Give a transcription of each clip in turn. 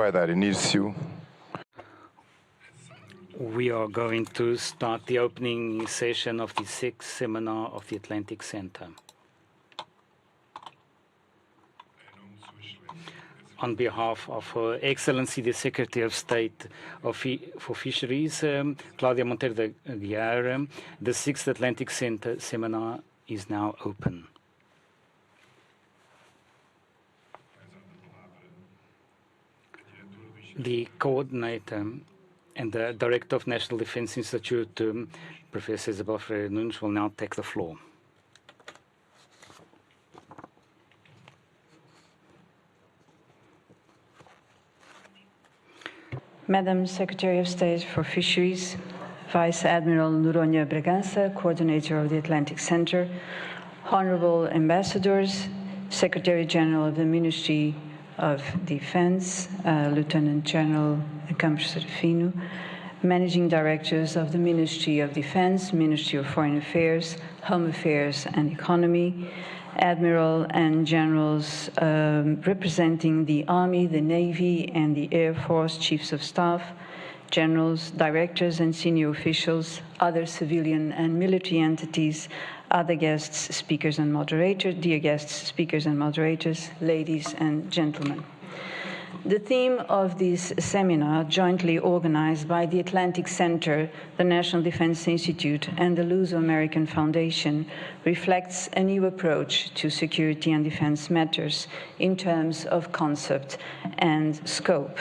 vai dar início. We are going to start the opening session of the 6th seminar of the Atlantic Center. On behalf of Her Excellency, the Secretary of State for Fisheries, Cláudia Monteiro de Aguiar, the 6th Atlantic Center seminar is now open. The coordinator and the Director of National Defense Institute, Professor Isabel Xavier, will now take the floor. Madam Secretary of State for Fisheries, Vice Admiral Noronha Bragança, Coordinator of the Atlantic Center, Honorable Ambassadors, Secretary General of the Ministry of Defense, Lieutenant General Campos Serafino, Managing Directors of the Ministry of Defense, Ministry of Foreign Affairs, Home Affairs and Economy, Admiral and Generals representing the Army, the Navy, and the Air Force Chiefs of Staff, Generals, Directors, and Senior Officials, other civilian and military entities, other guests, speakers, and moderators, dear guests, speakers, and moderators, ladies and gentlemen. The theme of this seminar, jointly organized by the Atlantic Center, the National Defense Institute, and the Luso-American Foundation, reflects a new approach to security and defense matters in terms of concept and scope.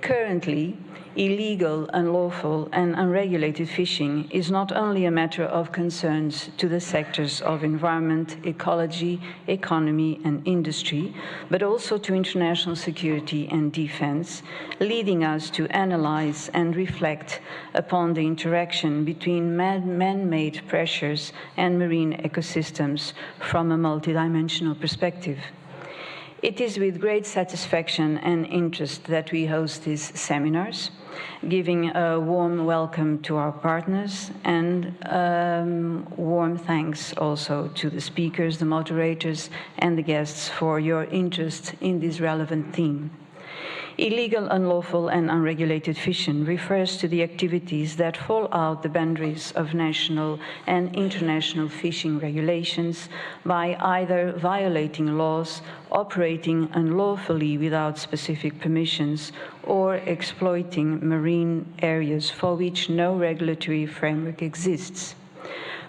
Currently, illegal, unlawful, and unregulated fishing is not only a matter of concerns to the sectors of environment, ecology, economy, and industry, but also to international security and defense, leading us to analyze and reflect upon the interaction between man-made pressures and marine ecosystems from a multidimensional perspective. It is with great satisfaction and interest that we host these seminars, giving a warm welcome to our partners and warm thanks also to the speakers, the moderators, and the guests for your interest in this relevant theme. Illegal, unlawful, and unregulated fishing refers to the activities that fall out the boundaries of national and international fishing regulations by either violating laws, operating unlawfully without specific permissions, or exploiting marine areas for which no regulatory framework exists.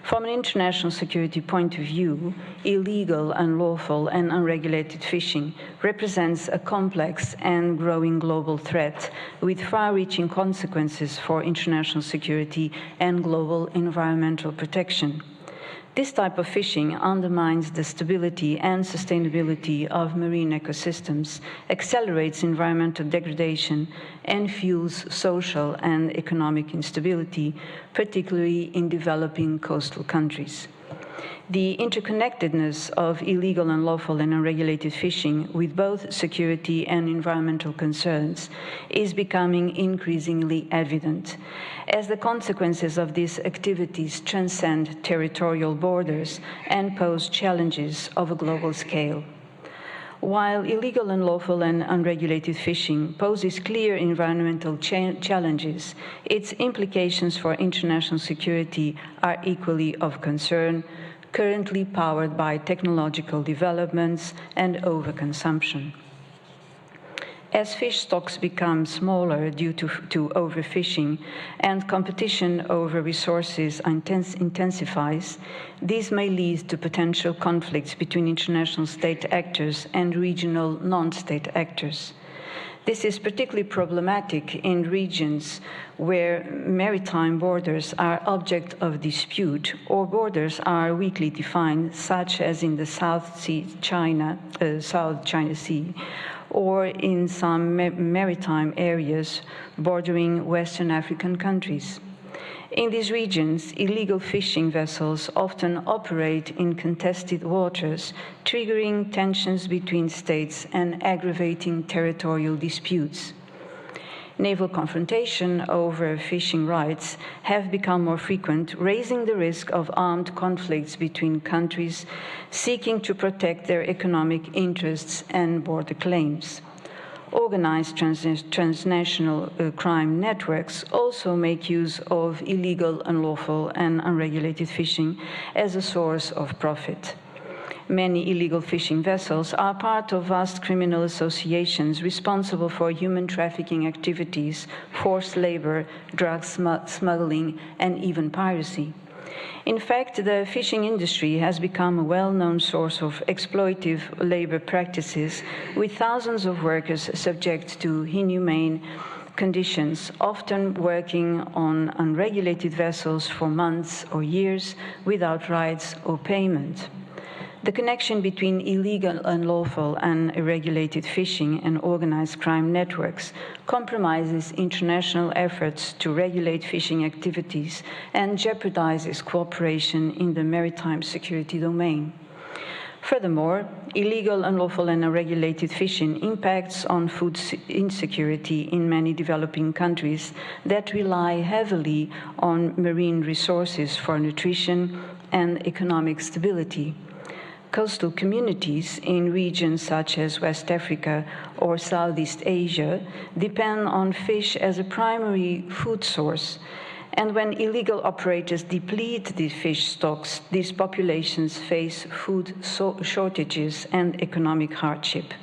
From an international security point of view, illegal, unlawful, and unregulated fishing represents a complex and growing global threat with far-reaching consequences for international security and global environmental protection. This type of fishing undermines the stability and sustainability of marine ecosystems, accelerates environmental degradation, and fuels social and economic instability, particularly in developing coastal countries. The interconnectedness of illegal, unlawful, and unregulated fishing with both security and environmental concerns is becoming increasingly evident, as the consequences of these activities transcend territorial borders and pose challenges of a global scale. While illegal, unlawful, and unregulated fishing poses clear environmental challenges, its implications for international security are equally of concern, currently powered by technological developments and overconsumption. As fish stocks become smaller due to overfishing and competition over resources intensifies, this may lead to potential conflicts between international state actors and regional non-state actors. This is particularly problematic in regions where maritime borders are object of dispute or borders are weakly defined, such as in the South China Sea, or in some maritime areas bordering Western African countries. In these regions, illegal fishing vessels often operate in contested waters, triggering tensions between states and aggravating territorial disputes. Naval confrontation over fishing rights have become more frequent, raising the risk of armed conflicts between countries seeking to protect their economic interests and border claims. organized transnational crime networks also make use of illegal, unlawful, and unregulated fishing as a source of profit. Many illegal fishing vessels are part of vast criminal associations responsible for human trafficking activities, forced labor, drug smuggling, and even piracy. In fact, the fishing industry has become a well-known source of exploitive labor practices, with thousands of workers subject to inhumane conditions, often working on unregulated vessels for months or years without rights or payment. The connection between illegal, unlawful, and irregulated fishing and organized crime networks compromises international efforts to regulate fishing activities and jeopardizes cooperation in the maritime security domain. Furthermore, illegal, unlawful, and unregulated fishing impacts on food insecurity in many developing countries that rely heavily on marine resources for nutrition and economic stability. Coastal communities in regions such as West Africa or Southeast Asia depend on fish as a primary food source, and when illegal operators deplete these fish stocks, these populations face food shortages and economic hardship.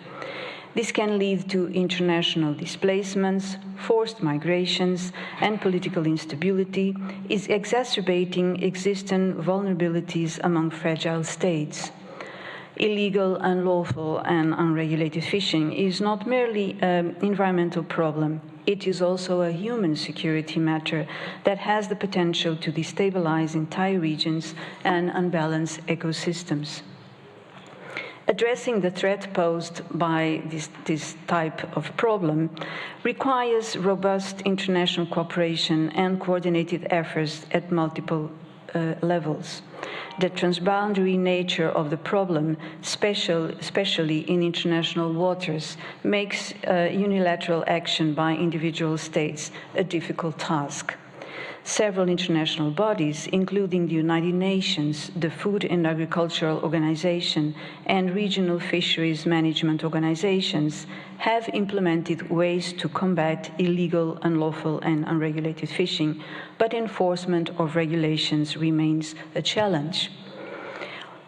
This can lead to international displacements, forced migrations, and political instability, is exacerbating existing vulnerabilities among fragile states. Illegal, unlawful, and unregulated fishing is not merely an environmental problem. It is also a human security matter that has the potential to destabilize entire regions and unbalance ecosystems. Addressing the threat posed by this type of problem requires robust international cooperation and coordinated efforts at multiple levels. The transboundary nature of the problem, especially in international waters, makes unilateral action by individual states a difficult task. Several international bodies, including the United Nations, the Food and Agricultural Organization, and regional fisheries management organizations, have implemented ways to combat illegal, unlawful, and unregulated fishing, but enforcement of regulations remains a challenge.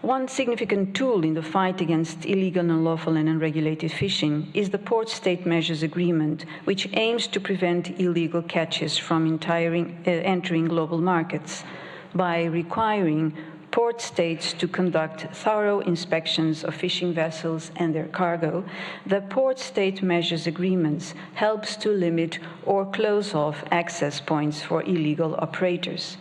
One significant tool in the fight against illegal, unlawful, and unregulated fishing is the Port State Measures Agreement, which aims to prevent illegal catches from entering global markets by requiring port states to conduct thorough inspections of fishing vessels and their cargo. The Port State Measures Agreements helps to limit or close off access points for illegal operators.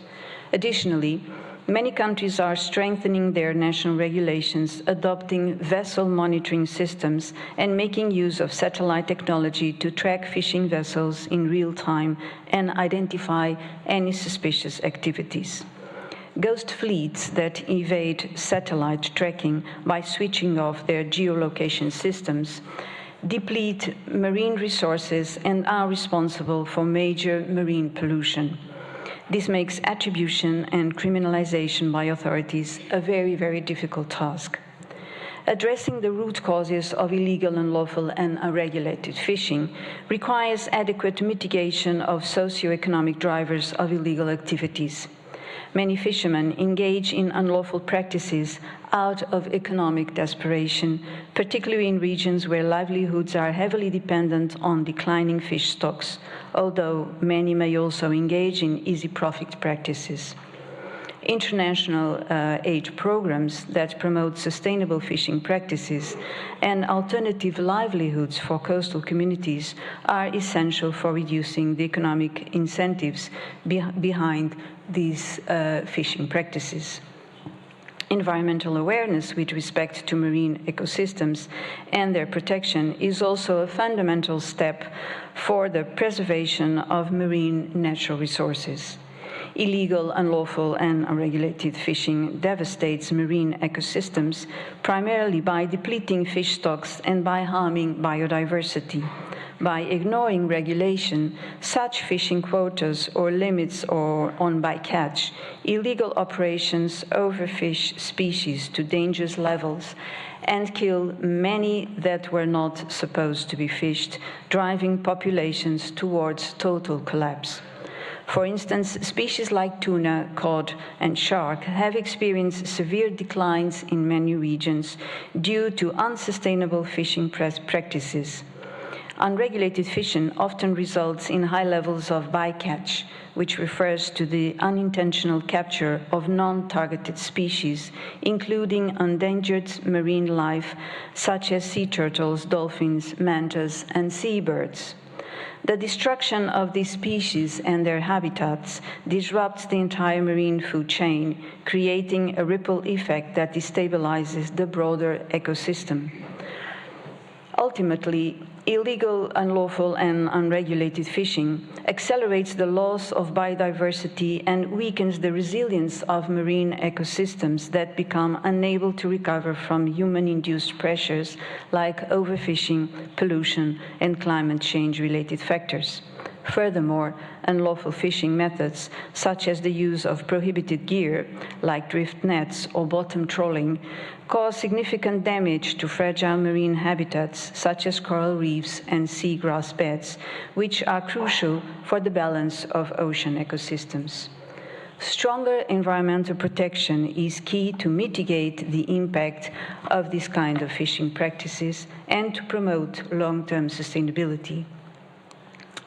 Additionally, many countries are strengthening their national regulations, adopting vessel monitoring systems, and making use of satellite technology to track fishing vessels in real time and identify any suspicious activities. Ghost fleets that evade satellite tracking by switching off their geolocation systems deplete marine resources and are responsible for major marine pollution. This makes attribution and criminalization by authorities a very, very difficult task. Addressing the root causes of illegal, unlawful, and unregulated fishing requires adequate mitigation of socioeconomic drivers of illegal activities. Many fishermen engage in unlawful practices out of economic desperation, particularly in regions where livelihoods are heavily dependent on declining fish stocks, although many may also engage in easy profit practices. International aid programs that promote sustainable fishing practices and alternative livelihoods for coastal communities are essential for reducing the economic incentives behind these fishing practices. Environmental awareness with respect to marine ecosystems and their protection is also a fundamental step for the preservation of marine natural resources. Illegal, unlawful, and unregulated fishing devastates marine ecosystems primarily by depleting fish stocks and by harming biodiversity. By ignoring regulation, such fishing quotas or limits on bycatch, illegal operations overfish species to dangerous levels and kill many that were not supposed to be fished, driving populations towards total collapse. For instance, species like tuna, cod, and shark have experienced severe declines in many regions due to unsustainable fishing practices. Unregulated fishing often results in high levels of bycatch, which refers to the unintentional capture of non-targeted species, including endangered marine life such as sea turtles, dolphins, mantas, and seabirds. The destruction of these species and their habitats disrupts the entire marine food chain, creating a ripple effect that destabilizes the broader ecosystem. Ultimately, illegal, unlawful, and unregulated fishing accelerates the loss of biodiversity and weakens the resilience of marine ecosystems that become unable to recover from human-induced pressures like overfishing, pollution, and climate change-related factors. Furthermore, unlawful fishing methods, such as the use of prohibited gear, like drift nets or bottom trawling, cause significant damage to fragile marine habitats, such as coral reefs and seagrass beds, which are crucial for the balance of ocean ecosystems. Stronger environmental protection is key to mitigate the impact of this kind of fishing practices and to promote long-term sustainability.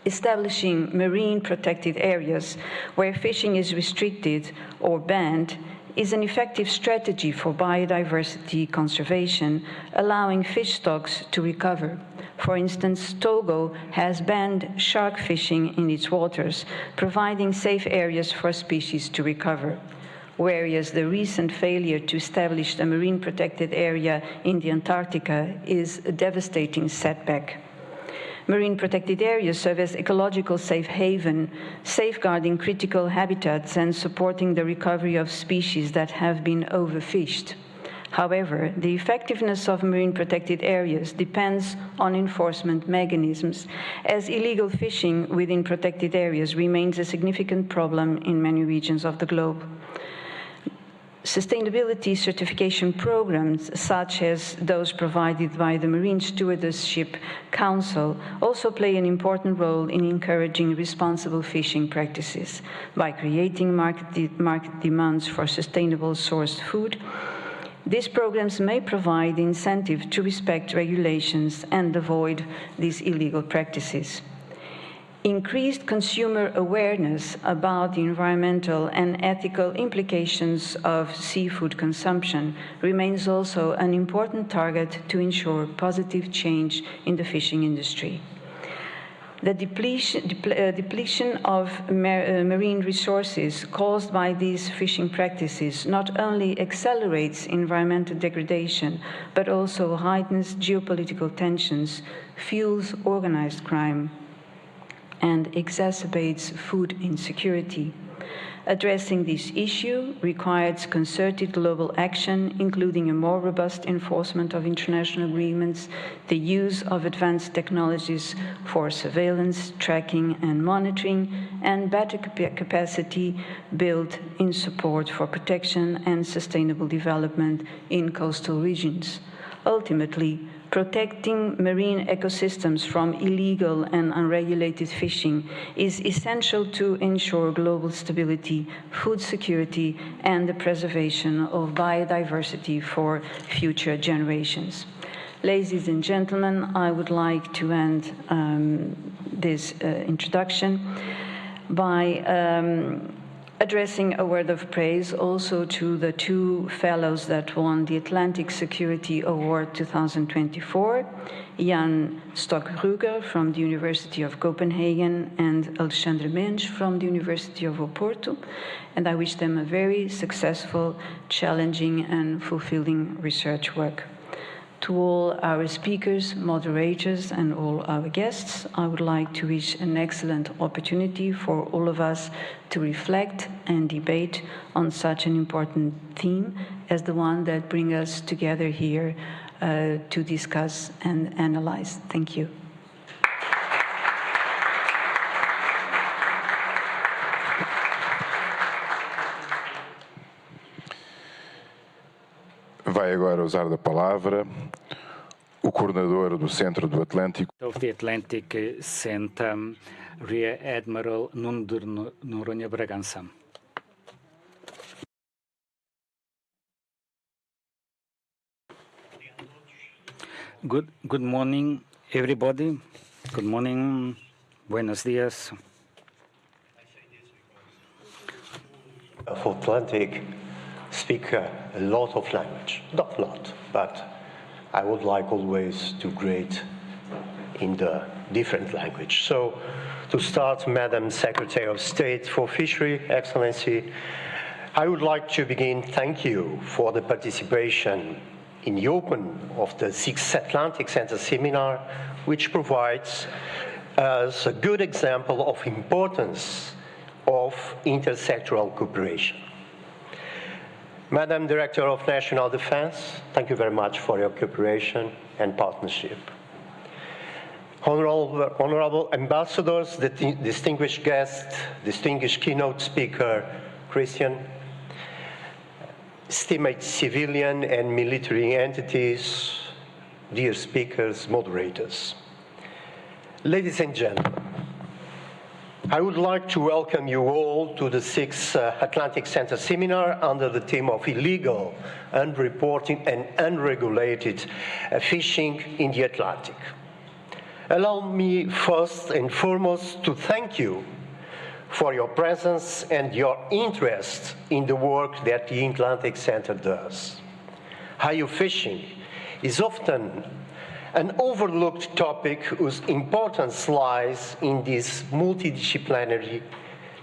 Establishing marine protected areas where fishing is restricted or banned is an effective strategy for biodiversity conservation, allowing fish stocks to recover. For instance, Togo has banned shark fishing in its waters, providing safe areas for species to recover. Whereas the recent failure to establish a marine protected area in the Antarctica is a devastating setback. Marine protected areas serve as ecological safe haven, safeguarding critical habitats and supporting the recovery of species that have been overfished. However, the effectiveness of marine protected areas depends on enforcement mechanisms, as illegal fishing within protected areas remains a significant problem in many regions of the globe. Sustainability certification programs, such as those provided by the Marine Stewardship Council, also play an important role in encouraging responsible fishing practices. By creating market demands for sustainable sourced food, these programs may provide incentive to respect regulations and avoid these illegal practices. Increased consumer awareness about the environmental and ethical implications of seafood consumption remains also an important target to ensure positive change in the fishing industry. The depletion of marine resources caused by these fishing practices not only accelerates environmental degradation, but also heightens geopolitical tensions, fuels organized crime, and exacerbates food insecurity. Addressing this issue requires concerted global action, including a more robust enforcement of international agreements, the use of advanced technologies for surveillance, tracking, and monitoring, and better capacity built in support for protection and sustainable development in coastal regions. Ultimately, protecting marine ecosystems from illegal and unregulated fishing is essential to ensure global stability, food security, and the preservation of biodiversity for future generations. Ladies and gentlemen, I would like to end this introduction by addressing a word of praise also to the two fellows that won the Atlantic Security Award 2024, Jan Stokruger from the University of Copenhagen and Alexandre Mendes from the University of Oporto, and I wish them a very successful, challenging, and fulfilling research work. To all our speakers, moderators, and all our guests, I would like to wish an excellent opportunity for all of us to reflect and debate on such an important theme as the one that brings us together here to discuss and analyze. Thank you. Vai agora usar da palavra o coordenador do Centro do Atlântico. Of the Atlantic Center, Rear Admiral Nuno de Noronha Bragança. Good morning, everybody. Good morning. Buenos dias. Of Atlantic speak a lot of language. Not a lot, but I would like always to grade in the different language. So to start, Madam Secretary of State for Fishery, Excellency, I would like to begin thank you for the participation in the open of the 6th Atlantic Center Seminar, which provides us a good example of importance of intersectoral cooperation. Madam Director of National Defense, thank you very much for your cooperation and partnership. Honorable ambassadors, distinguished guests, distinguished keynote speaker, Christian, esteemed civilian and military entities, dear speakers, moderators. Ladies and gentlemen, I would like to welcome you all to the 6th Atlantic Center Seminar under the theme of illegal, unreported and unregulated fishing in the Atlantic. Allow me first and foremost to thank you for your presence and your interest in the work that the Atlantic Center does. High fishing is often an overlooked topic whose importance lies in this multidisciplinary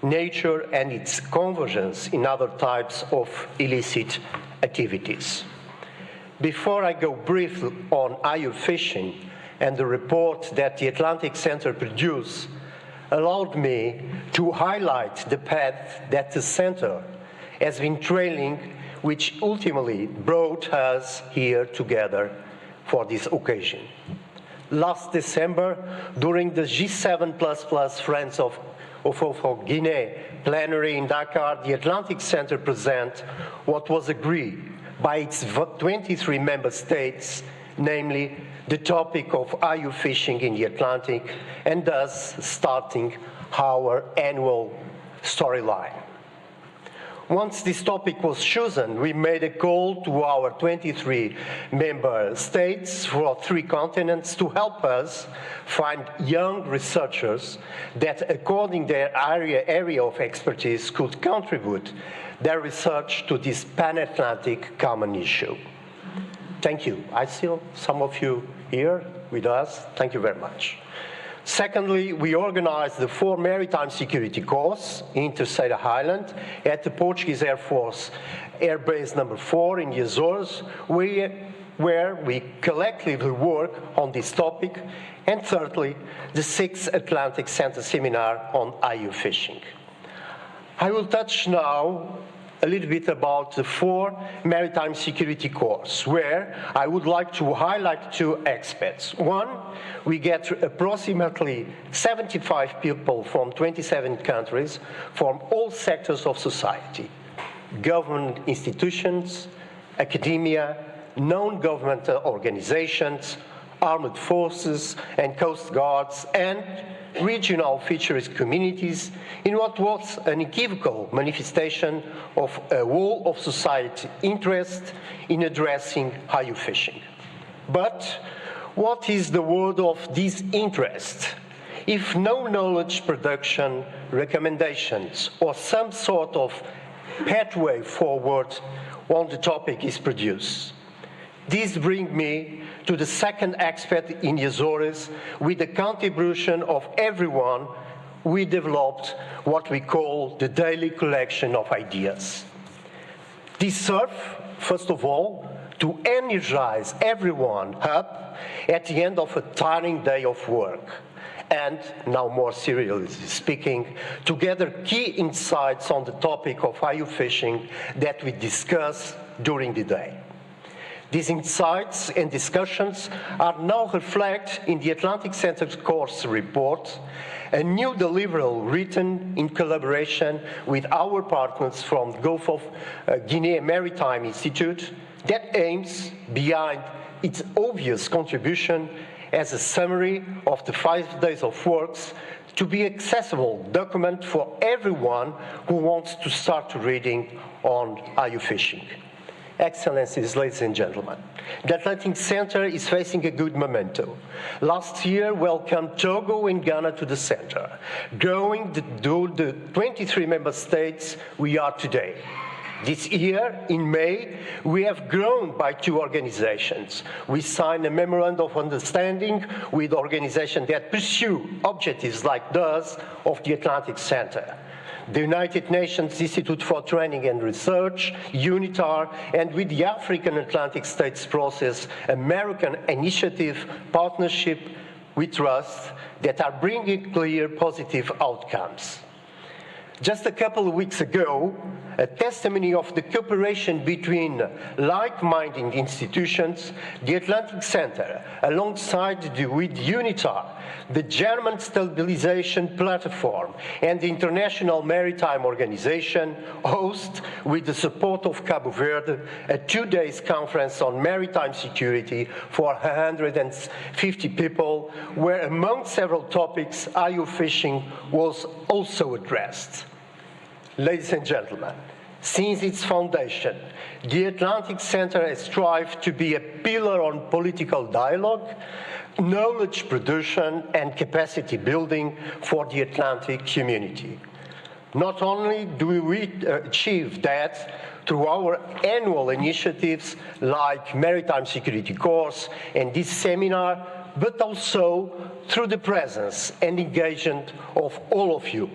nature and its convergence in other types of illicit activities. Before I go briefly on IU fishing and the report that the Atlantic Center produced, allowed me to highlight the path that the Center has been trailing, which ultimately brought us here together for this occasion. Last December, during the G7++ Friends of Guinea plenary in Dakar, the Atlantic Center presented what was agreed by its 23 member states, namely the topic of IU fishing in the Atlantic, and thus starting our annual storyline. Once this topic was chosen, we made a call to our 23 member states for 3 continents to help us find young researchers that, according to their area of expertise, could contribute their research to this pan-Atlantic common issue. Thank you. I see some of you here with us. Thank you very much. Secondly, we organized the 4 maritime security course in Terceira Island at the Portuguese Air Force Air Base number 4 in the Azores, where we collectively work on this topic. And thirdly, the 6th Atlantic Center Seminar on IU fishing. I will touch now a little bit about the 4 maritime security course, where I would like to highlight 2 aspects. One, we get approximately 75 people from 27 countries from all sectors of society: government institutions, academia, non-governmental organizations, armed forces and coast guards, and regional fisheries communities, in what was an unequivocal manifestation of a whole of society interest in addressing IU fishing. But what is the word of this interest if no knowledge production, recommendations, or some sort of pathway forward on the topic is produced? This brings me to the second aspect in the Azores. With the contribution of everyone, we developed what we call the daily collection of ideas. This serves, first of all, to energize everyone up at the end of a tiring day of work. And now more seriously speaking, to gather key insights on the topic of IU fishing that we discuss during the day. These insights and discussions are now reflected in the Atlantic Center's course report, a new deliverable written in collaboration with our partners from the Gulf of Guinea Maritime Institute that aims, behind its obvious contribution as a summary of the 5 days of works, to be accessible document for everyone who wants to start reading on IU fishing. Excellencies, ladies and gentlemen, the Atlantic Center is facing a good momentum. Last year welcomed Togo and Ghana to the center, growing to the 23 member states we are today. This year, in May, we have grown by 2 organizations. We signed a memorandum of understanding with organizations that pursue objectives like those of the Atlantic Center. The United Nations Institute for Training and Research, UNITAR, and with the African Atlantic States Process American Initiative Partnership We Trust, that are bringing clear positive outcomes. Just a couple of weeks ago, a testimony of the cooperation between like-minded institutions, the Atlantic Center, alongside with UNITAR, the German Stabilization Platform, and the International Maritime Organization, host, with the support of Cabo Verde, a 2-day conference on maritime security for 150 people, where among several topics, IU fishing was also addressed. Ladies and gentlemen, since its foundation, the Atlantic Center has strived to be a pillar on political dialogue, knowledge production, and capacity building for the Atlantic community. Not only do we achieve that through our annual initiatives like Maritime Security Course and this seminar, but also through the presence and engagement of all of you.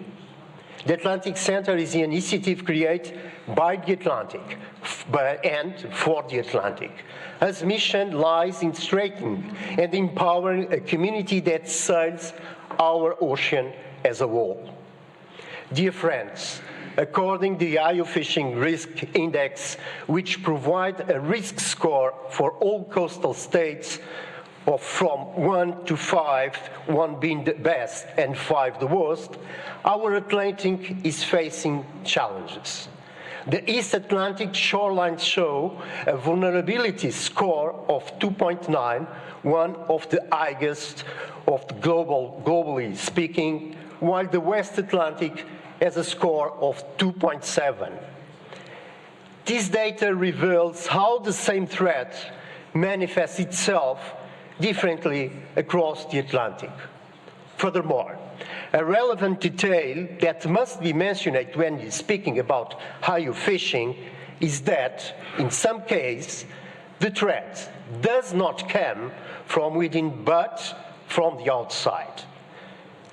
The Atlantic Center is an initiative created by the Atlantic and for the Atlantic. Its mission lies in strengthening and empowering a community that sails our ocean as a whole. Dear friends, according to the IU Fishing Risk Index, which provides a risk score for all coastal states, from 1 to 5, 1 being the best and 5 the worst, our Atlantic is facing challenges. The East Atlantic shorelines show a vulnerability score of 2.9, one of the highest of the globally speaking, while the West Atlantic has a score of 2.7. This data reveals how the same threat manifests itself differently across the Atlantic. Furthermore, a relevant detail that must be mentioned when speaking about IU fishing is that, in some cases, the threat does not come from within but from the outside.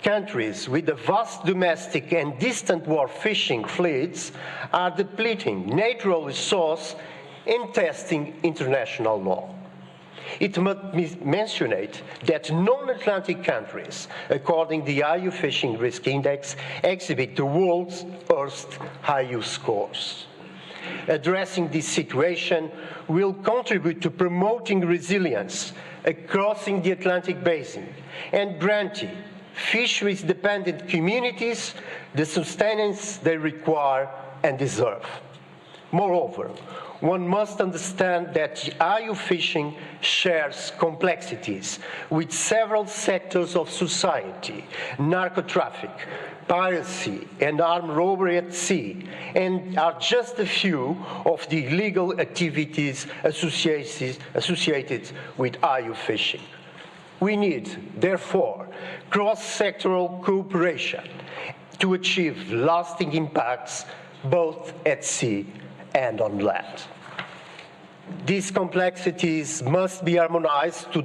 Countries with a vast domestic and distant war fishing fleets are depleting natural resources and testing international law. It must be mentioned that non-Atlantic countries, according to the IU Fishing Risk Index, exhibit the world's worst IU scores. Addressing this situation will contribute to promoting resilience across the Atlantic basin and granting fisheries-dependent communities the sustenance they require and deserve. Moreover, one must understand that IU fishing shares complexities with several sectors of society: narco-traffic, piracy, and armed robbery at sea, and are just a few of the illegal activities associated with IU fishing. We need, therefore, cross-sectoral cooperation to achieve lasting impacts both at sea and on land. These complexities must be harmonized to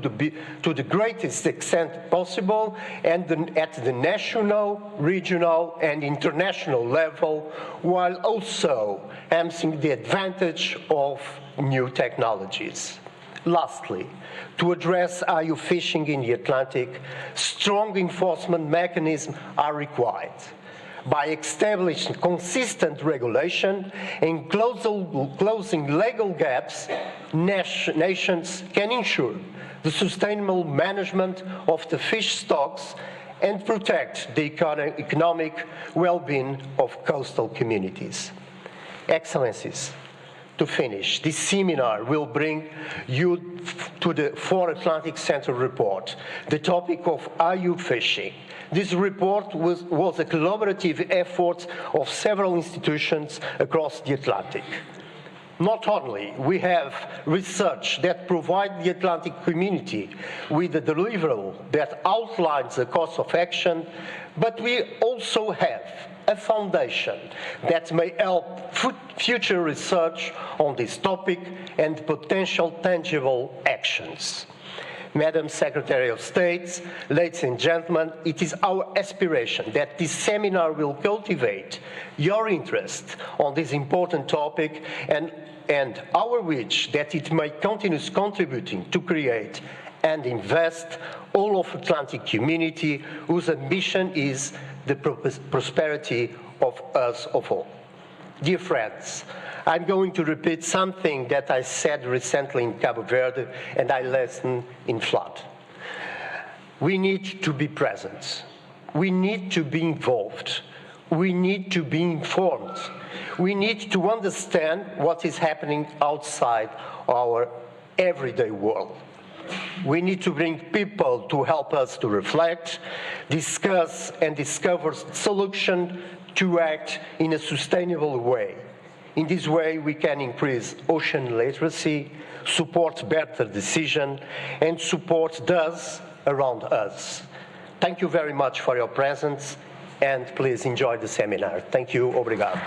the greatest extent possible and at the national, regional, and international level, while also enhancing the advantage of new technologies. Lastly, to address IU fishing in the Atlantic, strong enforcement mechanisms are required. by establishing consistent regulation and closing legal gaps, nations can ensure the sustainable management of the fish stocks and protect the economic well-being of coastal communities. Excellencies, to finish, this seminar will bring you to the For Atlantic Center report, the topic of IU fishing. This report was a collaborative effort of several institutions across the Atlantic. Not only we have research that provides the Atlantic community with a deliverable that outlines the course of action, but we also have a foundation that may help future research on this topic and potential tangible actions. Madam Secretary of State, ladies and gentlemen, it is our aspiration that this seminar will cultivate your interest on this important topic and our wish that it may continue contributing to create and invest all of Atlantic community whose ambition is the prosperity of us all. Dear friends, I'm going to repeat something that I said recently in Cabo Verde and I listened in flood. We need to be present. We need to be involved. We need to be informed. We need to understand what is happening outside our everyday world. We need to bring people to help us to reflect, discuss, and discover solutions to act in a sustainable way. In this way, we can increase ocean literacy, support better decision, and support those around us. Thank you very much for your presence, and please enjoy the seminar. Thank you. Obrigado.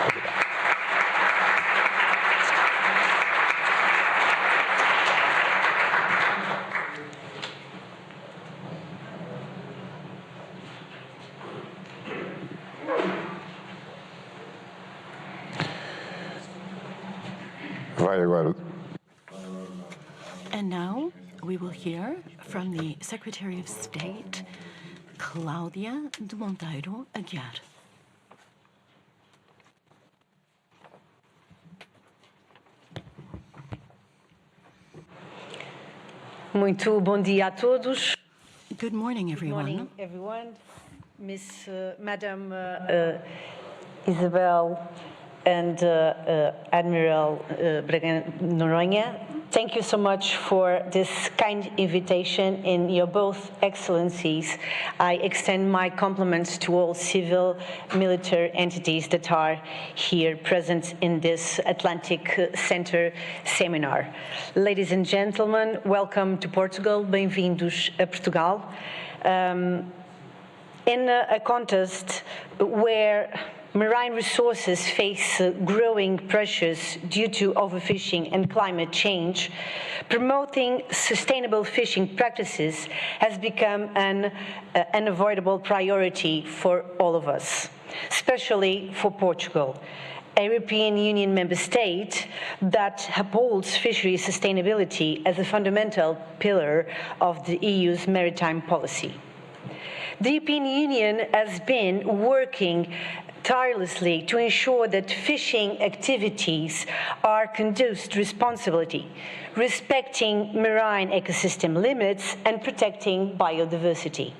And now we will hear from the Secretary of State, Cláudia Monteiro de Aguiar. Muito bom dia a todos. Good morning, everyone. Good morning, everyone. Madam Isabel and Admiral Noronha, thank you so much for this kind invitation in your both excellencies. I extend my compliments to all civil military entities that are here present in this Atlantic Center seminar. Ladies and gentlemen, welcome to Portugal. Bem-vindos a Portugal. In a context where marine resources face growing pressures due to overfishing and climate change, promoting sustainable fishing practices has become an unavoidable priority for all of us, especially for Portugal, a European Union member state that upholds fisheries sustainability as a fundamental pillar of the EU's maritime policy. The European Union has been working tirelessly to ensure that fishing activities are conducted responsibly, respecting marine ecosystem limits and protecting biodiversity.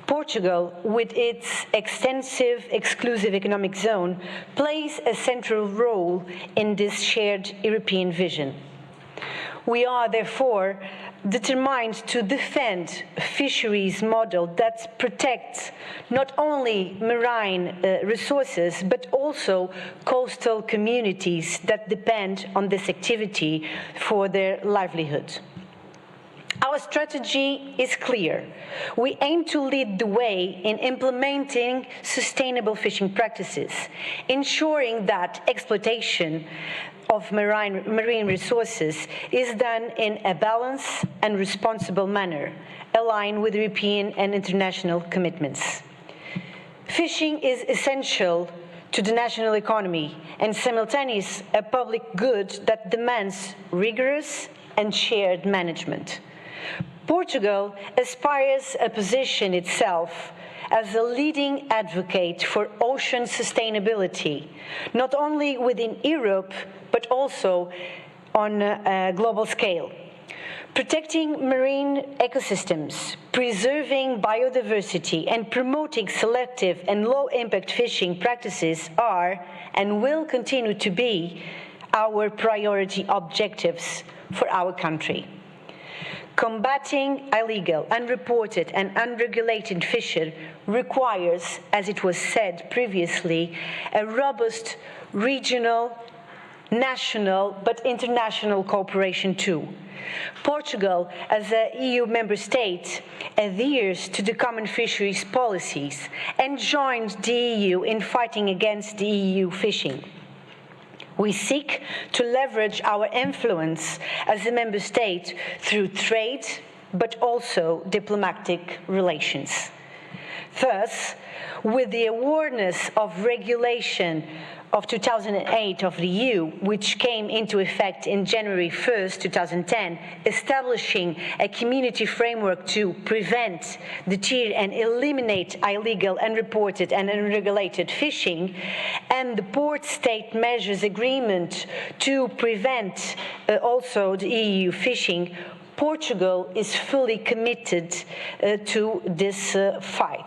Portugal, with its extensive exclusive economic zone, plays a central role in this shared European vision. We are, therefore, determined to defend a fisheries model that protects not only marine resources, but also coastal communities that depend on this activity for their livelihood. Our strategy is clear. We aim to lead the way in implementing sustainable fishing practices, ensuring that exploitation of marine resources is done in a balanced and responsible manner, aligned with European and international commitments. Fishing is essential to the national economy and simultaneously a public good that demands rigorous and shared management. Portugal aspires to position itself as a leading advocate for ocean sustainability, not only within Europe, but also on a global scale. Protecting marine ecosystems, preserving biodiversity, and promoting selective and low-impact fishing practices are and will continue to be our priority objectives for our country. Combating illegal, unreported, and unregulated fishing requires, as it was said previously, a robust regional, national, but international cooperation too. Portugal, as an EU member state, adheres to the common fisheries policies and joined the EU in fighting against the EU fishing. We seek to leverage our influence as a member state through trade, but also diplomatic relations. Thus, with the awareness of regulation of 2008 of the EU, which came into effect in January 1st, 2010, establishing a community framework to prevent, deter and eliminate illegal, unreported and unregulated fishing, and the Port State Measures Agreement to prevent also the EU fishing, Portugal is fully committed to this fight.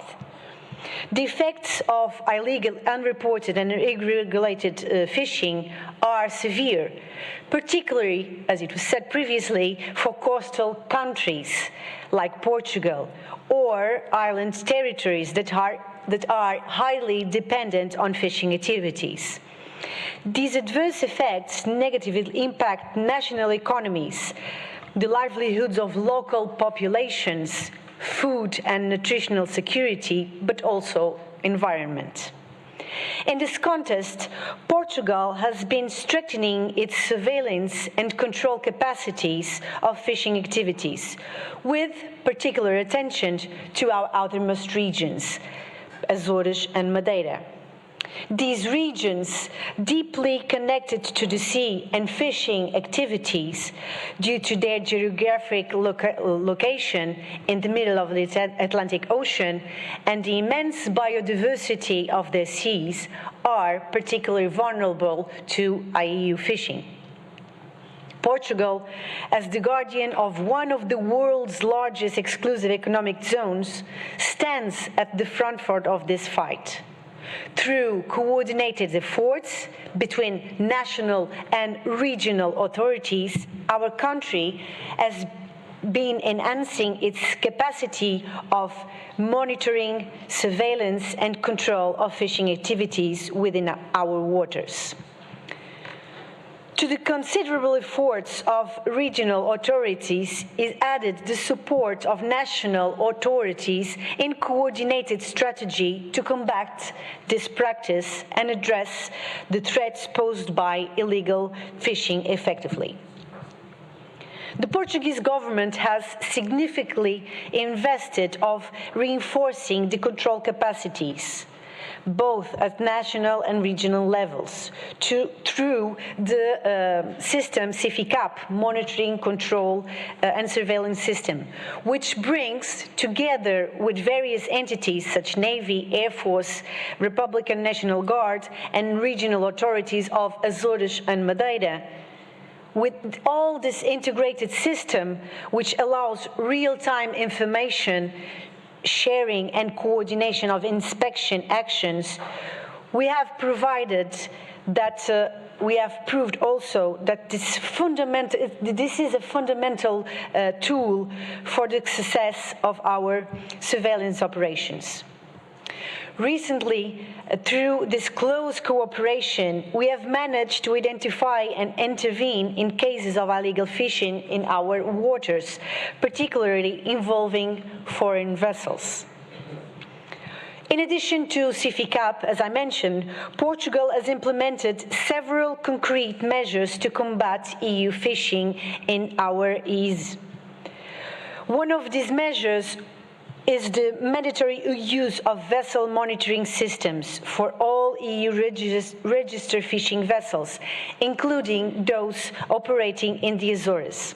The effects of illegal, unreported and unregulated fishing are severe, particularly, as it was said previously, for coastal countries like Portugal or island territories that are highly dependent on fishing activities. These adverse effects negatively impact national economies, the livelihoods of local populations, food and nutritional security, but also environment. In this context, Portugal has been strengthening its surveillance and control capacities of fishing activities, with particular attention to our outermost regions, Azores and Madeira. These regions, deeply connected to the sea and fishing activities due to their geographic location in the middle of the Atlantic Ocean and the immense biodiversity of their seas, are particularly vulnerable to EU fishing. Portugal, as the guardian of one of the world's largest exclusive economic zones, stands at the front of this fight. Through coordinated efforts between national and regional authorities, our country has been enhancing its capacity of monitoring, surveillance, and control of fishing activities within our waters. To the considerable efforts of regional authorities is added the support of national authorities in coordinated strategy to combat this practice and address the threats posed by illegal fishing effectively. The Portuguese government has significantly invested in reinforcing the control capacities, both at national and regional levels, through the system CIFICAP, Monitoring, Control and Surveillance System, which brings together with various entities such Navy, Air Force, Republican National Guard, and regional authorities of Azores and Madeira. With all this integrated system, which allows real-time information sharing and coordination of inspection actions, we have proved also that this is a fundamental tool for the success of our surveillance operations. Recently, through this close cooperation, we have managed to identify and intervene in cases of illegal fishing in our waters, particularly involving foreign vessels. In addition to CIFICAP, as I mentioned, Portugal has implemented several concrete measures to combat EU fishing in our seas. One of these measures is the mandatory use of vessel monitoring systems for all EU registered fishing vessels, including those operating in the Azores.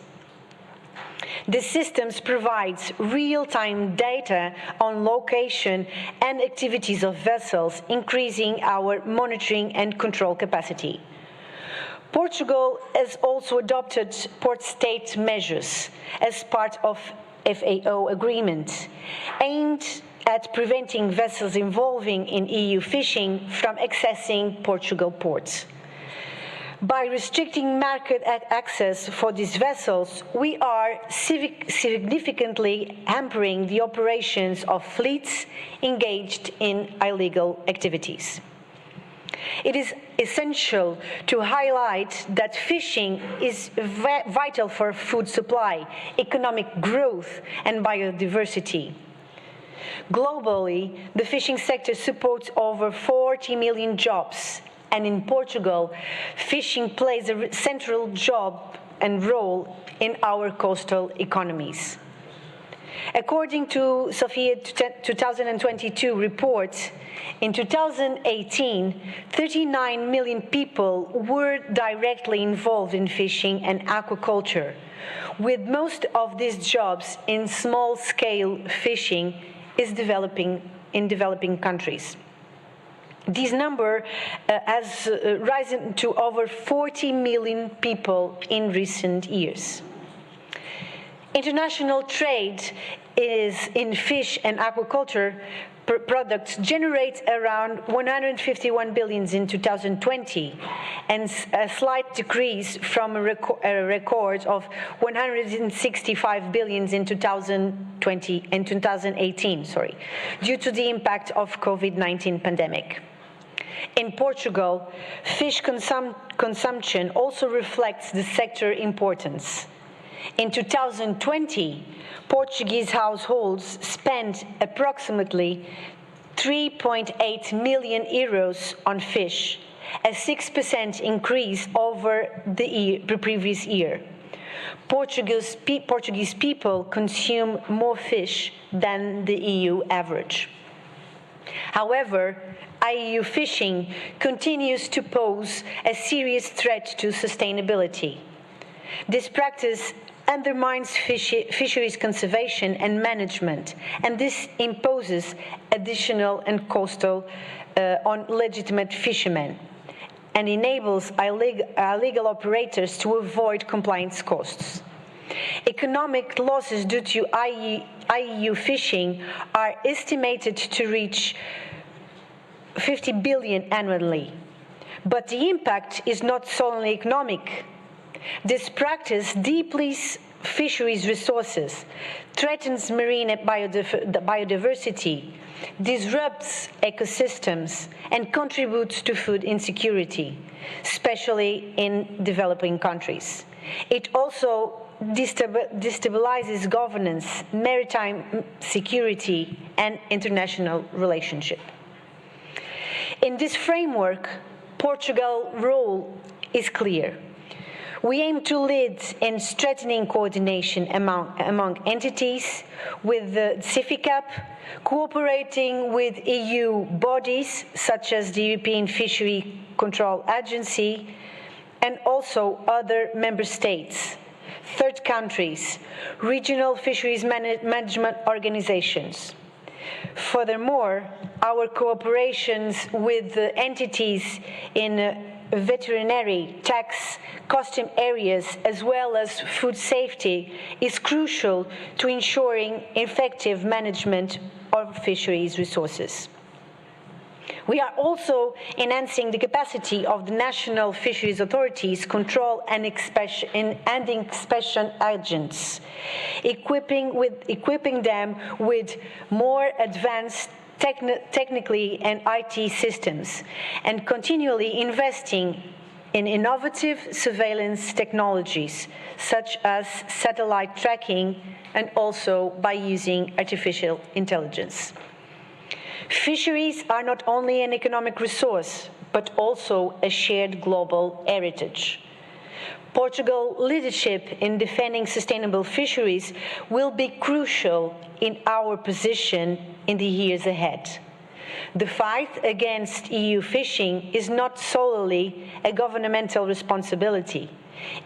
The systems provides real-time data on location and activities of vessels, increasing our monitoring and control capacity. Portugal has also adopted port state measures as part of FAO agreement, aimed at preventing vessels involving in EU fishing from accessing Portugal ports. By restricting market access for these vessels, we are significantly hampering the operations of fleets engaged in illegal activities. It is essential to highlight that fishing is vital for food supply, economic growth, and biodiversity. Globally, the fishing sector supports over 40 million jobs, and in Portugal, fishing plays a central job and role in our coastal economies. According to SOFIA 2022 report, in 2018, 39 million people were directly involved in fishing and aquaculture, with most of these jobs in small-scale fishing in developing countries. This number has risen to over 40 million people in recent years. International trade in fish and aquaculture products generates around 151 billion in 2020, and a slight decrease from a record of 165 billion in 2018, due to the impact of COVID-19 pandemic. In Portugal, fish consumption also reflects the sector importance. In 2020, Portuguese households spent approximately 3.8 million euros on fish, a 6% increase over the previous year. Portuguese people consume more fish than the EU average. However, IUU fishing continues to pose a serious threat to sustainability. This practice undermines fisheries conservation and management, and this imposes additional and coastal on legitimate fishermen, and enables illegal operators to avoid compliance costs. Economic losses due to IUU fishing are estimated to reach 50 billion annually, but the impact is not solely economic. This practice depletes fisheries resources, threatens marine biodiversity, disrupts ecosystems, and contributes to food insecurity, especially in developing countries. It also destabilizes governance, maritime security, and international relationship. In this framework, Portugal's role is clear. We aim to lead in strengthening coordination among entities with the CIFICAP, cooperating with EU bodies such as the European Fishery Control Agency, and also other member states, third countries, regional fisheries management organizations. Furthermore, our cooperations with the entities in veterinary, tax, custom areas, as well as food safety, is crucial to ensuring effective management of fisheries resources. We are also enhancing the capacity of the national fisheries authorities, control and inspection agents, equipping them with more advanced technically and IT systems, and continually investing in innovative surveillance technologies, such as satellite tracking, and also by using artificial intelligence. Fisheries are not only an economic resource, but also a shared global heritage. Portugal's leadership in defending sustainable fisheries will be crucial in our position in the years ahead. The fight against EU fishing is not solely a governmental responsibility.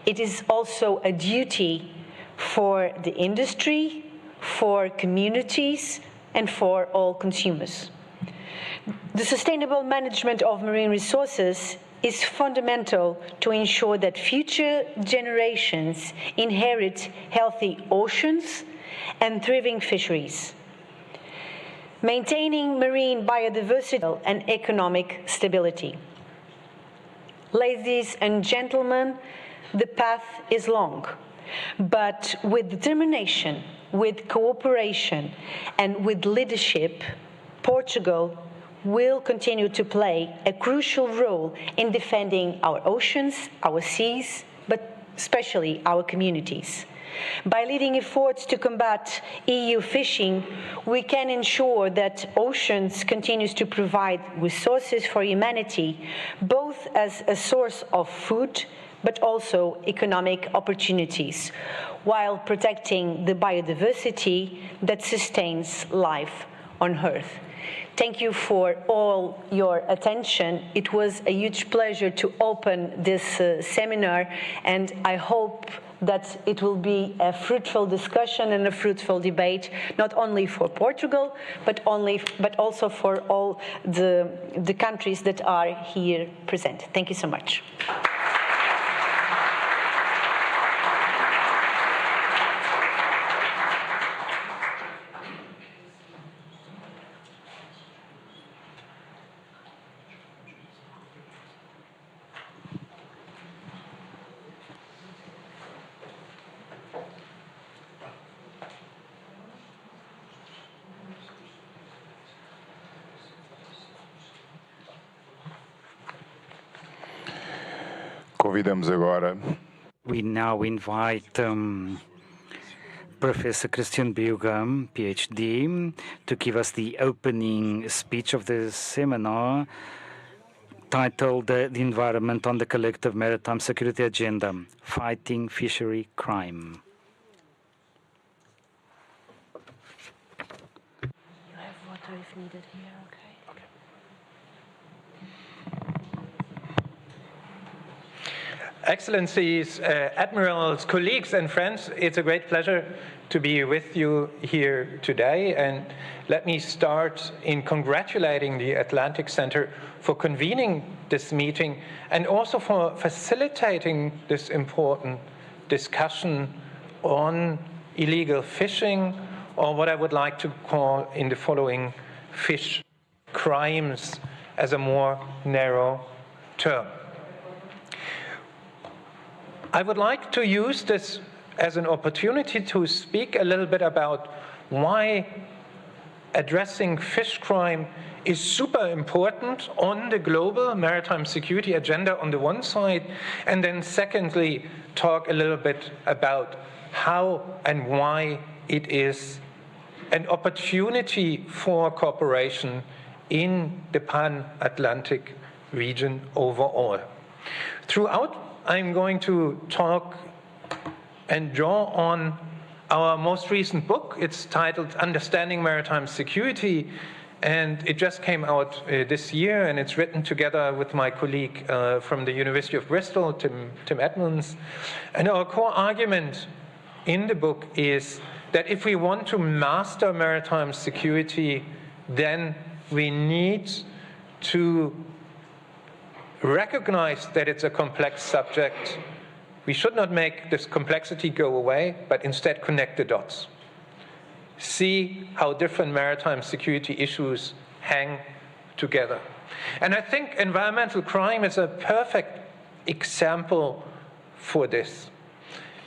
It is also a duty for the industry, for communities, and for all consumers. The sustainable management of marine resources is fundamental to ensure that future generations inherit healthy oceans and thriving fisheries, maintaining marine biodiversity and economic stability. Ladies and gentlemen, the path is long, but with determination, with cooperation, and with leadership, Portugal will continue to play a crucial role in defending our oceans, our seas, but especially our communities. By leading efforts to combat EU fishing, we can ensure that oceans continues to provide resources for humanity, both as a source of food, but also economic opportunities, while protecting the biodiversity that sustains life on Earth. Thank you for all your attention. It was a huge pleasure to open this seminar, and I hope that it will be a fruitful discussion and a fruitful debate, not only for Portugal, but also for all the countries that are here present. Thank you so much. Convidamos agora. We now invite Professor Christian Bueger, PhD, to give us the opening speech of the seminar titled The Environment on the Collective Maritime Security Agenda, Fighting Fishery Crime. You have water if needed here, okay? Excellencies, admirals, colleagues, and friends, it's a great pleasure to be with you here today. And let me start in congratulating the Atlantic Center for convening this meeting and also for facilitating this important discussion on illegal fishing, or what I would like to call in the following fish crimes as a more narrow term. I would like to use this as an opportunity to speak a little bit about why addressing fish crime is super important on the global maritime security agenda on the one side, and then secondly, talk a little bit about how and why it is an opportunity for cooperation in the Pan-Atlantic region overall. Throughout, I'm going to talk and draw on our most recent book. It's titled Understanding Maritime Security, and it just came out this year, and it's written together with my colleague from the University of Bristol, Tim Edmonds. And our core argument in the book is that if we want to master maritime security, then we need to recognize that it's a complex subject. We should not make this complexity go away, but instead connect the dots. See how different maritime security issues hang together. And I think environmental crime is a perfect example for this.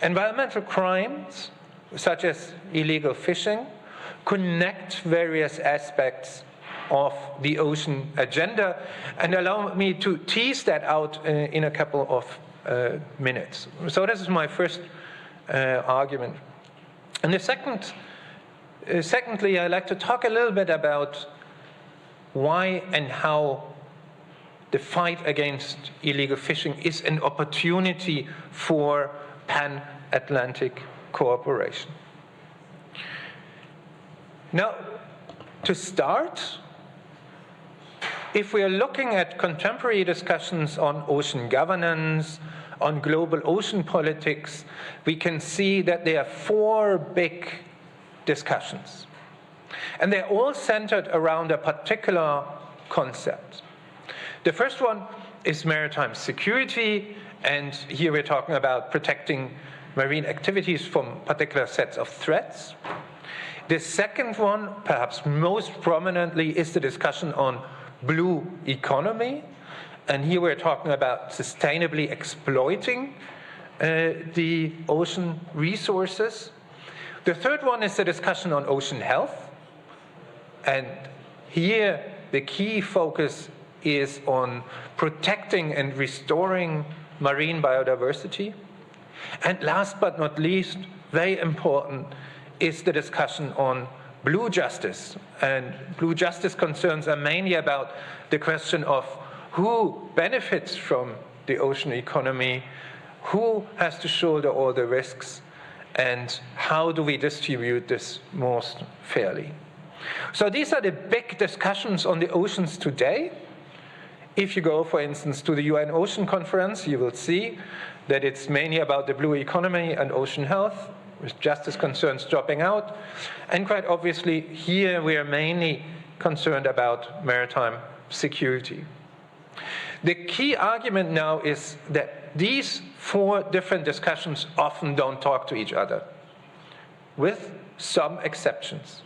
Environmental crimes, such as illegal fishing, connect various aspects of the ocean agenda, and allow me to tease that out in a couple of minutes. So this is my first argument. And secondly, I'd like to talk a little bit about why and how the fight against illegal fishing is an opportunity for pan-Atlantic cooperation. Now, to start, if we are looking at contemporary discussions on ocean governance, on global ocean politics, we can see that there are 4 big discussions. And they're all centered around a particular concept. The first one is maritime security, and here we're talking about protecting marine activities from particular sets of threats. The second one, perhaps most prominently, is the discussion on blue economy. And here we're talking about sustainably exploiting the ocean resources. The third one is the discussion on ocean health. And here the key focus is on protecting and restoring marine biodiversity. And last but not least, very important, is the discussion on blue justice. And blue justice concerns are mainly about the question of who benefits from the ocean economy, who has to shoulder all the risks, and how do we distribute this most fairly. So these are the big discussions on the oceans today. If you go, for instance, to the UN Ocean Conference, you will see that it's mainly about the blue economy and ocean health, with justice concerns dropping out. And quite obviously, here we are mainly concerned about maritime security. The key argument now is that these 4 different discussions often don't talk to each other, with some exceptions.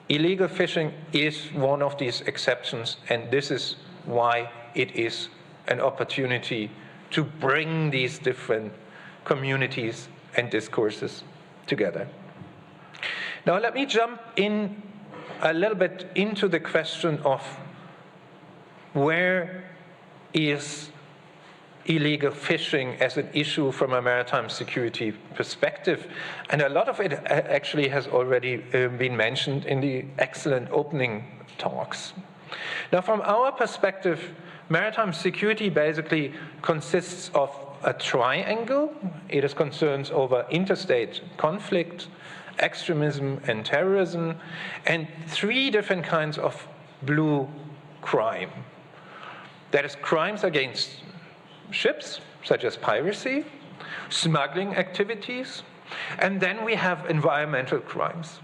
Illegal fishing is one of these exceptions, and this is why it is an opportunity to bring these different communities and discourses together. Now let me jump in a little bit into the question of where is illegal fishing as an issue from a maritime security perspective. And a lot of it actually has already been mentioned in the excellent opening talks. Now, from our perspective, maritime security basically consists of a triangle. It is concerns over interstate conflict, extremism, and terrorism, and 3 different kinds of blue crime. That is crimes against ships, such as piracy, smuggling activities, and then we have environmental crimes.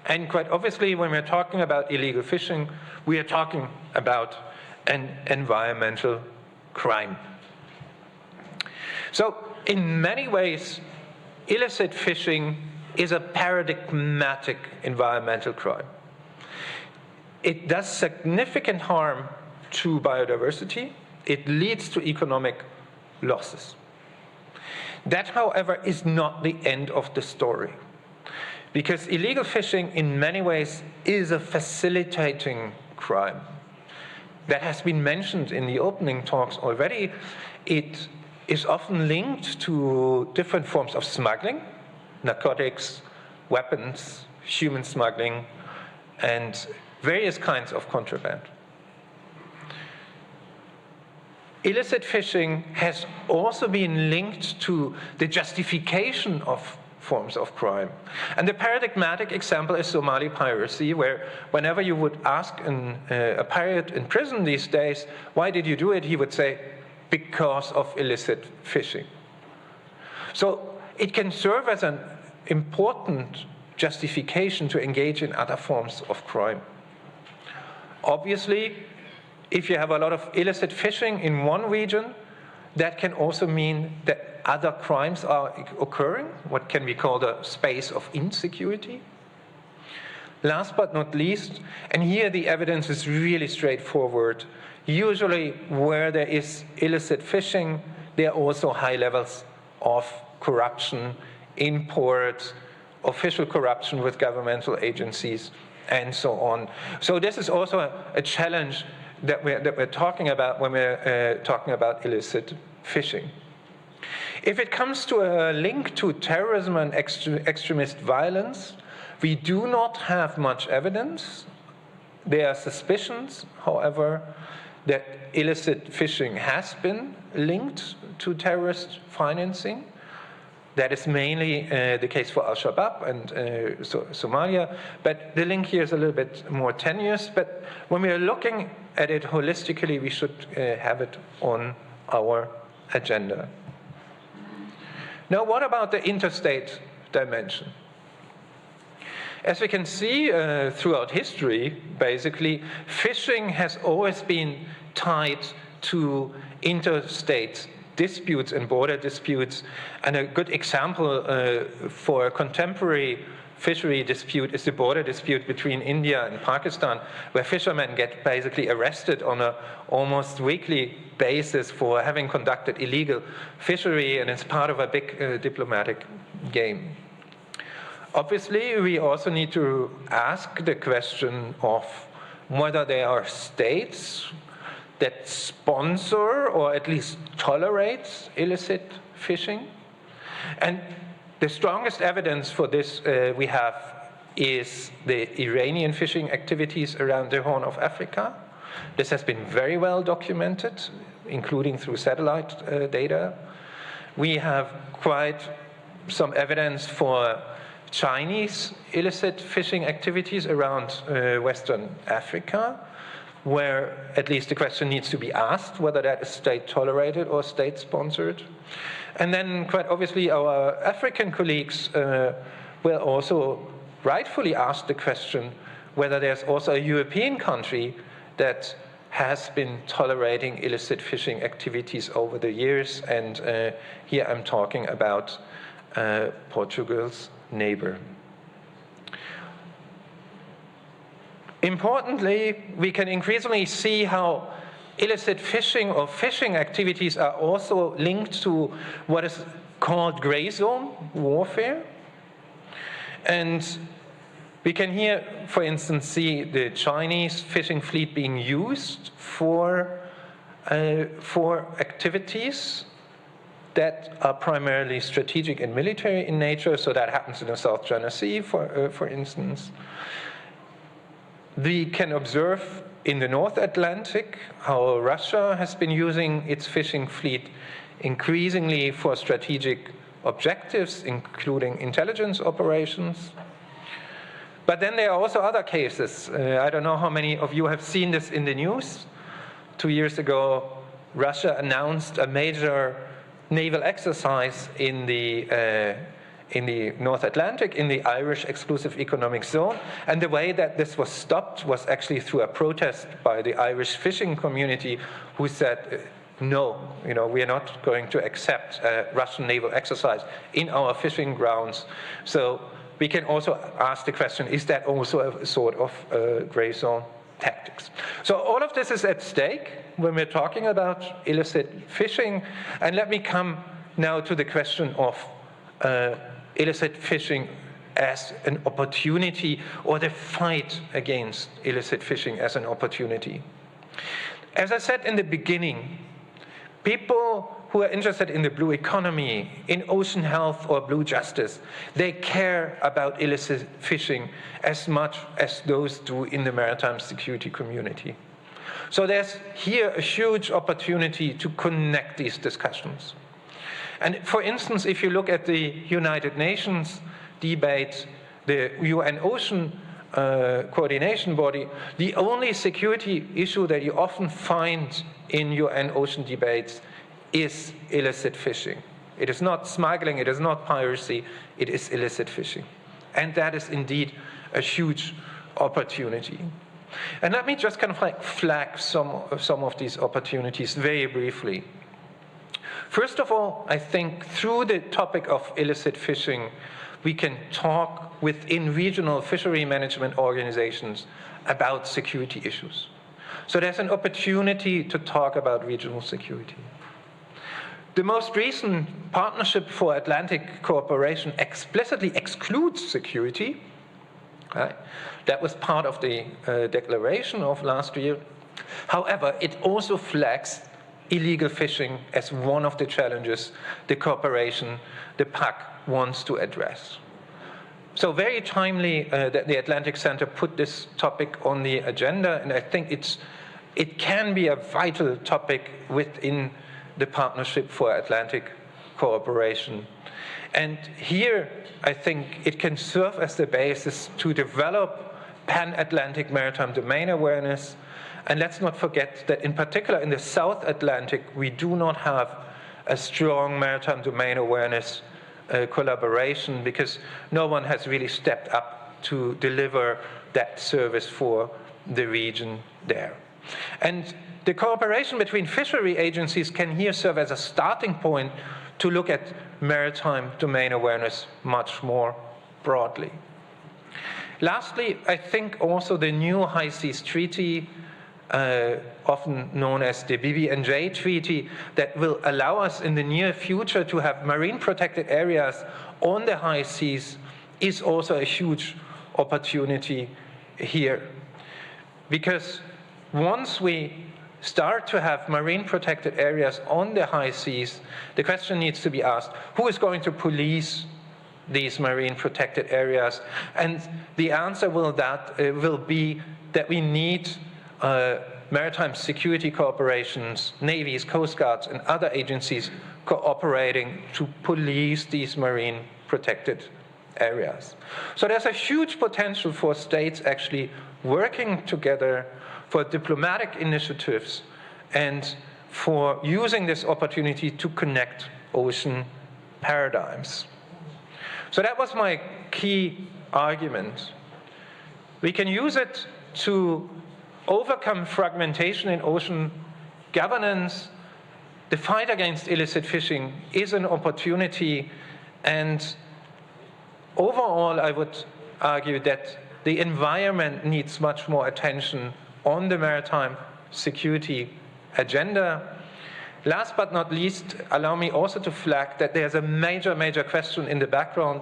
And quite obviously, when we're talking about illegal fishing, we are talking about an environmental crime. So, in many ways, illicit fishing is a paradigmatic environmental crime. It does significant harm to biodiversity. It leads to economic losses. That, however, is not the end of the story, because illegal fishing in many ways is a facilitating crime. That has been mentioned in the opening talks already. It is often linked to different forms of smuggling, narcotics, weapons, human smuggling, and various kinds of contraband. Illicit fishing has also been linked to the justification of forms of crime. And the paradigmatic example is Somali piracy, where whenever you would ask a pirate in prison these days, why did you do it? He would say, because of illicit fishing. So it can serve as an important justification to engage in other forms of crime. Obviously, if you have a lot of illicit fishing in one region, that can also mean that other crimes are occurring, what can be called a space of insecurity. Last but not least, and here the evidence is really straightforward, usually where there is illicit fishing, there are also high levels of corruption, import, official corruption with governmental agencies, and so on. So this is also a challenge that we're talking about when we're talking about illicit fishing. If it comes to a link to terrorism and extremist violence, we do not have much evidence. There are suspicions, however, that illicit fishing has been linked to terrorist financing. That is mainly the case for Al-Shabaab and Somalia, but the link here is a little bit more tenuous. But when we are looking at it holistically, we should have it on our agenda. Now, what about the interstate dimension? As we can see throughout history, basically, fishing has always been tied to interstate disputes and border disputes. And a good example for a contemporary fishery dispute is the border dispute between India and Pakistan, where fishermen get basically arrested on an almost weekly basis for having conducted illegal fishery, and it's part of a big diplomatic game. Obviously, we also need to ask the question of whether there are states that sponsor or at least tolerate illicit fishing. And the strongest evidence for this we have is the Iranian fishing activities around the Horn of Africa. This has been very well documented, including through satellite data. We have quite some evidence for Chinese illicit fishing activities around Western Africa, where at least the question needs to be asked whether that is state-tolerated or state-sponsored. And then, quite obviously, our African colleagues will also rightfully ask the question whether there's also a European country that has been tolerating illicit fishing activities over the years. And here I'm talking about Portugal's neighbor. Importantly, we can increasingly see how illicit fishing or fishing activities are also linked to what is called gray zone warfare. And we can here, for instance, see the Chinese fishing fleet being used for activities that are primarily strategic and military in nature. So that happens in the South China Sea, for instance. We can observe in the North Atlantic how Russia has been using its fishing fleet increasingly for strategic objectives, including intelligence operations. But then there are also other cases. I don't know how many of you have seen this in the news. 2 years ago, Russia announced a major naval exercise in the North Atlantic, in the Irish exclusive economic zone. And the way that this was stopped was actually through a protest by the Irish fishing community, who said, no, we are not going to accept a Russian naval exercise in our fishing grounds. So we can also ask the question, is that also a sort of gray zone tactics? So all of this is at stake when we're talking about illicit fishing. And let me come now to the question of illicit fishing as an opportunity, or the fight against illicit fishing as an opportunity. As I said in the beginning, people who are interested in the blue economy, in ocean health or blue justice, they care about illicit fishing as much as those do in the maritime security community. So there's here a huge opportunity to connect these discussions. And for instance, if you look at the United Nations debate, the UN Ocean Coordination Body, the only security issue that you often find in UN ocean debates is illicit fishing. It is not smuggling, it is not piracy, it is illicit fishing. And that is indeed a huge opportunity. And let me just kind of like flag some of these opportunities very briefly. First of all, I think through the topic of illicit fishing, we can talk within regional fishery management organizations about security issues. So there's an opportunity to talk about regional security. The most recent Partnership for Atlantic Cooperation explicitly excludes security. Right? That was part of the declaration of last year. However, it also flags illegal fishing as one of the challenges the cooperation, the PAC, wants to address. So very timely that the Atlantic Center put this topic on the agenda, and I think it can be a vital topic within the Partnership for Atlantic Cooperation. And here, I think it can serve as the basis to develop pan-Atlantic maritime domain awareness. And let's not forget that in particular in the South Atlantic, we do not have a strong maritime domain awareness collaboration, because no one has really stepped up to deliver that service for the region there. And the cooperation between fishery agencies can here serve as a starting point to look at maritime domain awareness much more broadly. Lastly, I think also the new High Seas Treaty, often known as the BBNJ Treaty, that will allow us in the near future to have marine protected areas on the high seas, is also a huge opportunity here. Because once we start to have marine protected areas on the high seas, the question needs to be asked, who is going to police these marine protected areas? And the answer will be that we need maritime security corporations, navies, coast guards, and other agencies cooperating to police these marine protected areas. So there's a huge potential for states actually working together for diplomatic initiatives and for using this opportunity to connect ocean paradigms. So that was my key argument. We can use it to overcome fragmentation in ocean governance. The fight against illicit fishing is an opportunity, and overall, I would argue that the environment needs much more attention on the maritime security agenda. Last but not least, allow me also to flag that there's a major question in the background.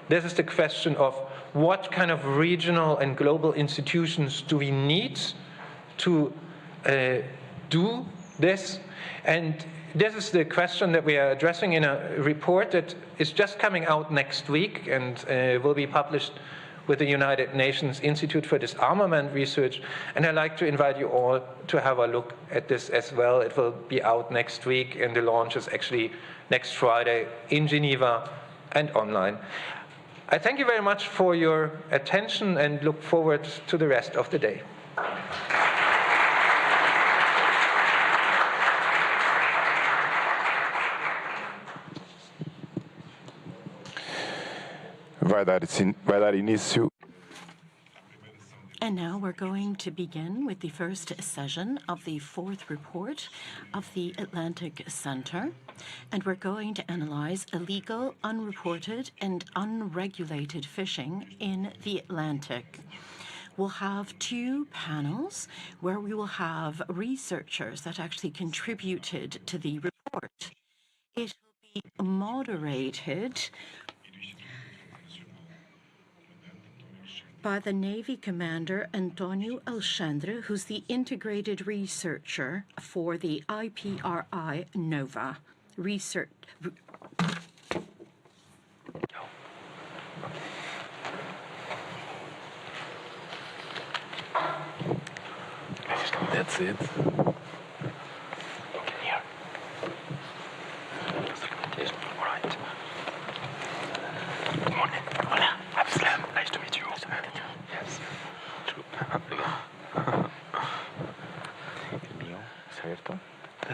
This is the question of what kind of regional and global institutions do we need to do this? And this is the question that we are addressing in a report that is just coming out next week and will be published with the United Nations Institute for Disarmament Research. And I'd like to invite you all to have a look at this as well. It will be out next week, and the launch is actually next Friday in Geneva and online. I thank you very much for your attention and look forward to the rest of the day. Vai dar início. And now we're going to begin with the first session of the fourth report of the Atlantic Center. And we're going to analyze illegal, unreported, and unregulated fishing in the Atlantic. We'll have two panels where we will have researchers that actually contributed to the report. It will be moderated by the Navy Commander Antonio Alexandre, who's the integrated researcher for the IPRI NOVA research. That's it.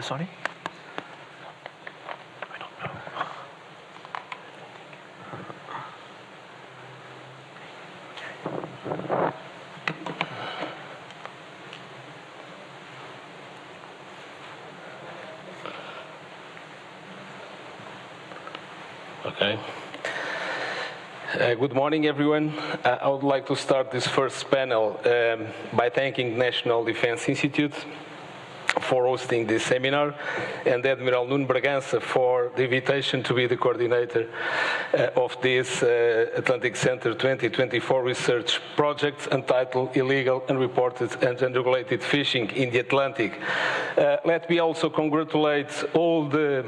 Sorry? I don't know. Okay. Good morning, everyone. I would like to start this first panel by thanking National Defense Institute for hosting this seminar, and Admiral Nuno Bragança for the invitation to be the coordinator of this Atlantic Center 2024 research project entitled Illegal, Unreported and Unregulated Fishing in the Atlantic. Let me also congratulate all the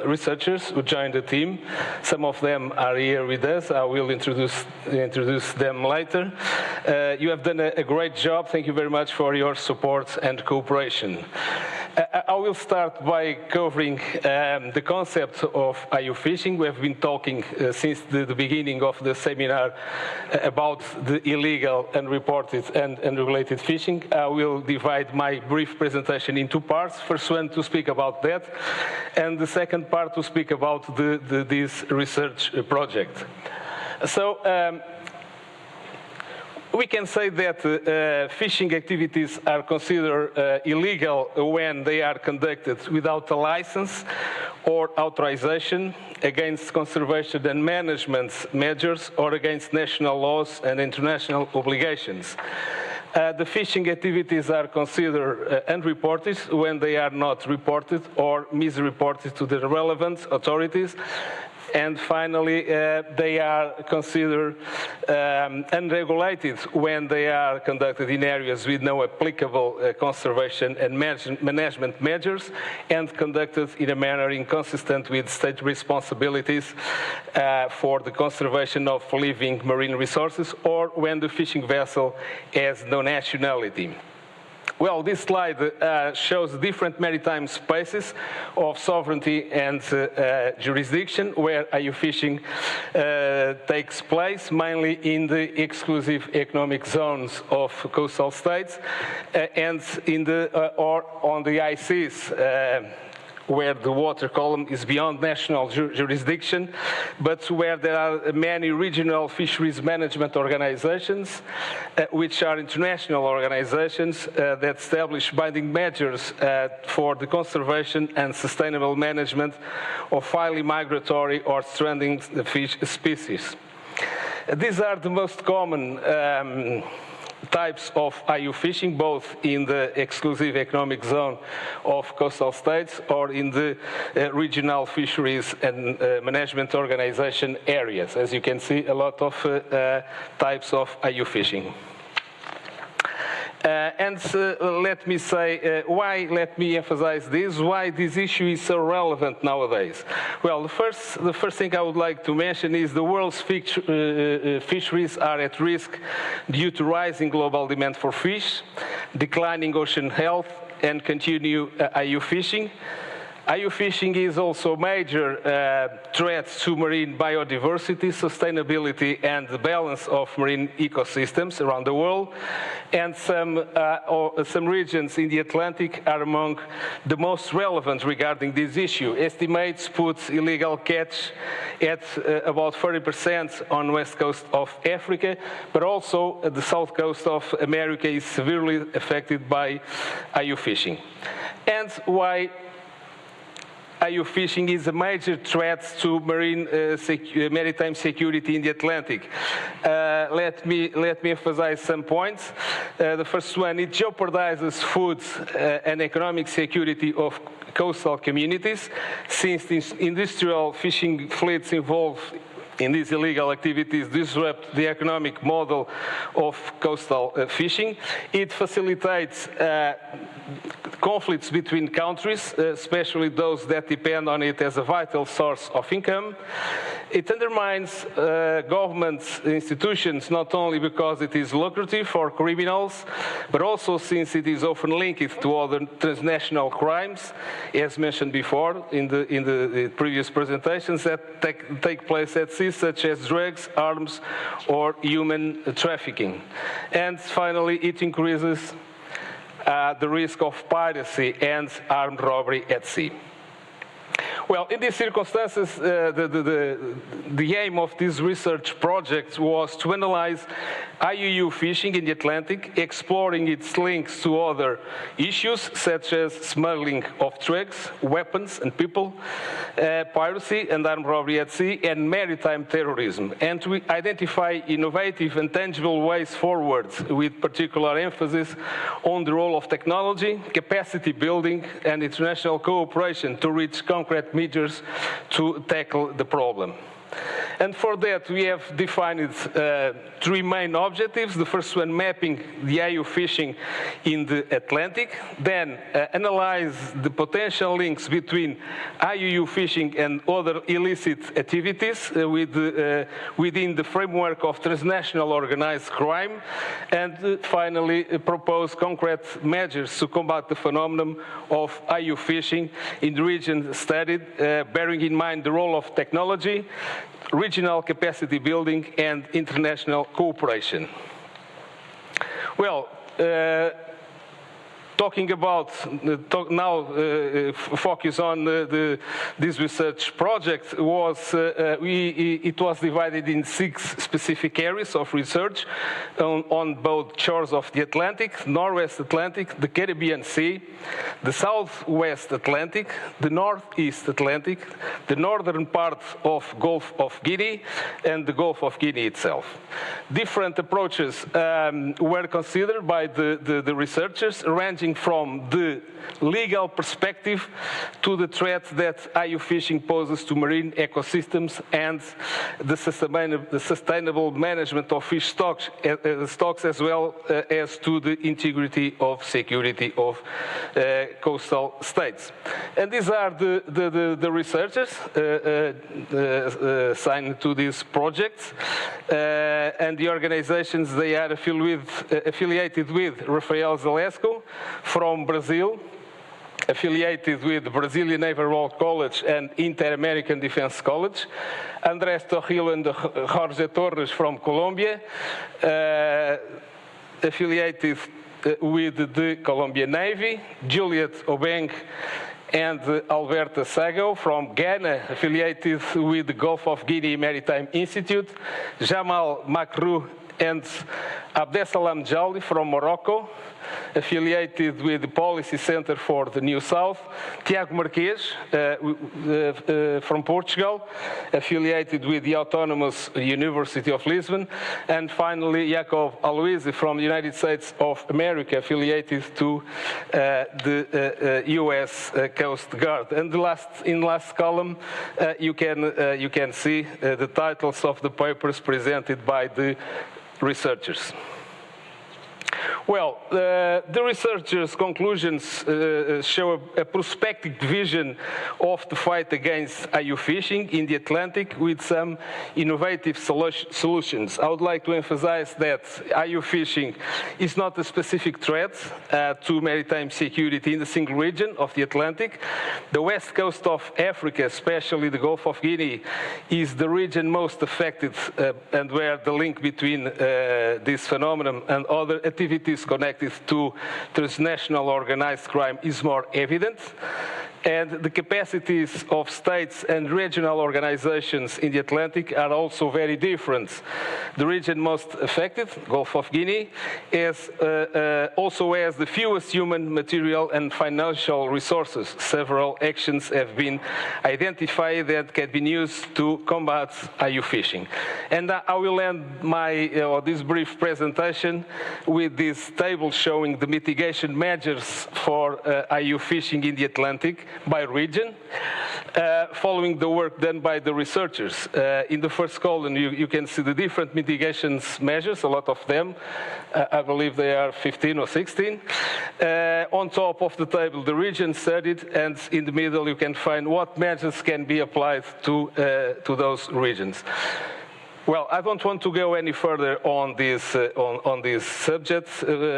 researchers who joined the team. Some of them are here with us. I will introduce them later. You have done a great job. Thank you very much for your support and cooperation. I will start by covering the concept of IU fishing. We have been talking since the beginning of the seminar about the illegal, unreported, and unregulated fishing. I will divide my brief presentation in two parts. First one to speak about that, and the second part to speak about this research project. So, we can say that fishing activities are considered illegal when they are conducted without a license or authorization, against conservation and management measures, or against national laws and international obligations. The fishing activities are considered unreported when they are not reported or misreported to the relevant authorities. And finally, they are considered unregulated when they are conducted in areas with no applicable conservation and management measures, and conducted in a manner inconsistent with state responsibilities for the conservation of living marine resources, or when the fishing vessel has no nationality. Well, this slide shows different maritime spaces of sovereignty and jurisdiction where IU fishing takes place, mainly in the exclusive economic zones of coastal states and in the or on the ICs. Where the water column is beyond national jurisdiction, but where there are many regional fisheries management organizations, which are international organizations that establish binding measures for the conservation and sustainable management of highly migratory or stranding fish species. These are the most common types of IU fishing, both in the exclusive economic zone of coastal states or in the regional fisheries and management organization areas. As you can see, a lot of types of IU fishing. Let me say, let me emphasize this, why this issue is so relevant nowadays. Well, the first thing I would like to mention is the world's fisheries are at risk due to rising global demand for fish, declining ocean health, and continued IU fishing. IU fishing is also a major threat to marine biodiversity, sustainability, and the balance of marine ecosystems around the world. And some regions in the Atlantic are among the most relevant regarding this issue. Estimates put illegal catch at about 30% on the west coast of Africa, but also the south coast of America is severely affected by IU fishing. And why IU fishing is a major threat to maritime security in the Atlantic. Let me emphasize some points. The first one, it jeopardizes food and economic security of coastal communities, since these industrial fishing fleets involved in these illegal activities disrupt the economic model of coastal fishing. It facilitates conflicts between countries, especially those that depend on it as a vital source of income. It undermines government institutions, not only because it is lucrative for criminals, but also since it is often linked to other transnational crimes, as mentioned before in the previous presentations, that take place at sea, such as drugs, arms, or human trafficking. And finally, it increases the risk of piracy and armed robbery at sea. Well, in these circumstances, the aim of this research project was to analyze IUU fishing in the Atlantic, exploring its links to other issues such as smuggling of drugs, weapons and people, piracy and armed robbery at sea, and maritime terrorism, and to identify innovative and tangible ways forward, with particular emphasis on the role of technology, capacity building, and international cooperation to reach concrete measures to tackle the problem. And for that, we have defined 3 main objectives. The first one, mapping the IUU fishing in the Atlantic. Then analyze the potential links between IUU fishing and other illicit activities within the framework of transnational organized crime. And finally, propose concrete measures to combat the phenomenon of IUU fishing in the region studied, bearing in mind the role of technology, regional capacity building, and international cooperation. Well, talking about focus on this research project was it was divided in 6 specific areas of research on both shores of the Atlantic, Northwest Atlantic, the Caribbean Sea, the Southwest Atlantic, the Northeast Atlantic, the northern part of Gulf of Guinea, and the Gulf of Guinea itself. Different approaches were considered by the researchers, ranging from the legal perspective to the threat that IUU fishing poses to marine ecosystems and the sustainable management of fish stocks as well as to the integrity of security of coastal states. And these are the researchers assigned to these projects and the organizations they are affiliated with. Rafael Zalesco from Brazil, affiliated with the Brazilian Naval College and Inter-American Defense College. Andrés Torrillo and Jorge Torres from Colombia, affiliated with the Colombian Navy. Juliet Obeng and Alberta Sago from Ghana, affiliated with the Gulf of Guinea Maritime Institute. Jamal Makroux and Abdesalam Jali from Morocco, affiliated with the Policy Center for the New South. Tiago Marques from Portugal, affiliated with the Autonomous University of Lisbon. And finally, Jacob Aloisi from the United States of America, affiliated to the US Coast Guard. And in the last column, you can see the titles of the papers presented by the researchers. Well, the researchers' conclusions show a prospective vision of the fight against IUU fishing in the Atlantic with some innovative solutions. I would like to emphasize that IUU fishing is not a specific threat to maritime security in the single region of the Atlantic. The west coast of Africa, especially the Gulf of Guinea, is the region most affected and where the link between this phenomenon and other activities connected to transnational organized crime is more evident. And the capacities of states and regional organizations in the Atlantic are also very different. The region most affected, Gulf of Guinea, also has the fewest human, material, and financial resources. Several actions have been identified that can be used to combat IUU fishing. And I will end this brief presentation with this table showing the mitigation measures for IUU fishing in the Atlantic by region, following the work done by the researchers. In the first column, you can see the different mitigations measures, a lot of them. I believe they are 15 or 16. On top of the table, the region studied, and in the middle, you can find what measures can be applied to those regions. Well, I don't want to go any further on this subject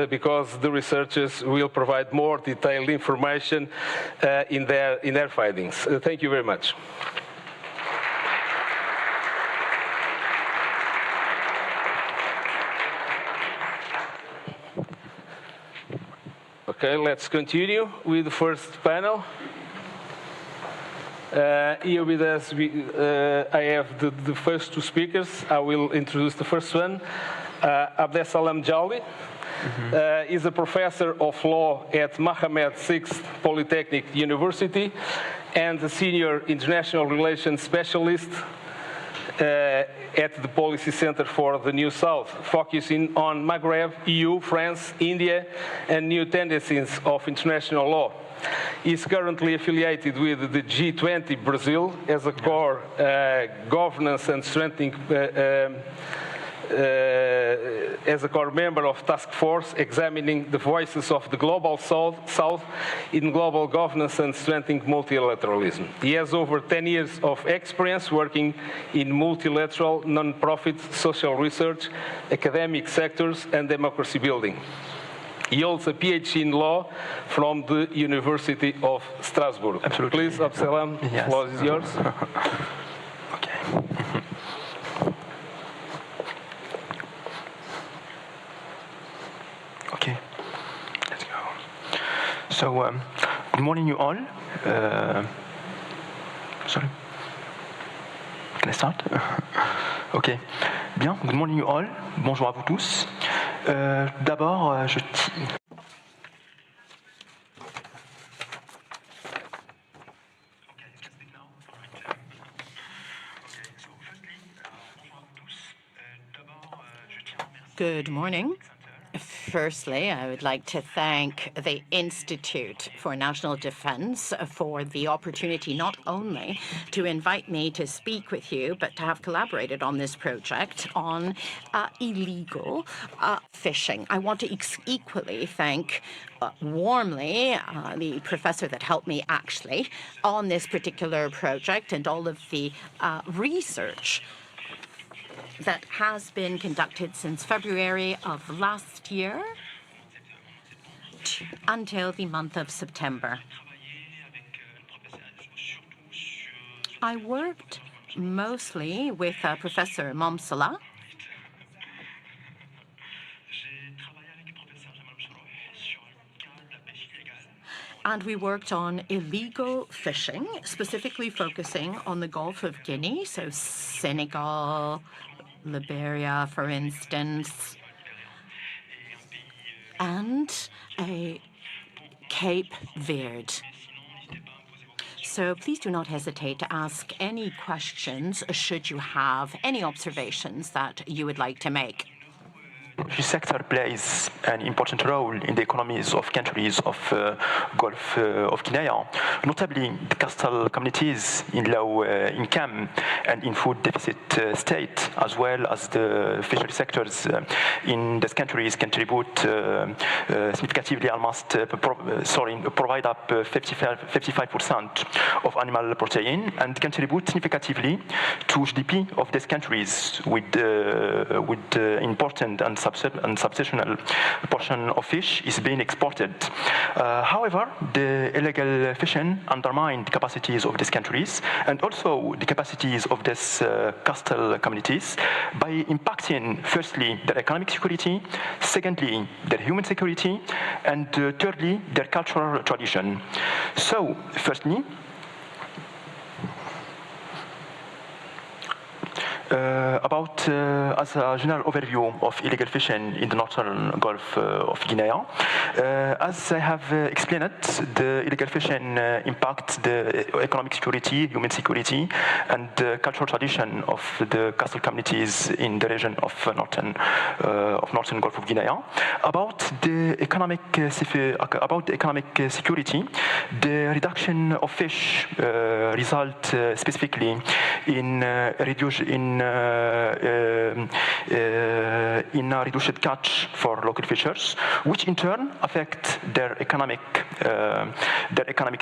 because the researchers will provide more detailed information in their findings. Thank you very much. Okay, let's continue with the first panel. Here with us, I have the first 2 speakers. I will introduce the first one. Abdesalam Jali is a professor of law at Mohammed VI Polytechnic University and a senior international relations specialist at the Policy Center for the New South, focusing on Maghreb, EU, France, India, and new tendencies of international law. is currently affiliated with the G20 Brazil as a core governance and strengthening as a core member of task force examining the voices of the global south in global governance and strengthening multilateralism. He has over 10 years of experience working in multilateral, non-profit, social research, academic sectors, and democracy building. He holds a PhD in law from the University of Strasbourg. Absolutely. Please, Absalom, the floor is yours. Okay. Okay, let's go. So, good morning, you all. Sorry. Can I start? Ok. Bien, good morning, you all. Bonjour à vous tous. D'abord, je... Good morning. Firstly, I would like to thank the Institute for National Defence for the opportunity not only to invite me to speak with you, but to have collaborated on this project on illegal fishing. I want to equally thank warmly the professor that helped me actually on this particular project and all of the research that has been conducted since February of last year until the month of September. I worked mostly with Professor Momsala, and we worked on illegal fishing, specifically focusing on the Gulf of Guinea, so Senegal, Liberia, for instance, and Cape Verde. So please do not hesitate to ask any questions should you have any observations that you would like to make. This sector plays an important role in the economies of countries of Gulf of Guinea, notably the coastal communities in low income and in food deficit state, as well as the fishery sectors in these countries contribute significantly, provide up 55% of animal protein and contribute significantly to GDP of these countries with important and substantial portion of fish is being exported. However, the illegal fishing undermine the capacities of these countries and also the capacities of these coastal communities by impacting, firstly, their economic security, secondly, their human security, and thirdly, their cultural tradition. So, firstly, as a general overview of illegal fishing in the northern Gulf of Guinea. As I have explained, the illegal fishing impacts the economic security, human security, and the cultural tradition of the coastal communities in the region of northern Gulf of Guinea. About the economic security, the reduction of fish result specifically in a reduced catch for local fishers, which in turn affect their economic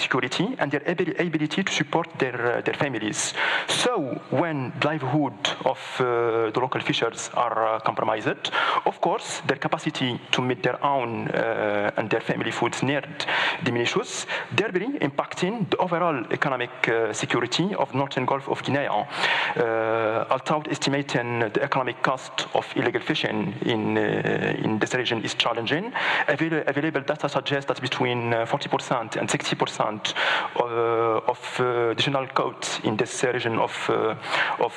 security and their ability to support their families. So when the livelihood of the local fishers are compromised, of course their capacity to meet their own and their family food needs diminishes, thereby impacting the overall economic security of northern Gulf of Guinea. Although estimating the economic cost of illegal fishing in this region is challenging, available data suggests that between 40% and 60% of the general caught in this region of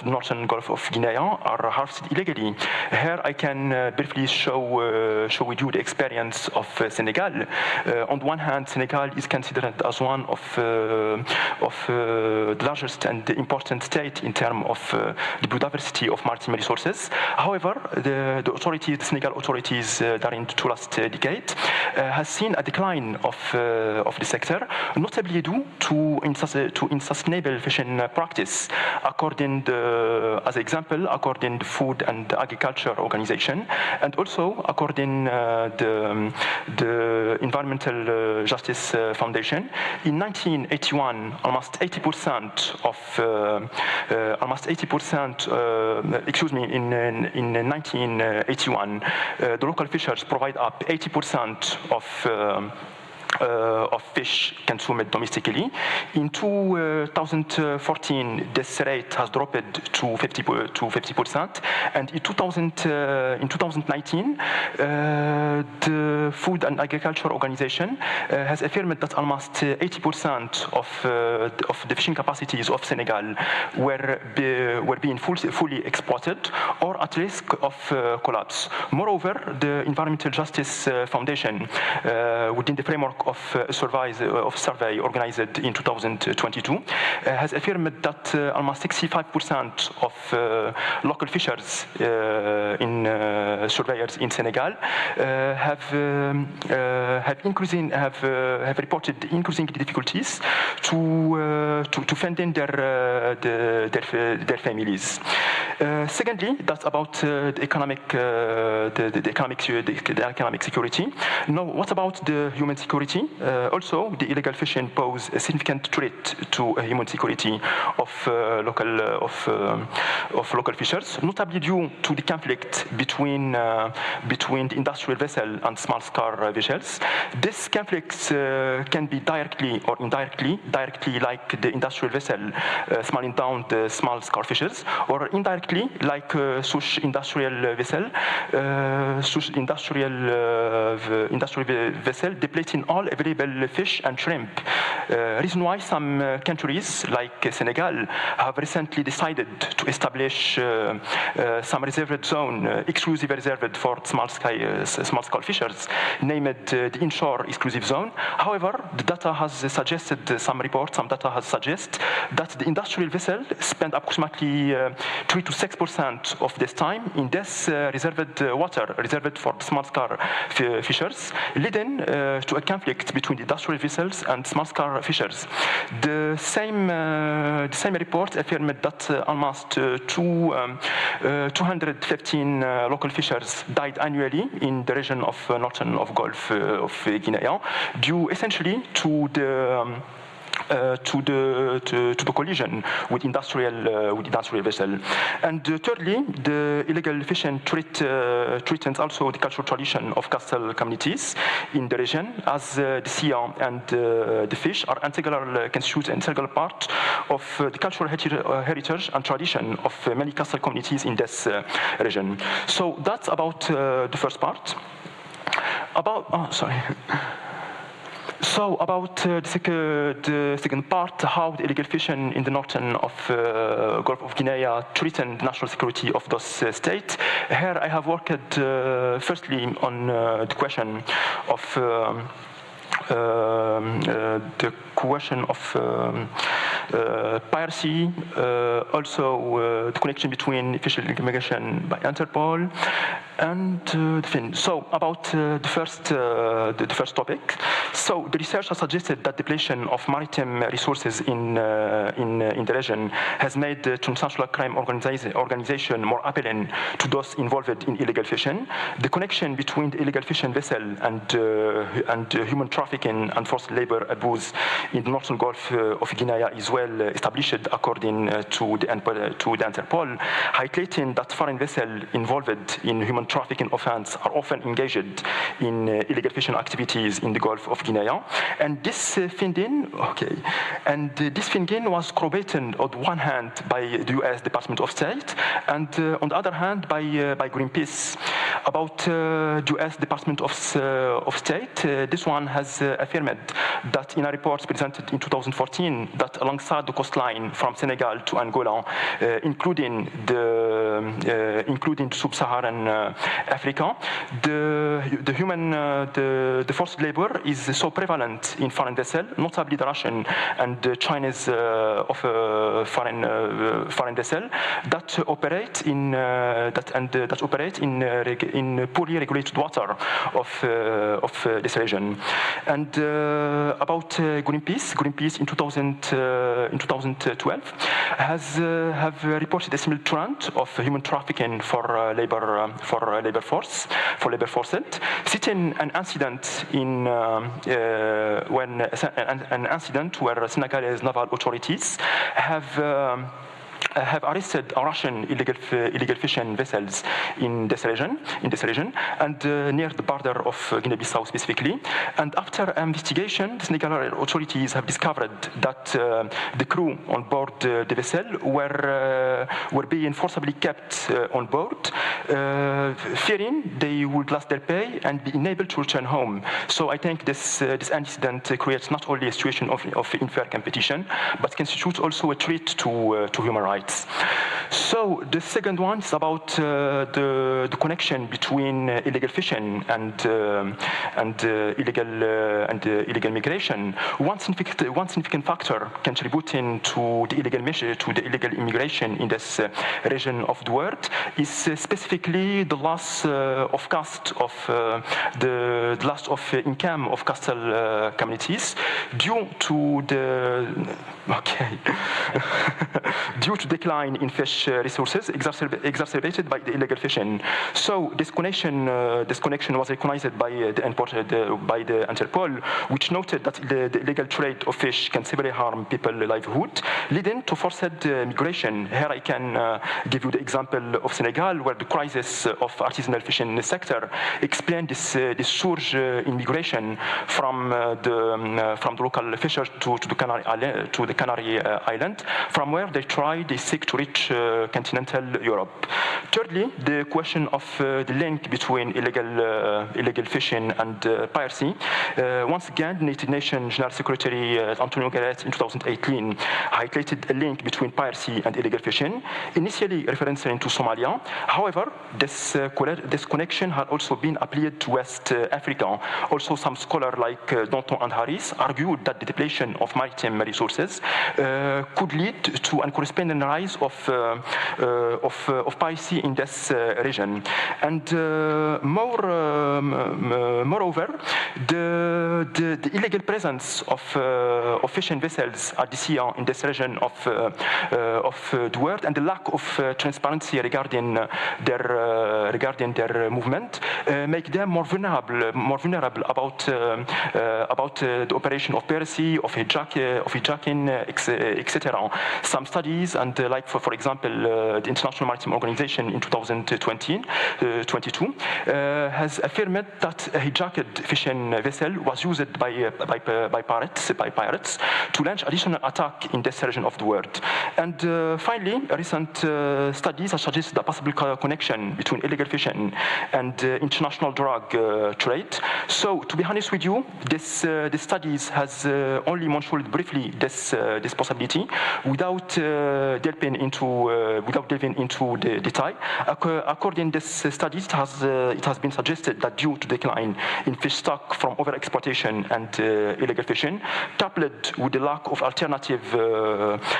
northern Gulf of Guinea are harvested illegally. Here I can briefly show with you the experience of Senegal. On the one hand, Senegal is considered as one of the largest and important state in terms of the biodiversity of maritime resources. However, the Senegal authorities during the last decade has seen a decline of the sector, notably due to unsustainable fishing practice, according as example, according the Food and Agriculture Organization, and also according the Environmental Justice Foundation. In 1981, almost 80% in 1981, the local fishers provide up 80% of fish consumed domestically. In 2014, this rate has dropped to 50%, and in 2019, the Food and Agriculture Organization has affirmed that almost 80% of the fishing capacities of Senegal were being fully exploited or at risk of collapse. Moreover, the Environmental Justice Foundation, within the framework of a survey organized in 2022, has affirmed that almost 65% of local fishers surveyors in Senegal have reported increasing difficulties to fending their families. Secondly, that's about the economic security. Now, what about the human security? Also, the illegal fishing pose a significant threat to human security of local fishers, notably due to the conflict between the industrial vessel and small-scale vessels. This conflict can be directly or indirectly like the industrial vessel smalling down the small-scale fishers, or indirectly like such industrial vessel depleting all available fish and shrimp. Reason why some countries like Senegal have recently decided to establish some reserved zone, exclusive reserved for small-scale fishers, named the inshore exclusive zone. However, the data has suggested, some data has suggested that the industrial vessel spend approximately 3 to 6% of this time in this reserved water, reserved for small-scale fishers, leading to a conflict between the industrial vessels and small-scale fishers. The same report affirmed that almost 215 local fishers died annually in the region of northern of Gulf of Guinea, due essentially to the collision with industrial vessel. And thirdly, the illegal fishing threatens also the cultural tradition of coastal communities in the region, as the sea and the fish are constitute an integral part of the cultural heritage and tradition of many coastal communities in this region. So that's about the first part. So about the second part, how the illegal fishing in the northern of Gulf of Guinea threatened the national security of those states. Here I have worked firstly on the question of piracy, also the connection between fishery immigration by Interpol, and the fin. So about the first topic. So the research has suggested that depletion of maritime resources in the region has made the transnational crime organization more appealing to those involved in illegal fishing. The connection between the illegal fishing vessel and human trafficking and forced labor abuse in the northern Gulf of Guinea is well established according to the Interpol, highlighting that foreign vessels involved in human trafficking offense are often engaged in illegal fishing activities in the Gulf of Guinea. And this finding, was corroborated on one hand by the U.S. Department of State, and on the other hand by Greenpeace. About U.S. Department of State, this one has affirmed that in a report presented in 2014 that alongside the coastline from Senegal to Angola, including sub-Saharan Africa, the forced labor is so prevalent in foreign vessels, notably the Russian and the Chinese foreign vessels that operate in in poorly regulated water of this region. And about Greenpeace in 2012 have reported a similar trend of human trafficking for labor force, citing an incident where Senegalese naval authorities have arrested Russian illegal fishing vessels in this region, and near the border of Guinea-Bissau specifically. And after investigation, the Senegalese authorities have discovered that the crew on board the vessel were being forcibly kept on board, fearing they would lose their pay and be unable to return home. So I think this incident creates not only a situation of unfair competition, but constitutes also a threat to human rights. So the second one is about the connection between illegal fishing and illegal migration. One significant factor contributing to the illegal immigration in this region of the world is specifically the loss of caste the loss of income of coastal communities due to the decline in fish resources exacerbated by the illegal fishing. So this connection was recognized by the Interpol, which noted that the illegal trade of fish can severely harm people's livelihood, leading to forced migration. Here I can give you the example of Senegal, where the crisis of artisanal fishing sector explained this surge in migration from the local fishers to the Canary Island, from where they seek to reach continental Europe. Thirdly, the question of the link between illegal fishing and piracy. Once again, the United Nations General Secretary Antonio Guterres in 2018 highlighted a link between piracy and illegal fishing, initially referencing to Somalia. However, this connection had also been applied to West Africa. Also, some scholars like Danton and Harris argued that the depletion of maritime resources could lead to a corresponding rise of piracy in this region. And moreover, the illegal presence of fishing vessels at the sea in this region of the world, and the lack of transparency regarding their movement make them more vulnerable about the operation of piracy, of hijacking, etc. Some studies, and like for example, the International Maritime Organization in 2022 has affirmed that a hijacked fishing vessel was used by pirates to launch additional attack in this region of the world. And finally, recent studies have suggested a possible connection between illegal fishing and international drug trade. So, to be honest with you, this studies has only mentioned briefly this possibility without delving into the detail. According to this studies, it has been suggested that due to decline in fish stock from overexploitation and illegal fishing, coupled with the lack of alternative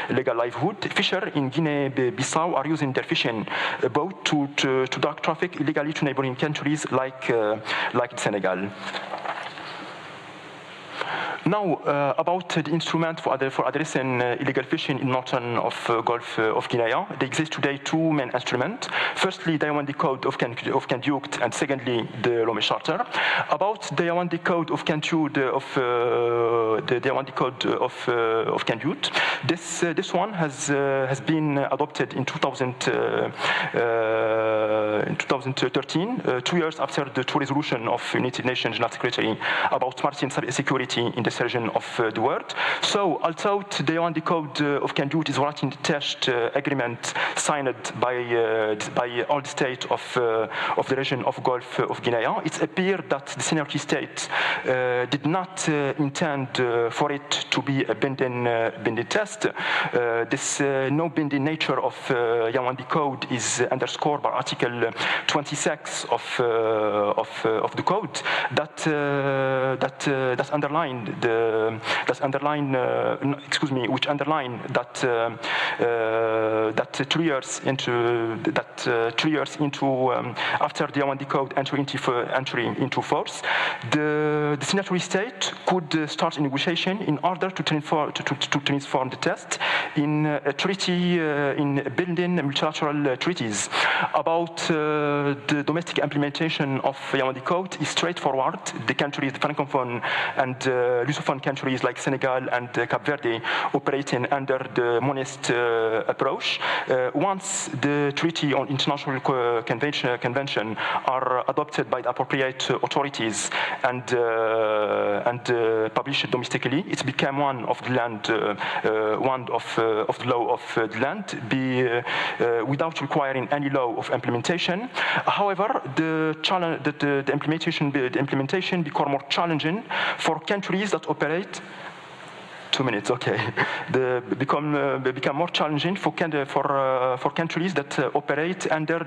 legal livelihood, fishers in Guinea-Bissau are using their fishing boat to drug traffic illegally to neighboring countries like Senegal. Now, about the instrument for addressing illegal fishing in northern Gulf of Guinea. There exist today two main instruments. Firstly, the Yawande Code of Conduct, and secondly, the Lomé Charter. About the Yawande Code of Conduct, this one has been adopted in 2000. 2013, 2 years after the two resolution of United Nations General Secretary about maritime security in this region of the world. So although the UN Code of Conduct is writing the test agreement signed by all the states of the region of Gulf of Guinea, it appears that the signatory states did not intend for it to be a binding test. This no binding nature of UN Code is underscored by Article 26 of the code that underline that 3 years into after the UN Code entry into force, the signatory state could start a negotiation in order to transform the test in a treaty, in building multilateral treaties. About the domestic implementation of UN Code is straightforward. The countries, the Francophone and Lusophone countries like Senegal and Cape Verde operating under the monist approach. Once the Treaty on International Convention are adopted by the appropriate authorities and published domestically, it became one of the land, one of the law of the land, without requiring any law of implementation. However, the implementation become more challenging for countries that operate. 2 minutes, okay. Become more challenging for countries that operate under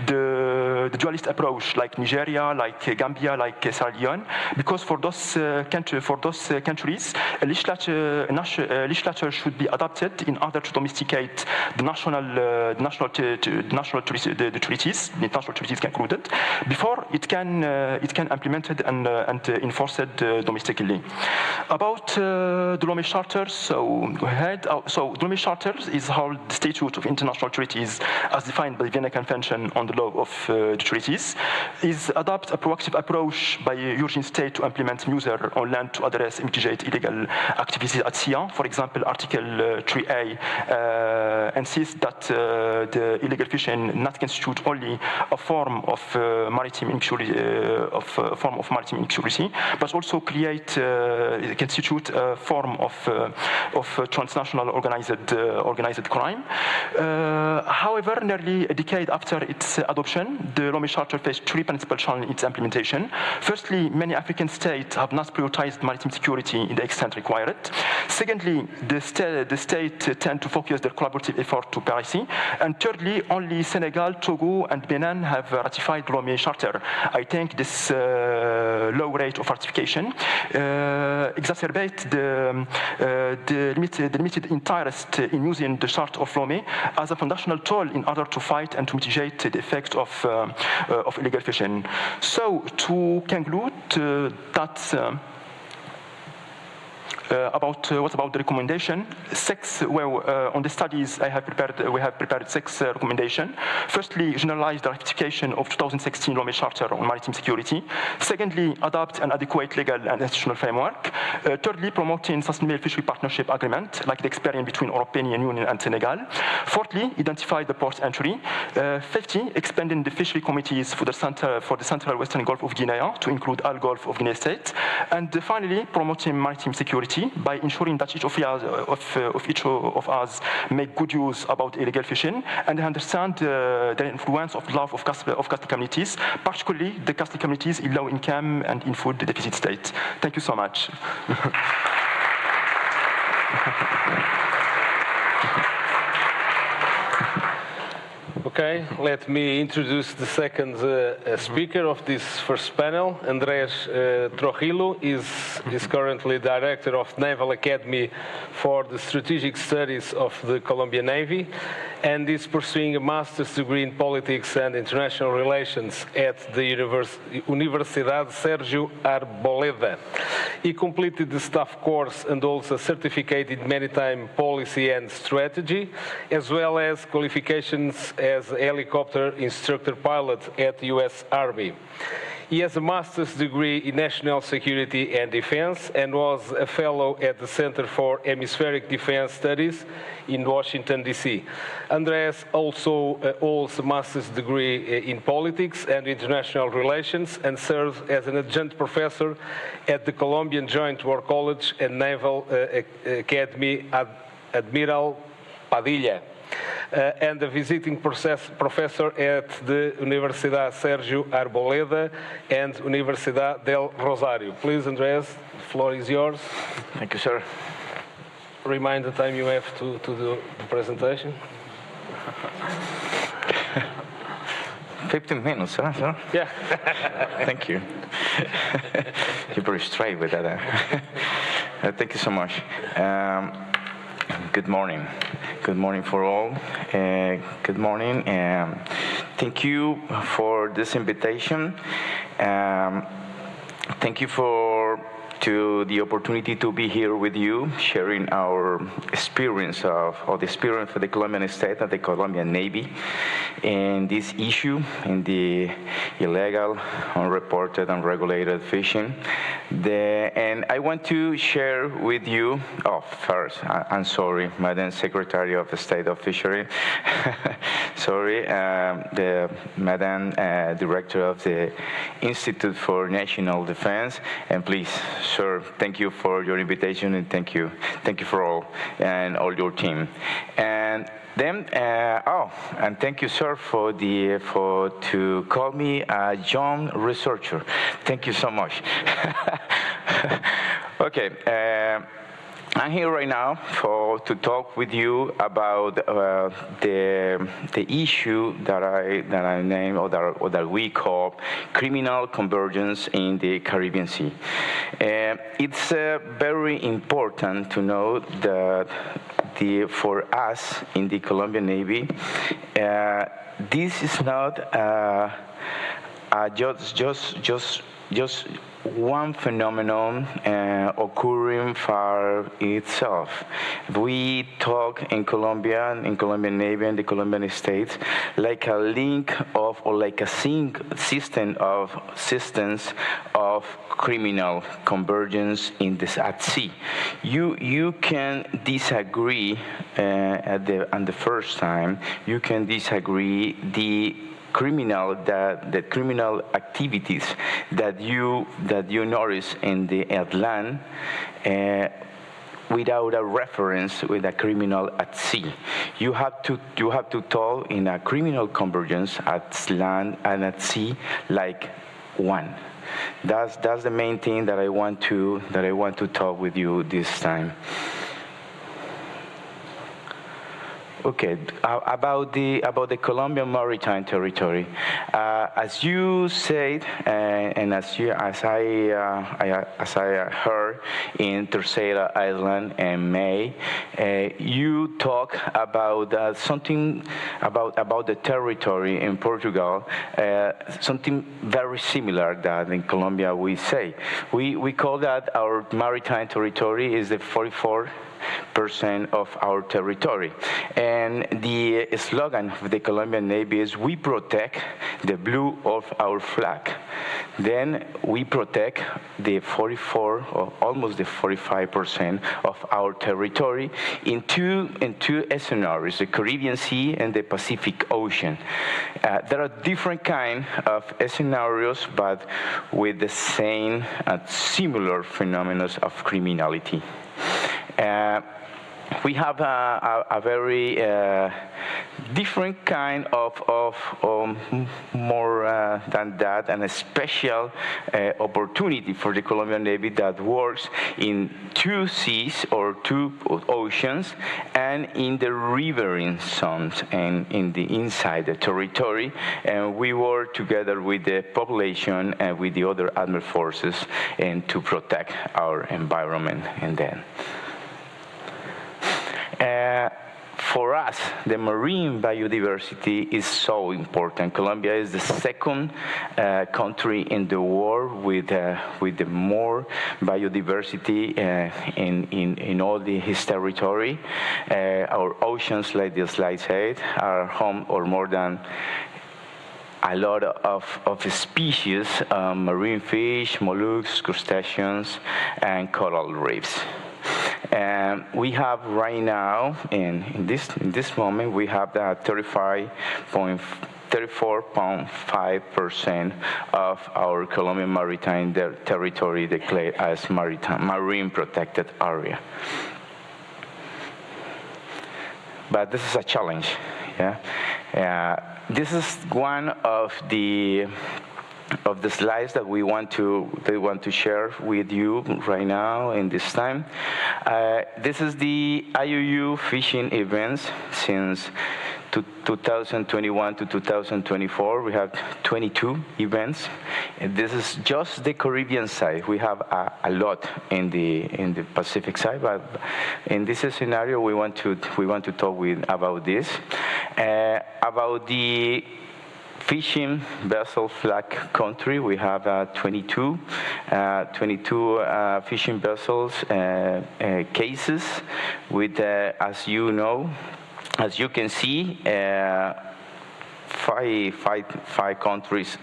the dualist approach, like Nigeria, like Gambia, like Sierra Leone, because for those countries, a legislature should be adopted in order to domesticate the international treaties concluded before it can implemented and enforced domestically. About the Lomé Charter, so go ahead. So the Lomé Charter is how the statute of international treaties as defined by the Vienna Convention on the law of the treaties is adopt a proactive approach by urging state to implement measures on land to address and mitigate illegal activities at sea. For example, Article 3A insists that the illegal fishing not constitute only a form of maritime insecurity, but also constitute a form of transnational organized crime. However, nearly a decade after its adoption, the Lomé Charter faced three principal challenges in its implementation. Firstly, many African states have not prioritized maritime security in the extent required. Secondly, the state tend to focus their collaborative effort to piracy. And thirdly, only Senegal, Togo, and Benin have ratified the Lomé Charter. I think this low rate of ratification exacerbate the limited interest in using the Charter of Lomé as a foundational tool in order to fight and to mitigate the effect of illegal fishing. So to conclude, what about the recommendation? On the studies we have prepared 6 recommendations. Firstly, generalize the ratification of 2016 Lomé Charter on maritime security. Secondly, adopt an adequate legal and institutional framework. Thirdly, promoting sustainable fishery partnership agreement, like the experience between European Union and Senegal. Fourthly, identify the port entry. Fifthly, expanding the fishery committees for the central western Gulf of Guinea to include all Gulf of Guinea states. And finally, promoting maritime security by ensuring that each of us make good use about illegal fishing and understand the influence of love of coastal communities, particularly the coastal communities in low income and in food deficit state. Thank you so much. Okay, let me introduce the second speaker of this first panel. Andrés Trujillo is currently director of Naval Academy for the Strategic Studies of the Colombian Navy and is pursuing a master's degree in politics and international relations at the Universidad Sergio Arboleda. He completed the staff course and holds a certificate in maritime policy and strategy, as well as qualifications as a helicopter instructor pilot at the U.S. Army. He has a master's degree in national security and defense and was a fellow at the Center for Hemispheric Defense Studies in Washington, D.C. Andres also holds a master's degree in politics and international relations and serves as an adjunct professor at the Colombian Joint War College and Naval Academy Admiral Padilla. And a visiting professor at the Universidad Sergio Arboleda and Universidad del Rosario. Please, Andres, the floor is yours. Thank you, sir. Remind the time you have to do the presentation. 15 minutes, huh, sir? Yeah. Thank you. You're very straight with that. Thank you so much. Good morning. Good morning for all. Good morning. Thank you for this invitation. Thank you for the opportunity to be here with you, sharing our experience of the experience for the Colombian state and the Colombian Navy in this issue, in the illegal, unreported, unregulated fishing. And I want to share with you, first, I'm sorry, Madam Secretary of the State of Fisheries, sorry, the Madam Director of the Institute for National Defense, and please, sir, thank you for your invitation, and thank you for all, and all your team. And then, and thank you, sir, for to call me a young researcher. Thank you so much. Okay, I'm here right now to talk with you about the issue that I name or that we call criminal convergence in the Caribbean Sea. It's very important to know that for us in the Colombian Navy, this is not just one phenomenon occurring for itself. We talk in Colombia, in Colombian Navy and the Colombian states, like a link of, or like a system of systems of criminal convergence at sea. You can disagree on the first time. You can disagree the criminal activities that you notice in the land without a reference with a criminal at sea. You have to talk in a criminal convergence at land and at sea like one. That's the main thing that I want to talk with you this time. Okay, about the Colombian maritime territory, as you said, and as I heard in Terceira Island in May, you talk about something about the territory in Portugal, something very similar that in Colombia we say. We call that our maritime territory is the 44% of our territory. And the slogan of the Colombian Navy is, we protect the blue of our flag. Then we protect the 44 or almost the 45% of our territory in two scenarios, the Caribbean Sea and the Pacific Ocean. There are different kinds of scenarios, but with the same similar phenomena of criminality. We have a very different kind of more than that, and a special opportunity for the Colombian Navy that works in two seas or two oceans, and in the riverine zones and in the inside the territory. And we work together with the population and with the other admiral forces and to protect our environment. And then for us, the marine biodiversity is so important. Colombia is the second country in the world with the more biodiversity in all his territory. Our oceans, like the slide said, are home or more than a lot of species, marine fish, mollusks, crustaceans, and coral reefs. And we have right now, in this moment, we have that 34.5% of our Colombian maritime territory declared as marine protected area. But this is a challenge, yeah. This is one of the slides that we want to share with you right now in this time. This is the IUU fishing events since 2021 to 2024. We have 22 events, and this is just the Caribbean side. We have a lot in the Pacific side, but in this scenario, we want to talk about this, about the fishing vessel flag country. We have 22 fishing vessels cases with, as you can see, five countries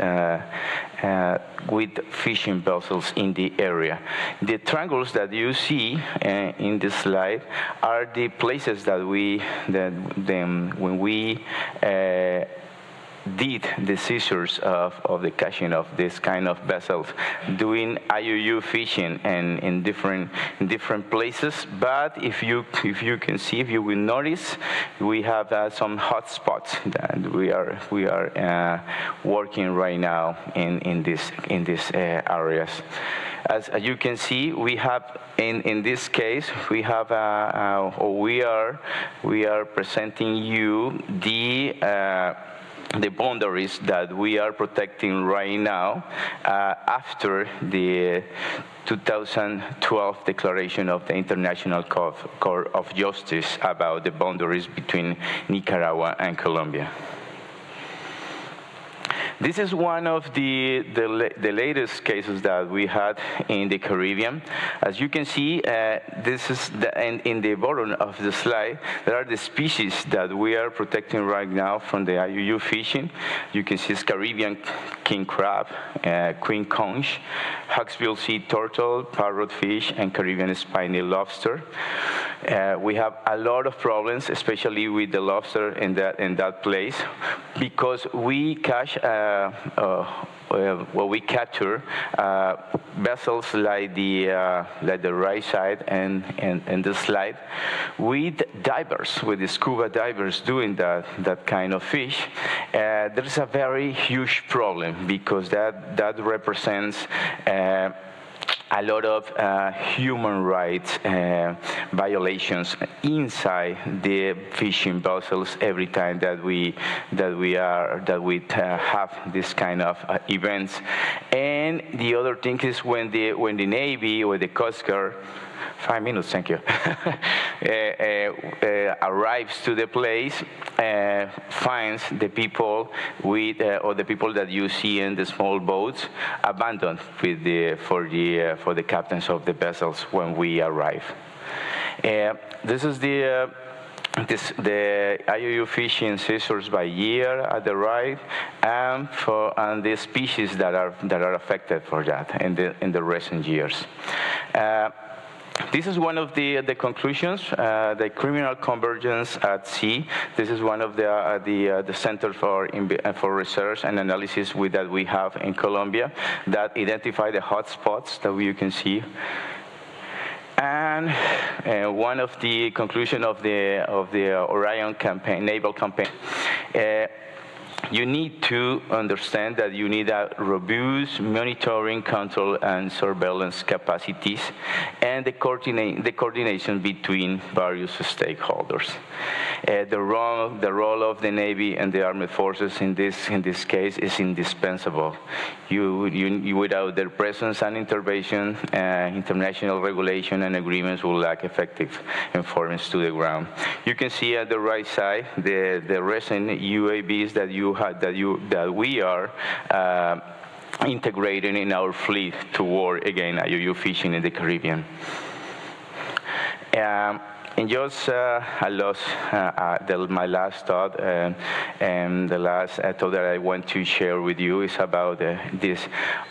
with fishing vessels in the area. The triangles that you see in this slide are the places that when we did the seizures of the catching of this kind of vessels, doing IUU fishing and in different places. But if you can see, if you will notice, we have some hot spots that we are working right now in these areas. As you can see, we have in this case we have we are presenting you the boundaries that we are protecting right now after the 2012 declaration of the International Court of Justice about the boundaries between Nicaragua and Colombia. This is one of the latest cases that we had in the Caribbean. As you can see, this is in the bottom of the slide, there are the species that we are protecting right now from the IUU fishing. You can see Caribbean king crab, queen conch, Hawksbill sea turtle, parrotfish, and Caribbean spiny lobster. We have a lot of problems, especially with the lobster in that place, because we catch we capture vessels like the right side and the slide with divers, with the scuba divers doing that kind of fish. There's a very huge problem because that represents a lot of human rights violations inside the fishing vessels every time that we have this kind of events. And the other thing is when the Navy or the Coast Guard, 5 minutes, thank you, arrives to the place, finds the people or the people that you see in the small boats abandoned for the captains of the vessels when we arrive. This is the IUU fishing seizures by year at the right, and the species that are affected for that in the recent years. This is one of the conclusions, the criminal convergence at sea. This is one of the Center for Research and Analysis that we have in Colombia that identify the hotspots that you can see. And one of the conclusions of the Orion campaign, naval campaign. You need to understand that you need a robust monitoring, control, and surveillance capacities, and the coordination between various stakeholders. The role of the Navy and the Armed Forces in this case is indispensable. Without their presence and intervention, international regulation and agreements will lack effective enforcement to the ground. You can see at the right side the recent UAVs that we are integrating in our fleet to war against IUU fishing in the Caribbean. And just my last thought, and the last thought that I want to share with you is about this.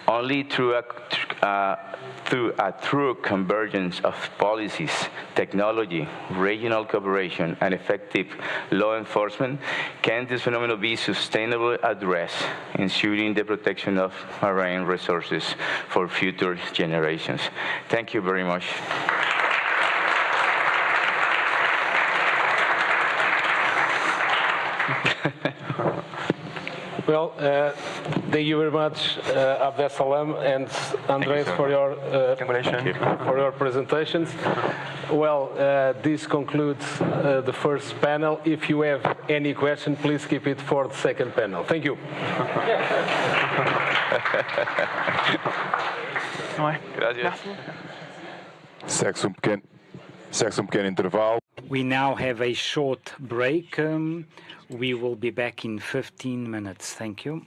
Only through a true convergence of policies, technology, regional cooperation, and effective law enforcement can this phenomenon be sustainably addressed, ensuring the protection of marine resources for future generations. Thank you very much. Well, thank you very much, Abdel Salam and Andres, for your presentations. Well, this concludes the first panel. If you have any question, please keep it for the second panel. Thank you. Segue-se pequeno intervalo. We now have a short break. We will be back in 15 minutes. Thank you.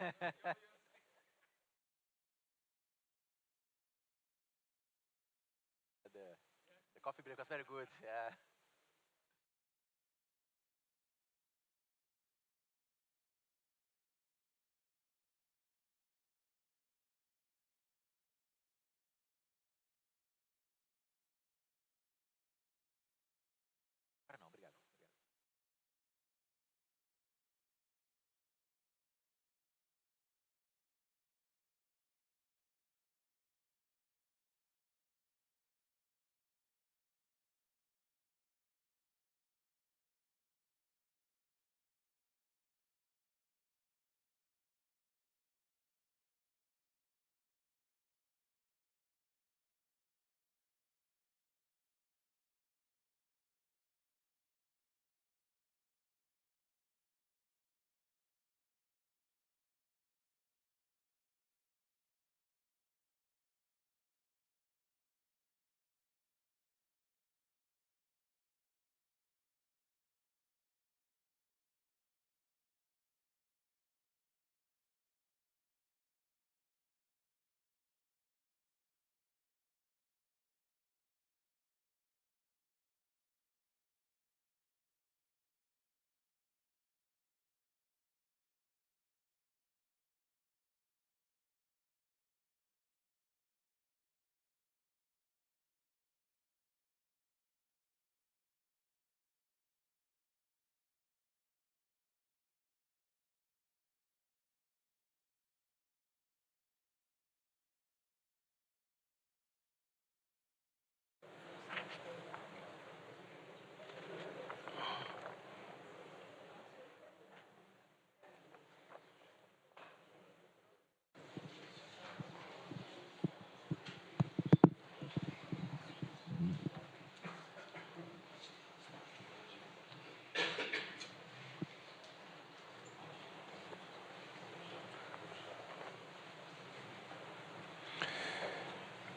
The coffee break was very good. Yeah. Não, obrigado.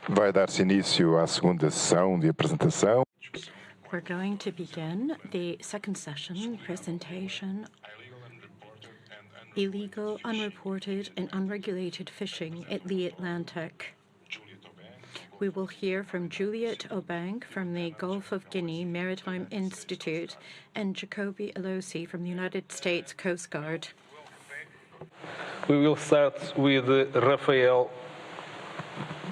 Vai dar-se início à segunda sessão de apresentação. We're going to begin the second session, presentation, illegal, unreported, and unregulated fishing at the Atlantic. We will hear from Juliet Obang from the Gulf of Guinea Maritime Institute and Jacoby Alosi from the United States Coast Guard. We will start with Rafael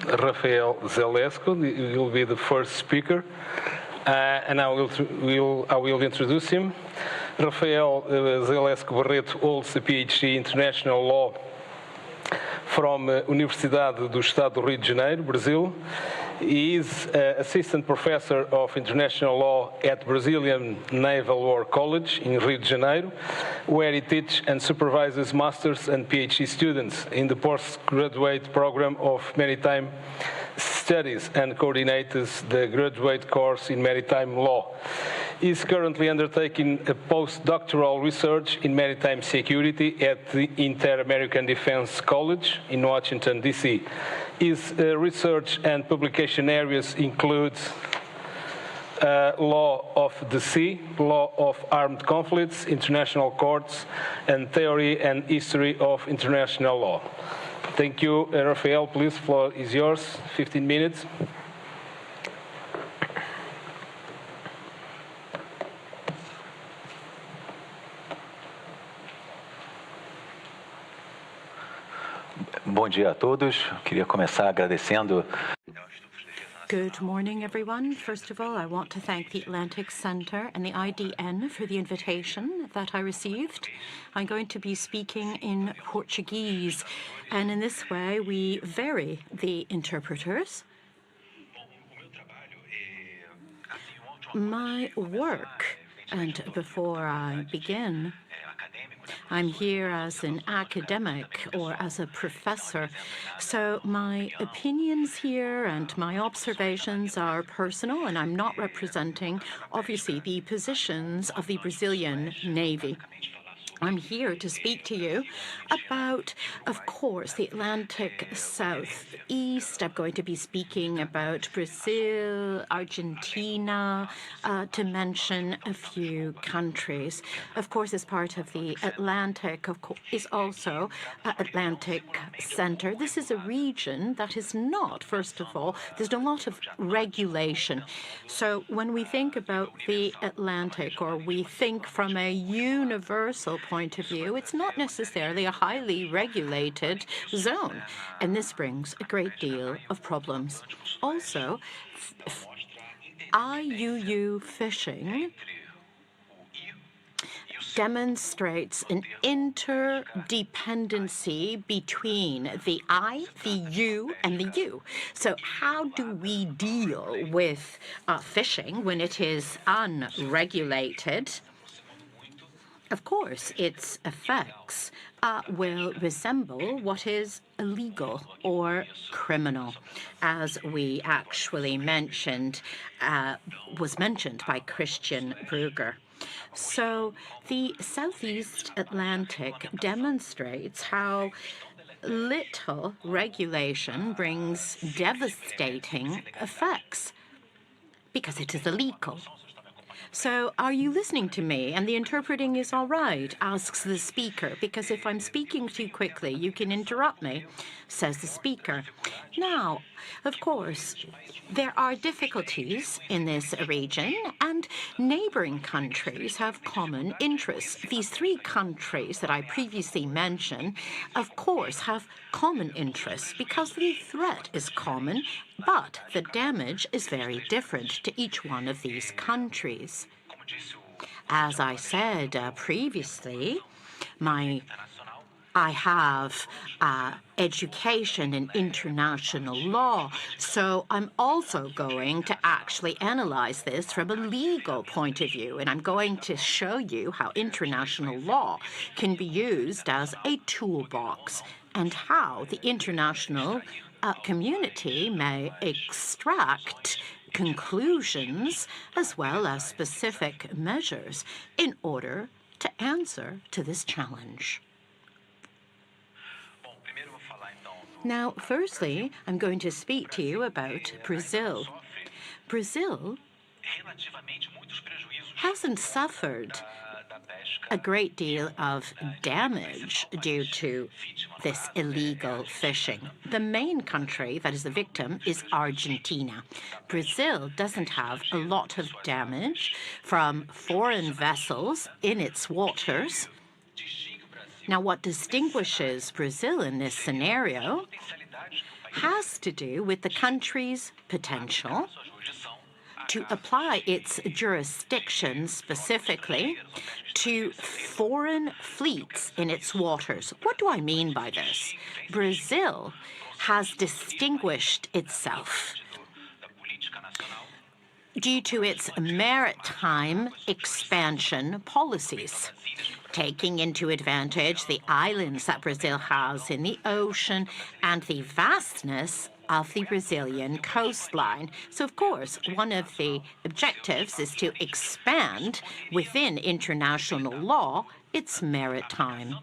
Zelesco. He will be the first speaker, and I will introduce him. Rafael Zelesco Barreto holds a PhD in International Law from Universidade do Estado do Rio de Janeiro, Brazil. He is Assistant Professor of International Law at Brazilian Naval War College in Rio de Janeiro, where he teaches and supervises Masters and PhD students in the postgraduate program of Maritime Studies and coordinates the graduate course in Maritime Law. He is currently undertaking a postdoctoral research in maritime security at the Inter-American Defense College in Washington, D.C. His research and publication areas include law of the sea, law of armed conflicts, international courts, and theory and history of international law. Thank you, Rafael. Please, floor is yours. 15 minutes. Bom dia a todos. Queria começar agradecendo. Good morning, everyone. First of all, I want to thank the Atlantic Center and the IDN for the invitation that I received. I'm going to be speaking in Portuguese, and in this way, we vary the interpreters. My work, and before I begin, I'm here as an academic or as a professor, so my opinions here and my observations are personal, and I'm not representing, obviously, the positions of the Brazilian Navy. I'm here to speak to you about, of course, the Atlantic Southeast. I'm going to be speaking about Brazil, Argentina, to mention a few countries. Of course, as part of the Atlantic, is also Atlantic Center. This is a region that is not, first of all, there's a lot of regulation. So when we think about the Atlantic, or we think from a universal point of view, it's not necessarily a highly regulated zone. And this brings a great deal of problems. Also, IUU fishing demonstrates an interdependency between the I, the U, and the U. So how do we deal with fishing when it is unregulated? Of course, its effects will resemble what is illegal or criminal, as we actually mentioned, was mentioned by Christian Bueger. So the Southeast Atlantic demonstrates how little regulation brings devastating effects because it is illegal. So are you listening to me? And the interpreting is all right, asks the speaker, because if I'm speaking too quickly, you can interrupt me, says the speaker. Now, of course, there are difficulties in this region, and neighboring countries have common interests. These three countries that I previously mentioned, of course, have common interests because the threat is common, but the damage is very different to each one of these countries. As I said previously, I have education in international law, so I'm also going to actually analyze this from a legal point of view, and I'm going to show you how international law can be used as a toolbox and how the international community may extract conclusions as well as specific measures in order to answer to this challenge. Now, firstly, I'm going to speak to you about Brazil. Brazil hasn't suffered a great deal of damage due to this illegal fishing. The main country that is the victim is Argentina. Brazil doesn't have a lot of damage from foreign vessels in its waters. Now, what distinguishes Brazil in this scenario has to do with the country's potential to apply its jurisdiction specifically to foreign fleets in its waters. What do I mean by this? Brazil has distinguished itself due to its maritime expansion policies, taking into advantage the islands that Brazil has in the ocean and the vastness of the Brazilian coastline. So, of course, one of the objectives is to expand within international law its maritime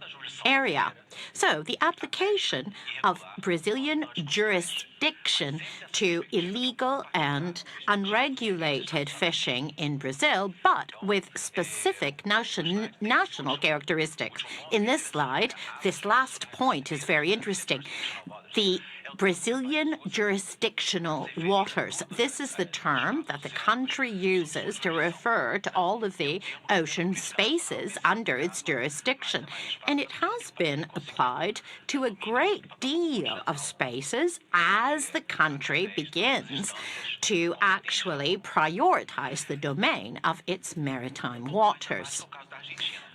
area. So the application of Brazilian jurisdiction to illegal and unregulated fishing in Brazil, but with specific national characteristics. In this slide, this last point is very interesting. The Brazilian jurisdictional waters. This is the term that the country uses to refer to all of the ocean spaces under its jurisdiction. And it has been applied to a great deal of spaces as the country begins to actually prioritize the domain of its maritime waters.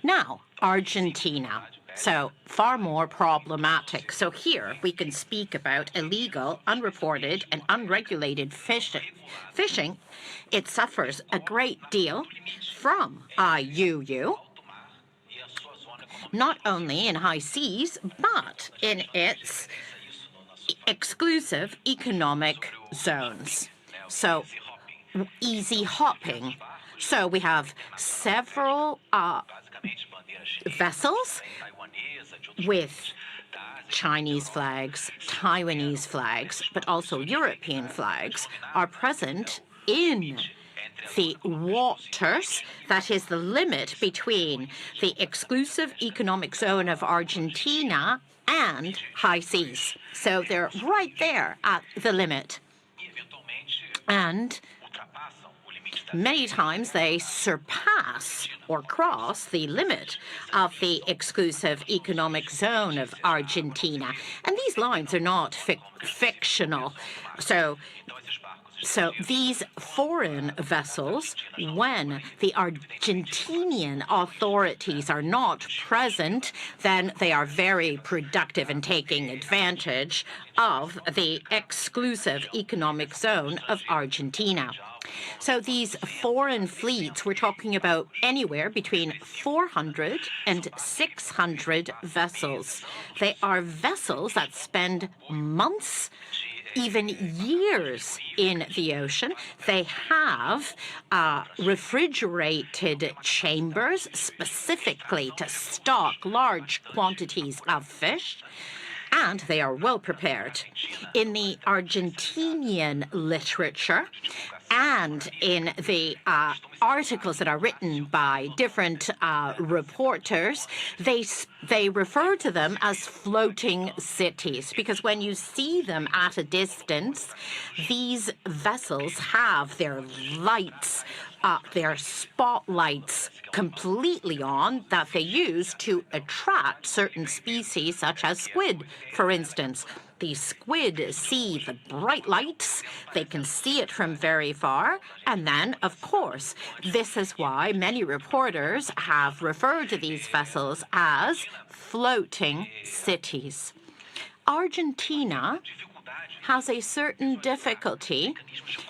Now, Argentina. So far more problematic. So here we can speak about illegal, unreported, and unregulated fishing. It suffers a great deal from IUU, not only in high seas, but in its exclusive economic zones. So easy hopping. So we have several vessels with Chinese flags, Taiwanese flags, but also European flags are present in the waters, that is the limit between the exclusive economic zone of Argentina and high seas. So they're right there at the limit. And many times they surpass or cross the limit of the exclusive economic zone of Argentina. And these lines are not fictional. So these foreign vessels, when the Argentinian authorities are not present, then they are very productive in taking advantage of the exclusive economic zone of Argentina. So these foreign fleets, we're talking about anywhere between 400 and 600 vessels. They are vessels that spend months, even years in the ocean. They have refrigerated chambers specifically to stock large quantities of fish, and they are well prepared. In the Argentinian literature and in the articles that are written by different reporters, they refer to them as floating cities, because when you see them at a distance, these vessels have their lights, their spotlights completely on, that they use to attract certain species, such as squid, for instance. The squid see the bright lights, they can see it from very far, and then, of course, this is why many reporters have referred to these vessels as floating cities. Argentina has a certain difficulty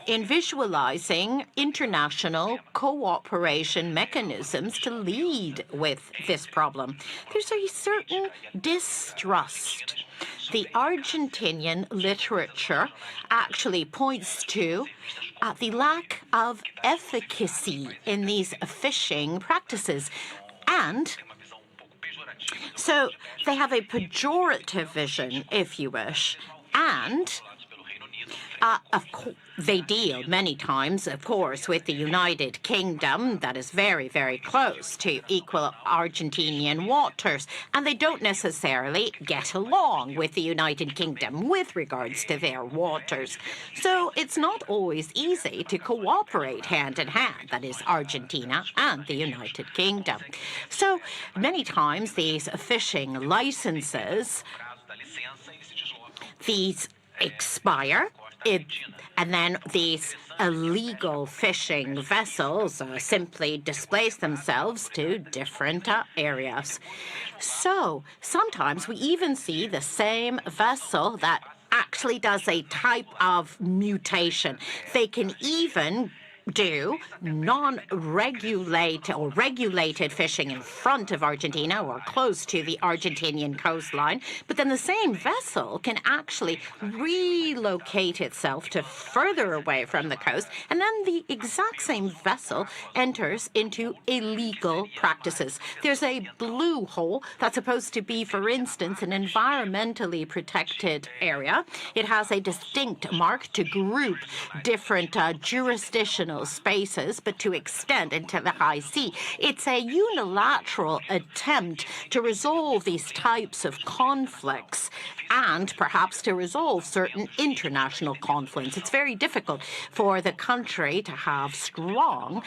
in visualizing international cooperation mechanisms to lead with this problem. There's a certain distrust. The Argentinian literature actually points to the lack of efficacy in these fishing practices. And so they have a pejorative vision, if you wish. And of course, they deal many times, of course, with the United Kingdom, that is very, very close to equal Argentinian waters, and they don't necessarily get along with the United Kingdom with regards to their waters. So it's not always easy to cooperate hand in hand, that is Argentina and the United Kingdom. So many times these fishing licenses, these expire, and then these illegal fishing vessels simply displace themselves to different areas. So sometimes we even see the same vessel that actually does a type of mutation. They can even do non-regulated or regulated fishing in front of Argentina or close to the Argentinian coastline, but then the same vessel can actually relocate itself to further away from the coast, and then the exact same vessel enters into illegal practices. There's a blue hole that's supposed to be, for instance, an environmentally protected area. It has a distinct mark to group different jurisdictional spaces, but to extend into the high sea. It's a unilateral attempt to resolve these types of conflicts and perhaps to resolve certain international conflicts. It's very difficult for the country to have strong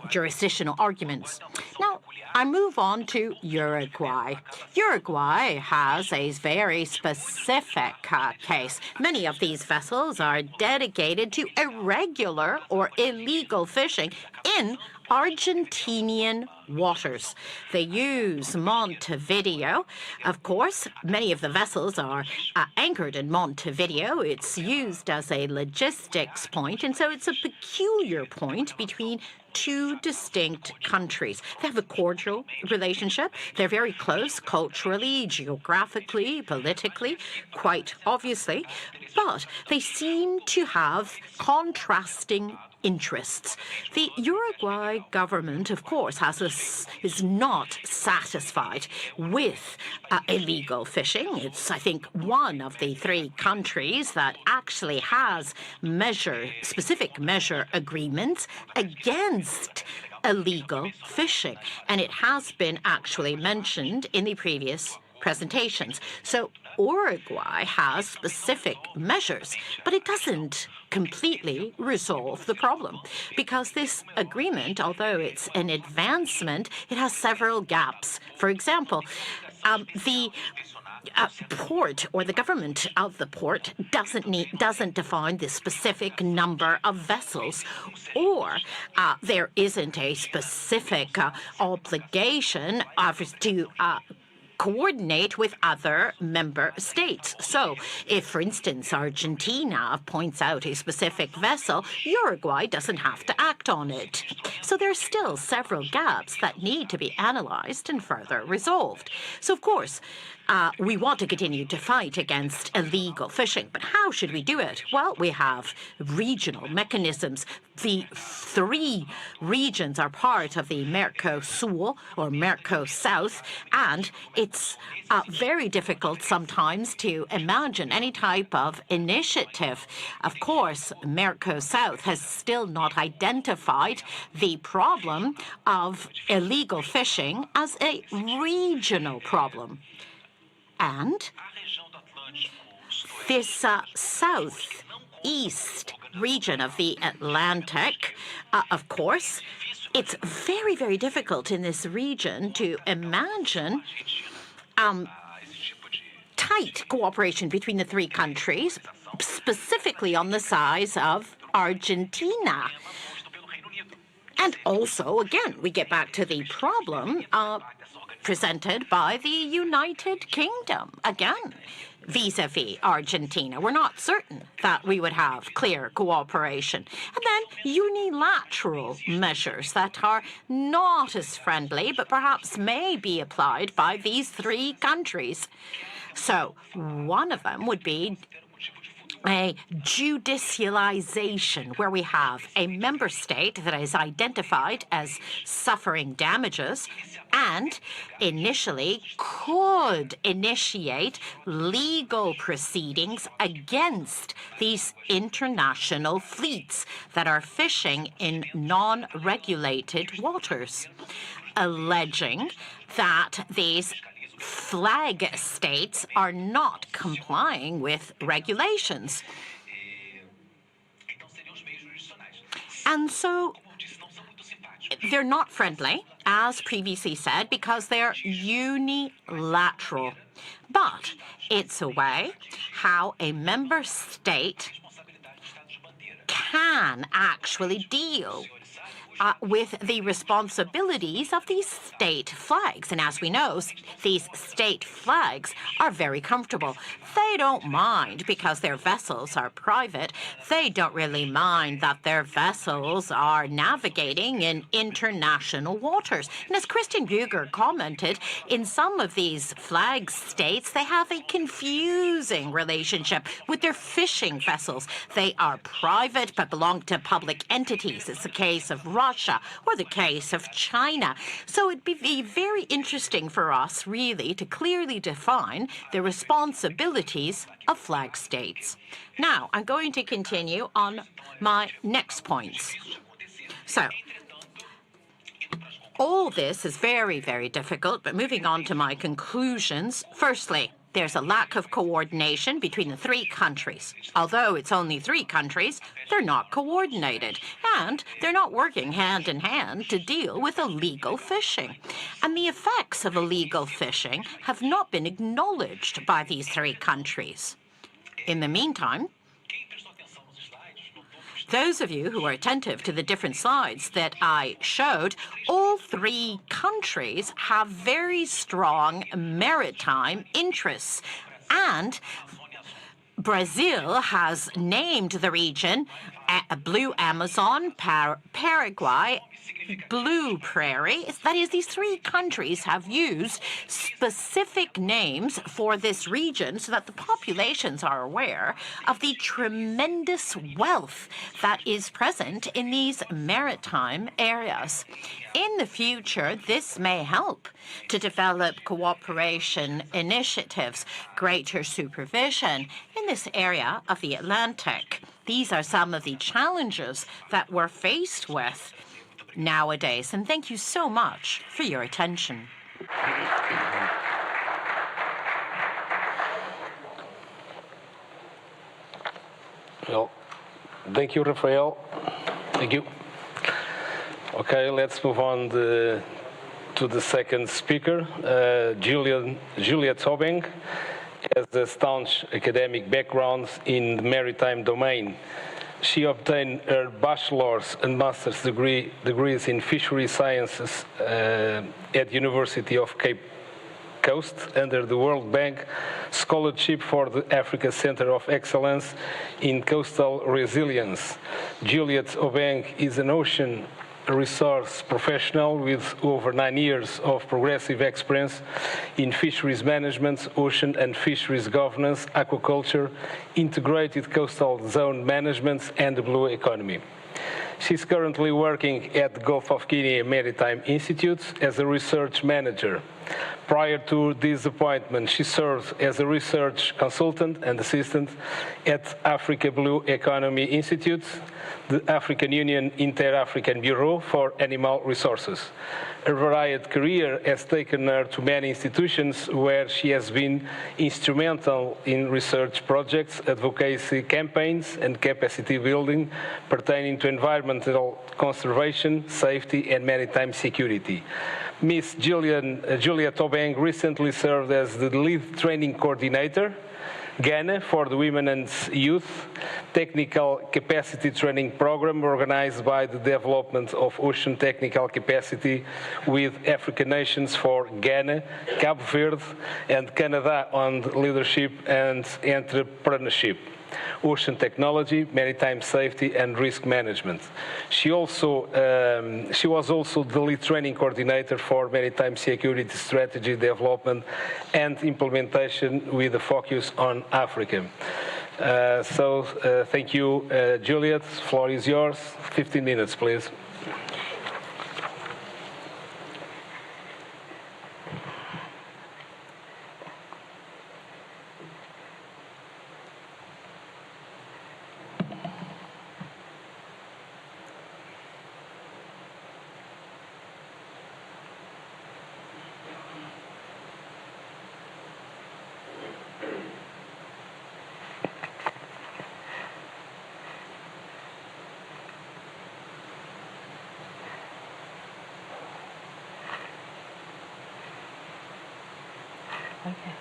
jurisdictional arguments. Now, I move on to Uruguay. Uruguay has a very specific case. Many of these vessels are dedicated to irregular or illegal fishing in Argentinian waters. They use Montevideo. Of course, many of the vessels are anchored in Montevideo. It's used as a logistics point, and so it's a peculiar point between two distinct countries. They have a cordial relationship. They're very close culturally, geographically, politically, quite obviously, but they seem to have contrasting interests. The Uruguay government, of course, has a is not satisfied with illegal fishing. It's, I think, one of the 3 countries that actually has specific measure agreements against illegal fishing. And it has been actually mentioned in the previous presentations. So Uruguay has specific measures, but it doesn't completely resolve the problem, because this agreement, although it's an advancement, it has several gaps. For example, the port, or the government of the port, doesn't define the specific number of vessels, or there isn't a specific obligation to coordinate with other member states. So if, for instance, Argentina points out a specific vessel, Uruguay doesn't have to act on it. So there are still several gaps that need to be analyzed and further resolved. So, of course, we want to continue to fight against illegal fishing, but how should we do it? Well, we have regional mechanisms. The 3 regions are part of the Mercosur, or Mercosouth, and it's very difficult sometimes to imagine any type of initiative. Of course, Mercosouth has still not identified the problem of illegal fishing as a regional problem. And this southeast region of the Atlantic, of course, it's very, very difficult in this region to imagine tight cooperation between the 3 countries, specifically on the size of Argentina. And also, again, we get back to the problem presented by the United Kingdom, again, vis-a-vis Argentina. We're not certain that we would have clear cooperation. And then unilateral measures that are not as friendly, but perhaps may be applied by these 3 countries. So one of them would be a judicialization, where we have a member state that is identified as suffering damages and initially could initiate legal proceedings against these international fleets that are fishing in non-regulated waters, alleging that these flag states are not complying with regulations. And so they're not friendly, as previously said, because they're unilateral. But it's a way how a member state can actually deal with the responsibilities of these state flags. And as we know, these state flags are very comfortable. They don't mind because their vessels are private. They don't really mind that their vessels are navigating in international waters. And as Christian Bueger commented, in some of these flag states, they have a confusing relationship with their fishing vessels. They are private but belong to public entities. It's the case of Russia or the case of China. So it'd be very interesting for us, really, to clearly define the responsibilities of flag states. Now, I'm going to continue on my next points. So, all this is very, very difficult, but moving on to my conclusions. Firstly, there's a lack of coordination between the 3 countries. Although it's only 3 countries, they're not coordinated, and they're not working hand in hand to deal with illegal fishing. And the effects of illegal fishing have not been acknowledged by these 3 countries. In the meantime, those of you who are attentive to the different slides that I showed, all 3 countries have very strong maritime interests. And Brazil has named the region Blue Amazon, Paraguay, Blue Prairie. That is, these three countries have used specific names for this region so that the populations are aware of the tremendous wealth that is present in these maritime areas. In the future, this may help to develop cooperation initiatives, greater supervision in this area of the Atlantic. These are some of the challenges that we're faced with nowadays. And thank you so much for your attention. Well, thank you, Rafael. Thank you. Okay, let's move on to the second speaker, Julia Tobing. Has a staunch academic background in the maritime domain. She obtained her bachelor's and master's degrees in fishery sciences at University of Cape Coast under the World Bank Scholarship for the Africa Center of Excellence in Coastal Resilience. Juliet Obeng is an ocean resource professional with over 9 years of progressive experience in fisheries management, ocean and fisheries governance, aquaculture, integrated coastal zone management, and the blue economy. She's currently working at the Gulf of Guinea Maritime Institute as a research manager. Prior to this appointment, she served as a research consultant and assistant at Africa Blue Economy Institute, the African Union Inter-African Bureau for Animal Resources. Her varied career has taken her to many institutions where she has been instrumental in research projects, advocacy campaigns, and capacity building pertaining to environmental conservation, safety, and maritime security. Ms. Julia Tobeng recently served as the lead training coordinator, Ghana, for the Women and Youth Technical Capacity Training Program organized by the Development of Ocean Technical Capacity with African nations for Ghana, Cabo Verde, and Canada on leadership and entrepreneurship, ocean technology, maritime safety, and risk management. She was also the lead training coordinator for maritime security strategy development and implementation with a focus on Africa. Thank you, Juliet. The floor is yours. 15 minutes, please. Okay.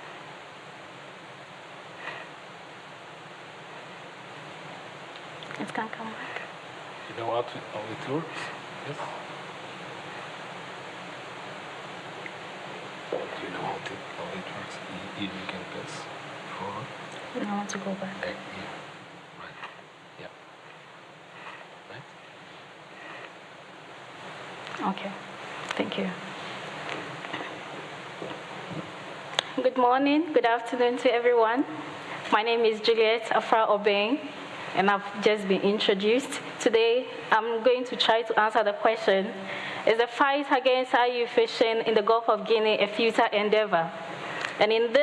It's gonna come back. You know how it works? Yes? Do you know how it works? You can pass forward. I want to go back. Yeah. Right. Yeah. Right? Okay. Thank you. Good morning, good afternoon to everyone. My name is Juliet Afra Obeng, and I've just been introduced. Today, I'm going to try to answer the question, is the fight against IUU fishing in the Gulf of Guinea a futile endeavor? And in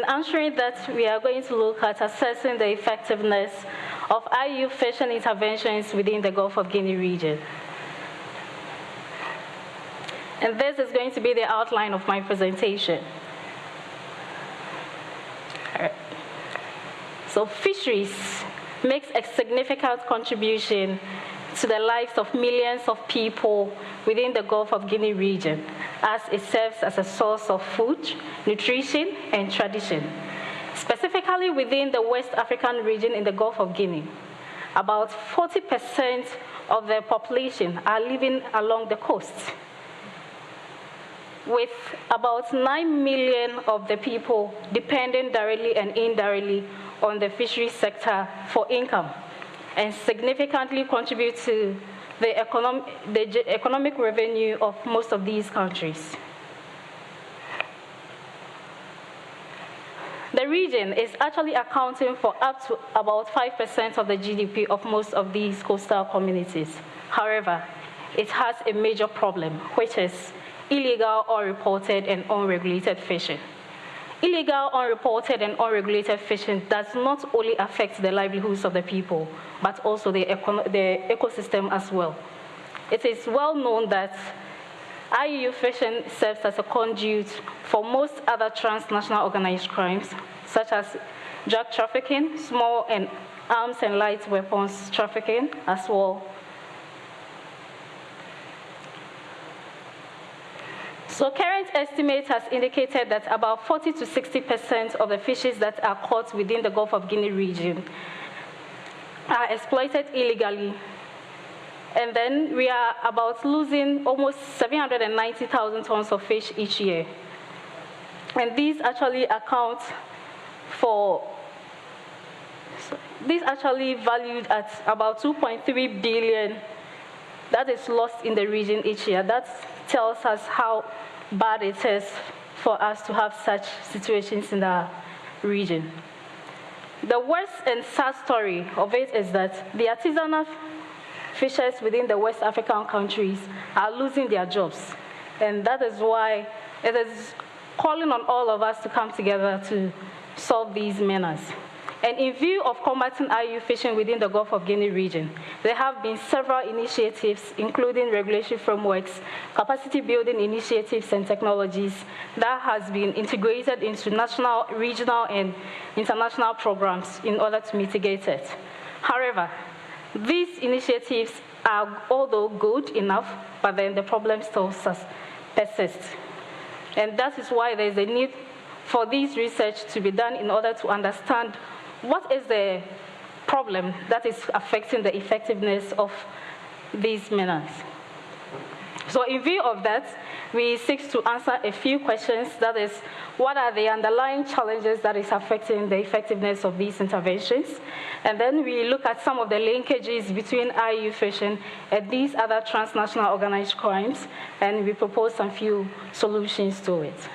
answering that, we are going to look at assessing the effectiveness of IUU fishing interventions within the Gulf of Guinea region. And this is going to be the outline of my presentation. So fisheries makes a significant contribution to the lives of millions of people within the Gulf of Guinea region, as it serves as a source of food, nutrition, and tradition. Specifically within the West African region in the Gulf of Guinea, about 40% of the population are living along the coast, with about 9 million of the people depending directly and indirectly on the fisheries sector for income. and significantly contribute to the economic revenue of most of these countries. The region is actually accounting for up to about 5% of the GDP of most of these coastal communities. However, it has a major problem, which is illegal, unreported, and unregulated fishing. Illegal, unreported, and unregulated fishing does not only affect the livelihoods of the people, but also the ecosystem as well. It is well known that IUU fishing serves as a conduit for most other transnational organized crimes, such as drug trafficking, small and arms and light weapons trafficking as well. So current estimates has indicated that about 40 to 60% of the fishes that are caught within the Gulf of Guinea region are exploited illegally. And then we are about losing almost 790,000 tons of fish each year. And these actually account for, these actually valued at about 2.3 billion that is lost in the region each year. That tells us how bad it is for us to have such situations in the region. The worst and sad story of it is that the artisanal fishers within the West African countries are losing their jobs. And that is why it is calling on all of us to come together to solve these menace. And in view of combating IUU fishing within the Gulf of Guinea region, there have been several initiatives, including regulatory frameworks, capacity building initiatives and technologies that has been integrated into national, regional, and international programs in order to mitigate it. However, these initiatives are, although good enough, but then the problem still persists. And that is why there is a need for this research to be done in order to understand what is the problem that is affecting the effectiveness of these measures. So in view of that, we seek to answer a few questions. That is, what are the underlying challenges that is affecting the effectiveness of these interventions? And then we look at some of the linkages between IUU fishing and these other transnational organized crimes, and we propose some few solutions to it.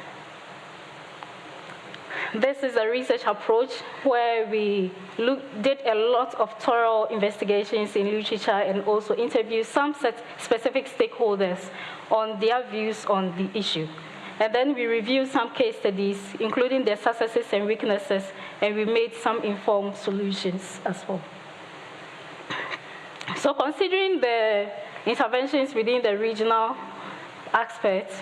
This is a research approach where we did a lot of thorough investigations in literature and also interviewed some specific stakeholders on their views on the issue. And then we reviewed some case studies, including their successes and weaknesses, and we made some informed solutions as well. So considering the interventions within the regional aspects,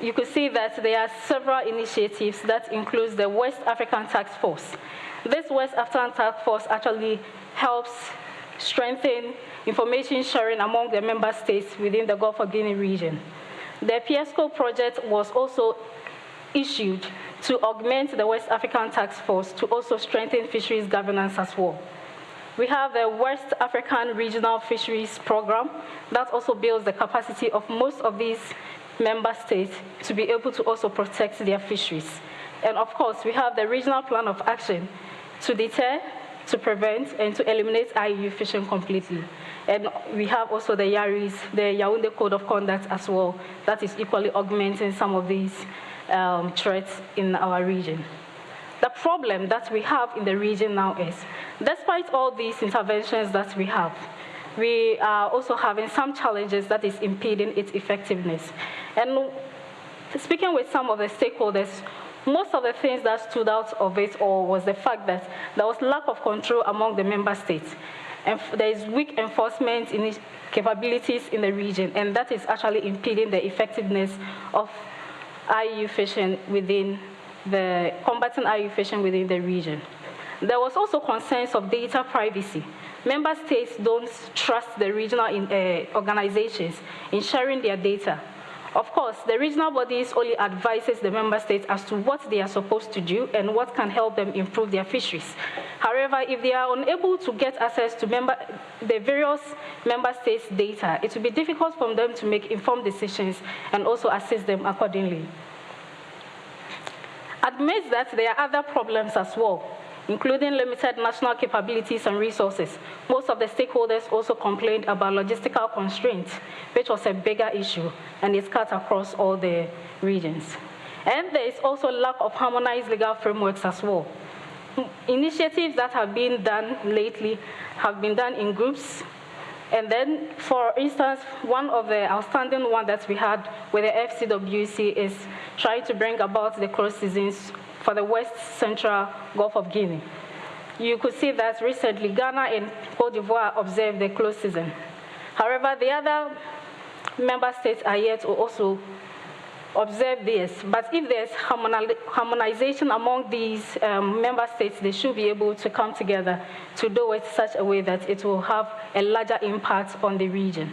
you could see that there are several initiatives that includes the West African Task Force. This West African Task Force actually helps strengthen information sharing among the member states within the Gulf of Guinea region. The PSCO project was also issued to augment the West African Task Force to also strengthen fisheries governance as well. We have the West African Regional Fisheries Program that also builds the capacity of most of these member states to be able to also protect their fisheries. And of course, we have the Regional Plan of Action to deter, to prevent, and to eliminate IUU fishing completely. And we have also the YARIS, the Yaoundé Code of Conduct as well, that is equally augmenting some of these threats in our region. The problem that we have in the region now is, despite all these interventions that we have, we are also having some challenges that is impeding its effectiveness. And speaking with some of the stakeholders, most of the things that stood out of it all was the fact that there was lack of control among the member states. And there is weak enforcement capabilities in the region, and that is actually impeding the effectiveness of IUU fishing within the, combating IUU fishing within the region. There was also concerns of data privacy. Member states don't trust the regional organizations in sharing their data. Of course, the regional bodies only advises the member states as to what they are supposed to do and what can help them improve their fisheries. However, if they are unable to get access to the various member states' data, it will be difficult for them to make informed decisions and also assist them accordingly. Amidst that, there are other problems as well. including limited national capabilities and resources. Most of the stakeholders also complained about logistical constraints, which was a bigger issue, and it's cut across all the regions. And there is also lack of harmonized legal frameworks as well. Initiatives that have been done lately have been done in groups. And then, for instance, one of the outstanding ones that we had with the FCWC is trying to bring about the closed seasons for the West Central Gulf of Guinea. You could see that recently Ghana and Cote d'Ivoire observed the closed season. However, the other member states are yet to also observe this, but if there's harmonization among these member states, they should be able to come together to do it such a way that it will have a larger impact on the region.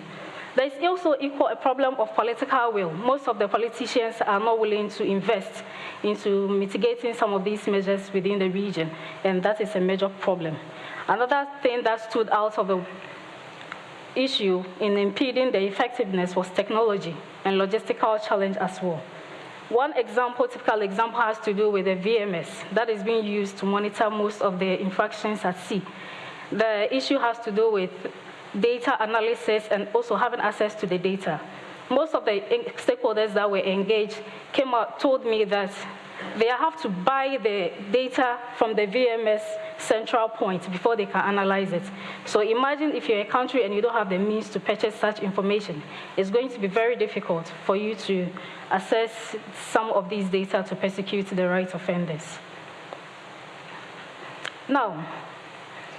There is also a problem of political will. Most of the politicians are not willing to invest into mitigating some of these measures within the region, and that is a major problem. Another thing that stood out of the issue in impeding the effectiveness was technology and logistical challenge as well. One typical example has to do with the VMS that is being used to monitor most of the infractions at sea. The issue has to do with data analysis and also having access to the data. Most of the stakeholders that were engaged told me that they have to buy the data from the VMS central point before they can analyze it. So imagine if you're a country and you don't have the means to purchase such information. It's going to be very difficult for you to assess some of these data to prosecute the right offenders. Now,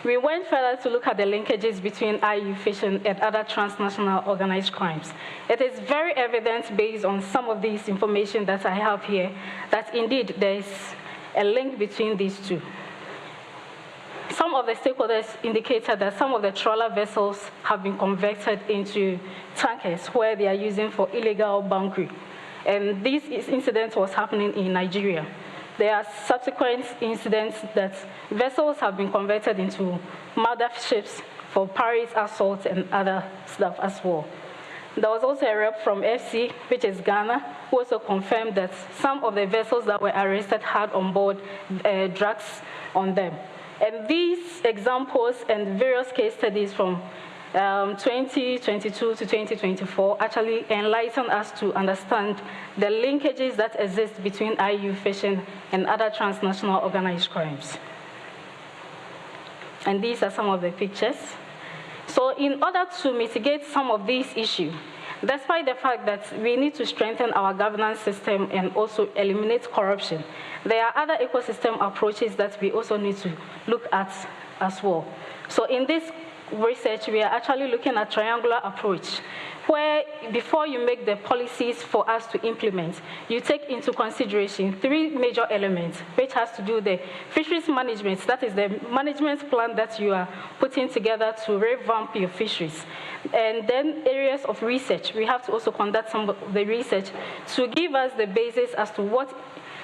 we went further to look at the linkages between IU fishing and other transnational organized crimes. It is very evident based on some of this information that I have here that indeed there is a link between these two. Some of the stakeholders indicated that some of the trawler vessels have been converted into tankers where they are using for illegal bunkering. And this incident was happening in Nigeria. There are subsequent incidents that vessels have been converted into murder ships for pirate assault and other stuff as well. There was also a rep from FC, which is Ghana, who also confirmed that some of the vessels that were arrested had on board drugs on them. And these examples and various case studies from 2022 to 2024 actually enlighten us to understand the linkages that exist between IU fishing and other transnational organized crimes. And these are some of the pictures. So in order to mitigate some of these issues, despite the fact that we need to strengthen our governance system and also eliminate corruption, there are other ecosystem approaches that we also need to look at as well. So in this research, we are actually looking at triangular approach, where before you make the policies for us to implement, you take into consideration three major elements, which has to do with the fisheries management, that is the management plan that you are putting together to revamp your fisheries. And then areas of research, we have to also conduct some of the research to give us the basis as to what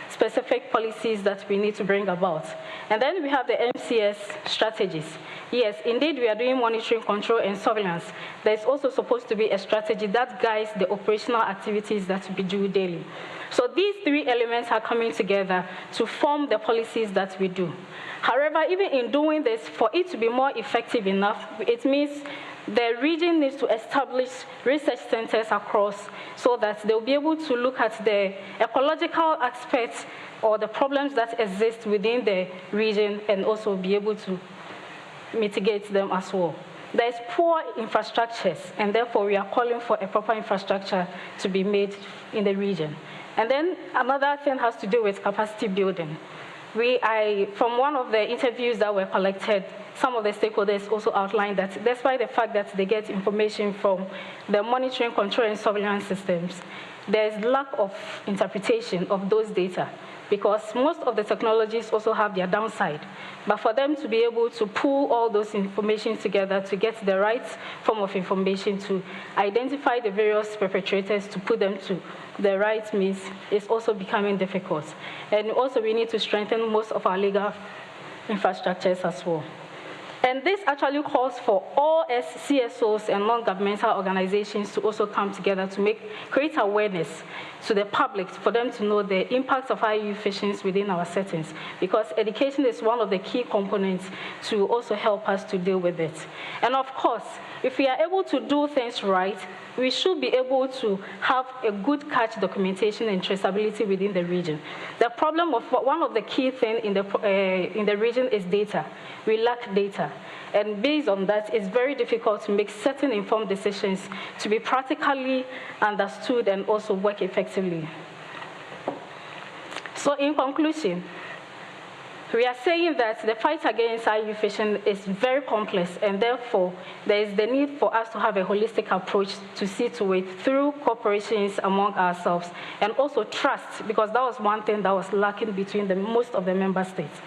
specific policies that we need to bring about. And then we have the MCS strategies. Yes, indeed, we are doing monitoring, control, and surveillance. There's also supposed to be a strategy that guides the operational activities that we do daily. So these three elements are coming together to form the policies that we do. However, even in doing this, for it to be more effective enough, it means the region needs to establish research centers across so that they'll be able to look at the ecological aspects or the problems that exist within the region and also be able to mitigate them as well. There's poor infrastructures, and therefore we are calling for a proper infrastructure to be made in the region. And then another thing has to do with capacity building. From one of the interviews that were collected, some of the stakeholders also outlined that despite the fact that they get information from the monitoring, control, and surveillance systems, there's lack of interpretation of those data because most of the technologies also have their downside. But for them to be able to pull all those information together to get the right form of information to identify the various perpetrators to put them to the right means is also becoming difficult. And also we need to strengthen most of our legal infrastructures as well. And this actually calls for all CSOs and non-governmental organizations to also come together to create awareness to the public for them to know the impact of IUU fishing within our settings, because education is one of the key components to also help us to deal with it. And of course, if we are able to do things right, we should be able to have a good catch documentation and traceability within the region. The problem of one of the key things in the region is data. We lack data. And based on that, it's very difficult to make certain informed decisions to be practically understood and also work effectively. So in conclusion, we are saying that the fight against IUU fishing is very complex, and therefore there is the need for us to have a holistic approach to see to it through cooperations among ourselves, and also trust, because that was one thing that was lacking between most of the member states.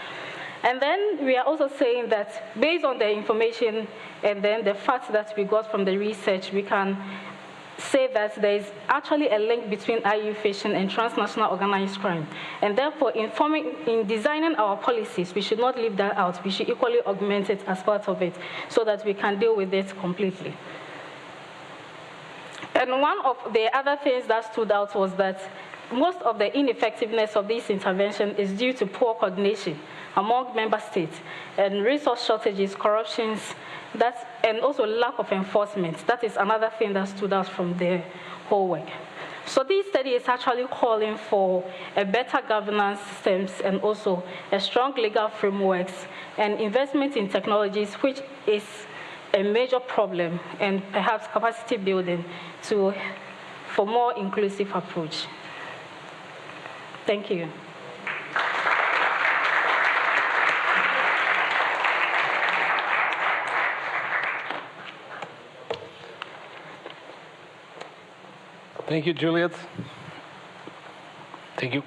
And then we are also saying that based on the information and then the facts that we got from the research, we can say that there is actually a link between IUU fishing and transnational organized crime. And therefore, in designing our policies, we should not leave that out. We should equally augment it as part of it so that we can deal with it completely. And one of the other things that stood out was that most of the ineffectiveness of this intervention is due to poor coordination among member states and resource shortages, corruptions, and also lack of enforcement. That is another thing that stood out from the whole work. So this study is actually calling for a better governance systems and also a strong legal frameworks and investment in technologies, which is a major problem, and perhaps capacity building for more inclusive approach. Thank you. Thank you, Juliet. Thank you.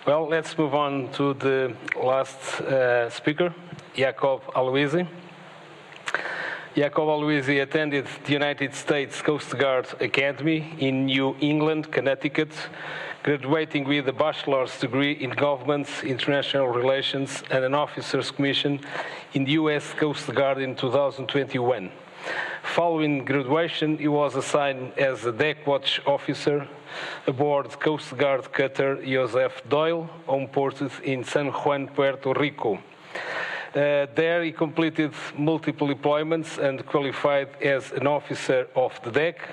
Well, let's move on to the last speaker, Jacob Aloisi. Jacob Aloisi attended the United States Coast Guard Academy in New England, Connecticut, graduating with a bachelor's degree in government, international relations, and an officer's commission in the U.S. Coast Guard in 2021. Following graduation, he was assigned as a deck watch officer aboard Coast Guard cutter Joseph Doyle, homeported in San Juan, Puerto Rico. There he completed multiple deployments and qualified as an officer of the deck,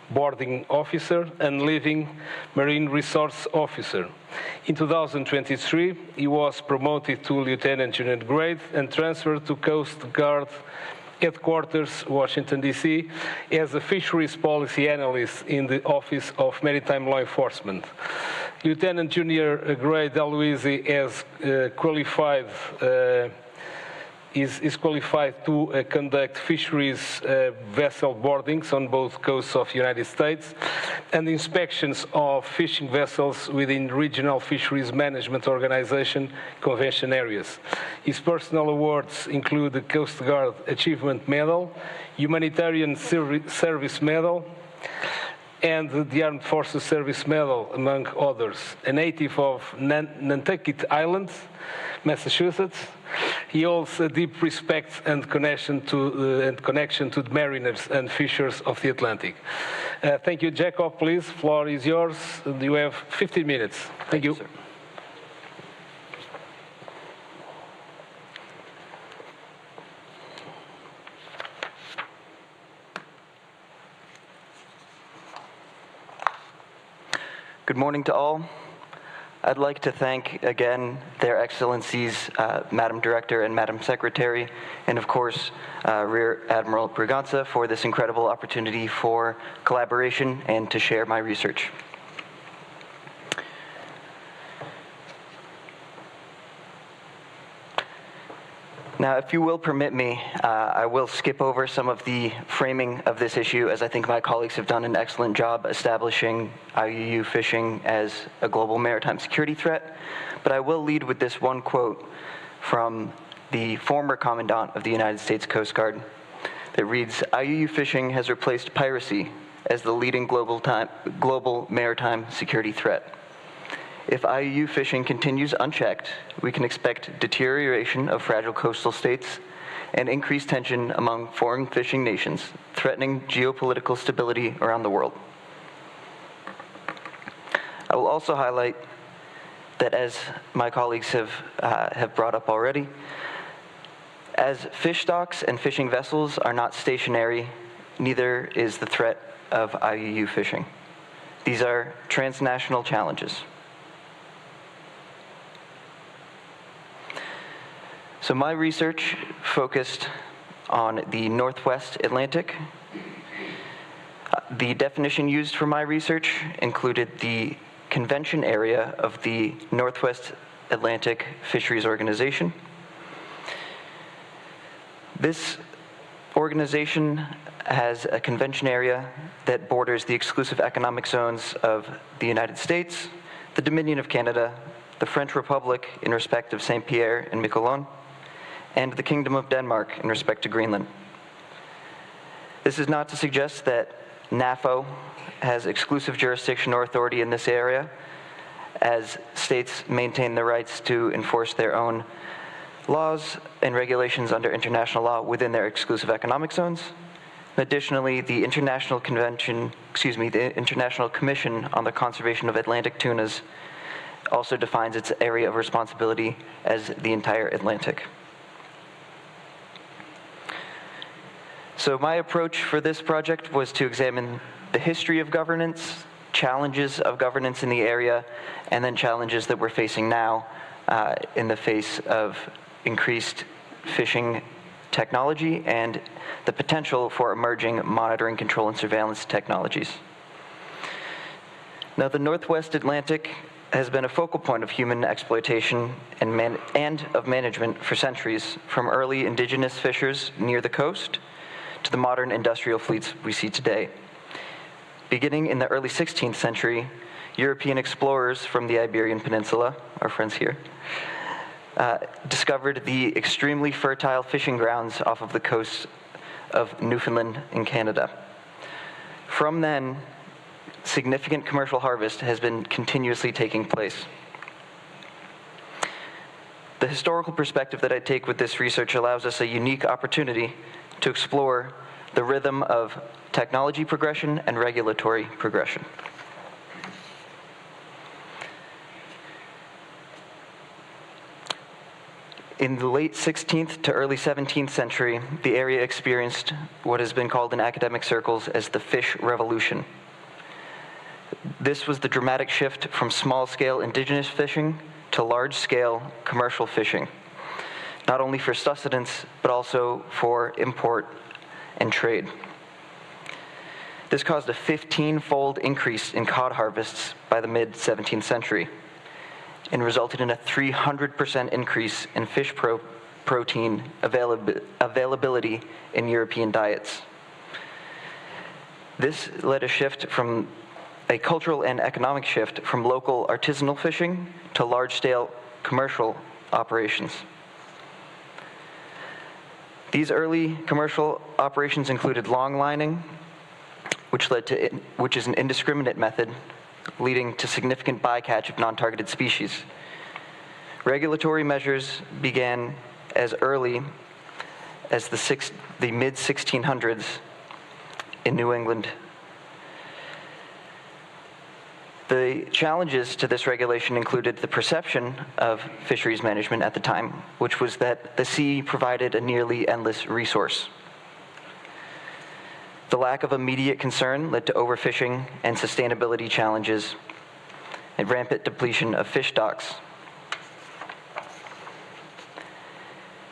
boarding officer, and living marine resource officer. In 2023, he was promoted to lieutenant junior grade and transferred to Coast Guard Headquarters, Washington, D.C., as a fisheries policy analyst in the Office of Maritime Law Enforcement. Lieutenant Junior Grade Aloisi is qualified to conduct fisheries vessel boardings on both coasts of the United States and inspections of fishing vessels within regional fisheries management organization convention areas. His personal awards include the Coast Guard Achievement Medal, Humanitarian Service Medal, and the Armed Forces Service Medal, among others. A native of Nantucket Island, Massachusetts, he holds a deep respect and connection to the mariners and fishers of the Atlantic. Thank you, Jacob. Please, floor is yours. You have 15 minutes. Thank you. Sir. Good morning to all. I'd like to thank again their Excellencies, Madam Director and Madam Secretary, and of course Rear Admiral Braganza for this incredible opportunity for collaboration and to share my research. Now, if you will permit me, I will skip over some of the framing of this issue, as I think my colleagues have done an excellent job establishing IUU fishing as a global maritime security threat. But I will lead with this one quote from the former Commandant of the United States Coast Guard that reads, "IUU fishing has replaced piracy as the leading global maritime security threat. If IUU fishing continues unchecked, we can expect deterioration of fragile coastal states and increased tension among foreign fishing nations, threatening geopolitical stability around the world. I will also highlight that, as my colleagues have brought up already, as fish stocks and fishing vessels are not stationary, neither is the threat of IUU fishing. These are transnational challenges. So my research focused on the Northwest Atlantic. The definition used for my research included the convention area of the Northwest Atlantic Fisheries Organization. This organization has a convention area that borders the exclusive economic zones of the United States, the Dominion of Canada, the French Republic in respect of Saint Pierre and Miquelon, and the Kingdom of Denmark in respect to Greenland. This is not to suggest that NAFO has exclusive jurisdiction or authority in this area, as states maintain the rights to enforce their own laws and regulations under international law within their exclusive economic zones. Additionally, the International Commission on the Conservation of Atlantic Tunas also defines its area of responsibility as the entire Atlantic. So my approach for this project was to examine the history of governance, challenges of governance in the area, and then challenges that we're facing now in the face of increased fishing technology and the potential for emerging monitoring, control, and surveillance technologies. Now, the Northwest Atlantic has been a focal point of human exploitation and of management for centuries, from early indigenous fishers near the coast to the modern industrial fleets we see today. Beginning in the early 16th century, European explorers from the Iberian Peninsula, our friends here, discovered the extremely fertile fishing grounds off of the coast of Newfoundland in Canada. From then, significant commercial harvest has been continuously taking place. The historical perspective that I take with this research allows us a unique opportunity to explore the rhythm of technology progression and regulatory progression. In the late 16th to early 17th century, the area experienced what has been called in academic circles as the fish revolution. This was the dramatic shift from small-scale indigenous fishing to large-scale commercial fishing, not only for sustenance, but also for import and trade. This caused a 15-fold increase in cod harvests by the mid-17th century and resulted in a 300% increase in fish protein availability in European diets. This led a cultural and economic shift from local artisanal fishing to large-scale commercial operations. These early commercial operations included long lining, which is an indiscriminate method leading to significant bycatch of non-targeted species. Regulatory measures began as early as the mid-1600s in New England. The challenges to this regulation included the perception of fisheries management at the time, which was that the sea provided a nearly endless resource. The lack of immediate concern led to overfishing and sustainability challenges and rampant depletion of fish stocks.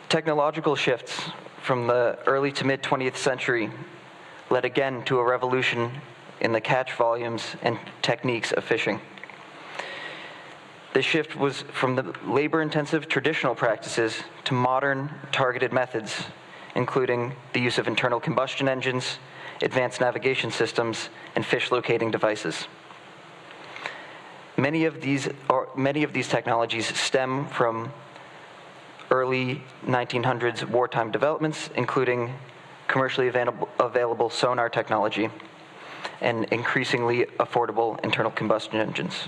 Technological shifts from the early to mid-20th century led again to a revolution in the catch volumes and techniques of fishing. This shift was from the labor-intensive traditional practices to modern targeted methods, including the use of internal combustion engines, advanced navigation systems, and fish locating devices. Many of these technologies stem from early 1900s wartime developments, including commercially available sonar technology and increasingly affordable internal combustion engines.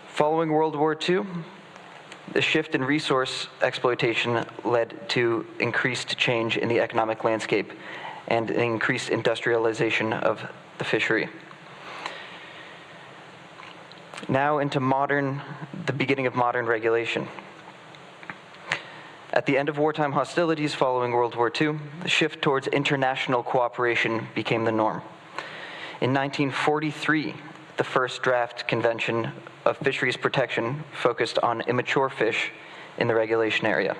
Following World War II, The shift in resource exploitation led to increased change in the economic landscape and increased industrialization of the fishery. Now into the beginning of modern regulation. At the end of wartime hostilities following World War II, the shift towards international cooperation became the norm. In 1943, the first draft Convention of Fisheries Protection focused on immature fish in the regulation area.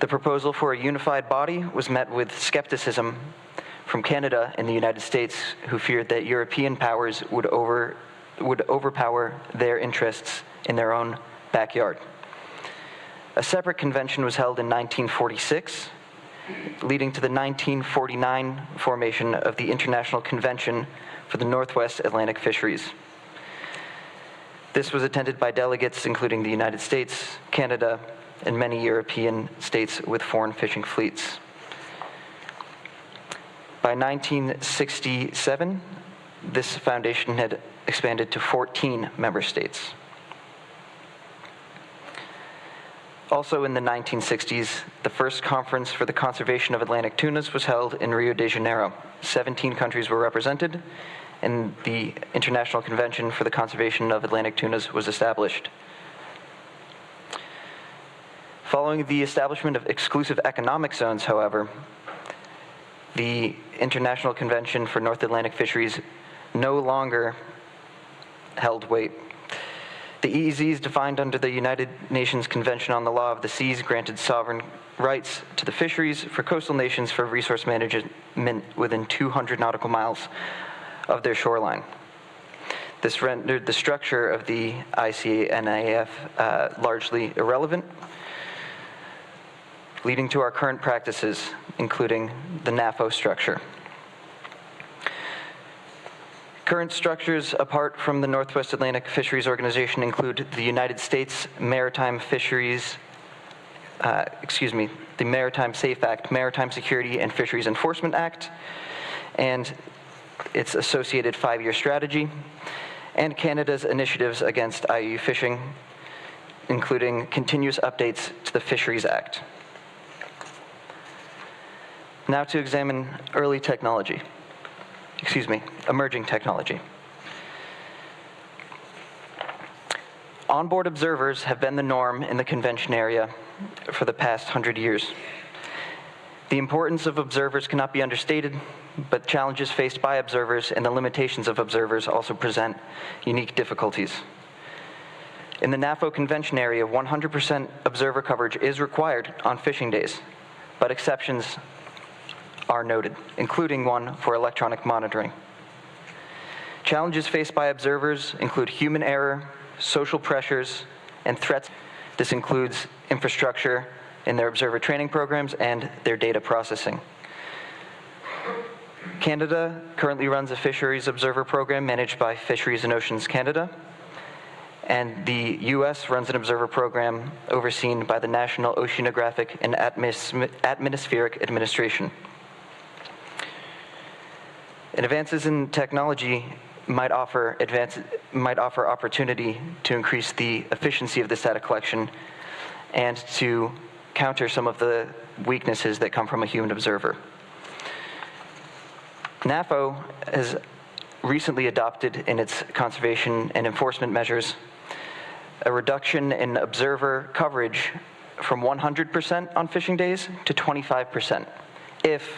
The proposal for a unified body was met with skepticism from Canada and the United States, who feared that European powers would overpower their interests in their own backyard. A separate convention was held in 1946, leading to the 1949 formation of the International Convention for the Northwest Atlantic Fisheries. This was attended by delegates including the United States, Canada, and many European states with foreign fishing fleets. By 1967, this foundation had expanded to 14 member states. Also in the 1960s, the first conference for the conservation of Atlantic tunas was held in Rio de Janeiro. 17 countries were represented, and the International Convention for the Conservation of Atlantic Tunas was established. Following the establishment of exclusive economic zones, however, the International Convention for North Atlantic Fisheries no longer held weight. The EEZs defined under the United Nations Convention on the Law of the Seas granted sovereign rights to the fisheries for coastal nations for resource management within 200 nautical miles of their shoreline. This rendered the structure of the ICNIF largely irrelevant, leading to our current practices, including the NAFO structure. Current structures apart from the Northwest Atlantic Fisheries Organization include the United States Maritime Fisheries, the Maritime Safe Act, Maritime Security and Fisheries Enforcement Act, and its associated 5-year strategy, and Canada's initiatives against IUU fishing, including continuous updates to the Fisheries Act. Now to examine emerging technology. Onboard observers have been the norm in the convention area for the past 100 years. The importance of observers cannot be understated, but challenges faced by observers and the limitations of observers also present unique difficulties. In the NAFO convention area, 100% observer coverage is required on fishing days, but exceptions are noted, including one for electronic monitoring. Challenges faced by observers include human error, social pressures, and threats. This includes infrastructure in their observer training programs and their data processing. Canada currently runs a fisheries observer program managed by Fisheries and Oceans Canada, and the US runs an observer program overseen by the National Oceanographic and Atmospheric Administration. And advances in technology might offer opportunity to increase the efficiency of this data collection and to counter some of the weaknesses that come from a human observer. NAFO has recently adopted in its conservation and enforcement measures a reduction in observer coverage from 100% on fishing days to 25% if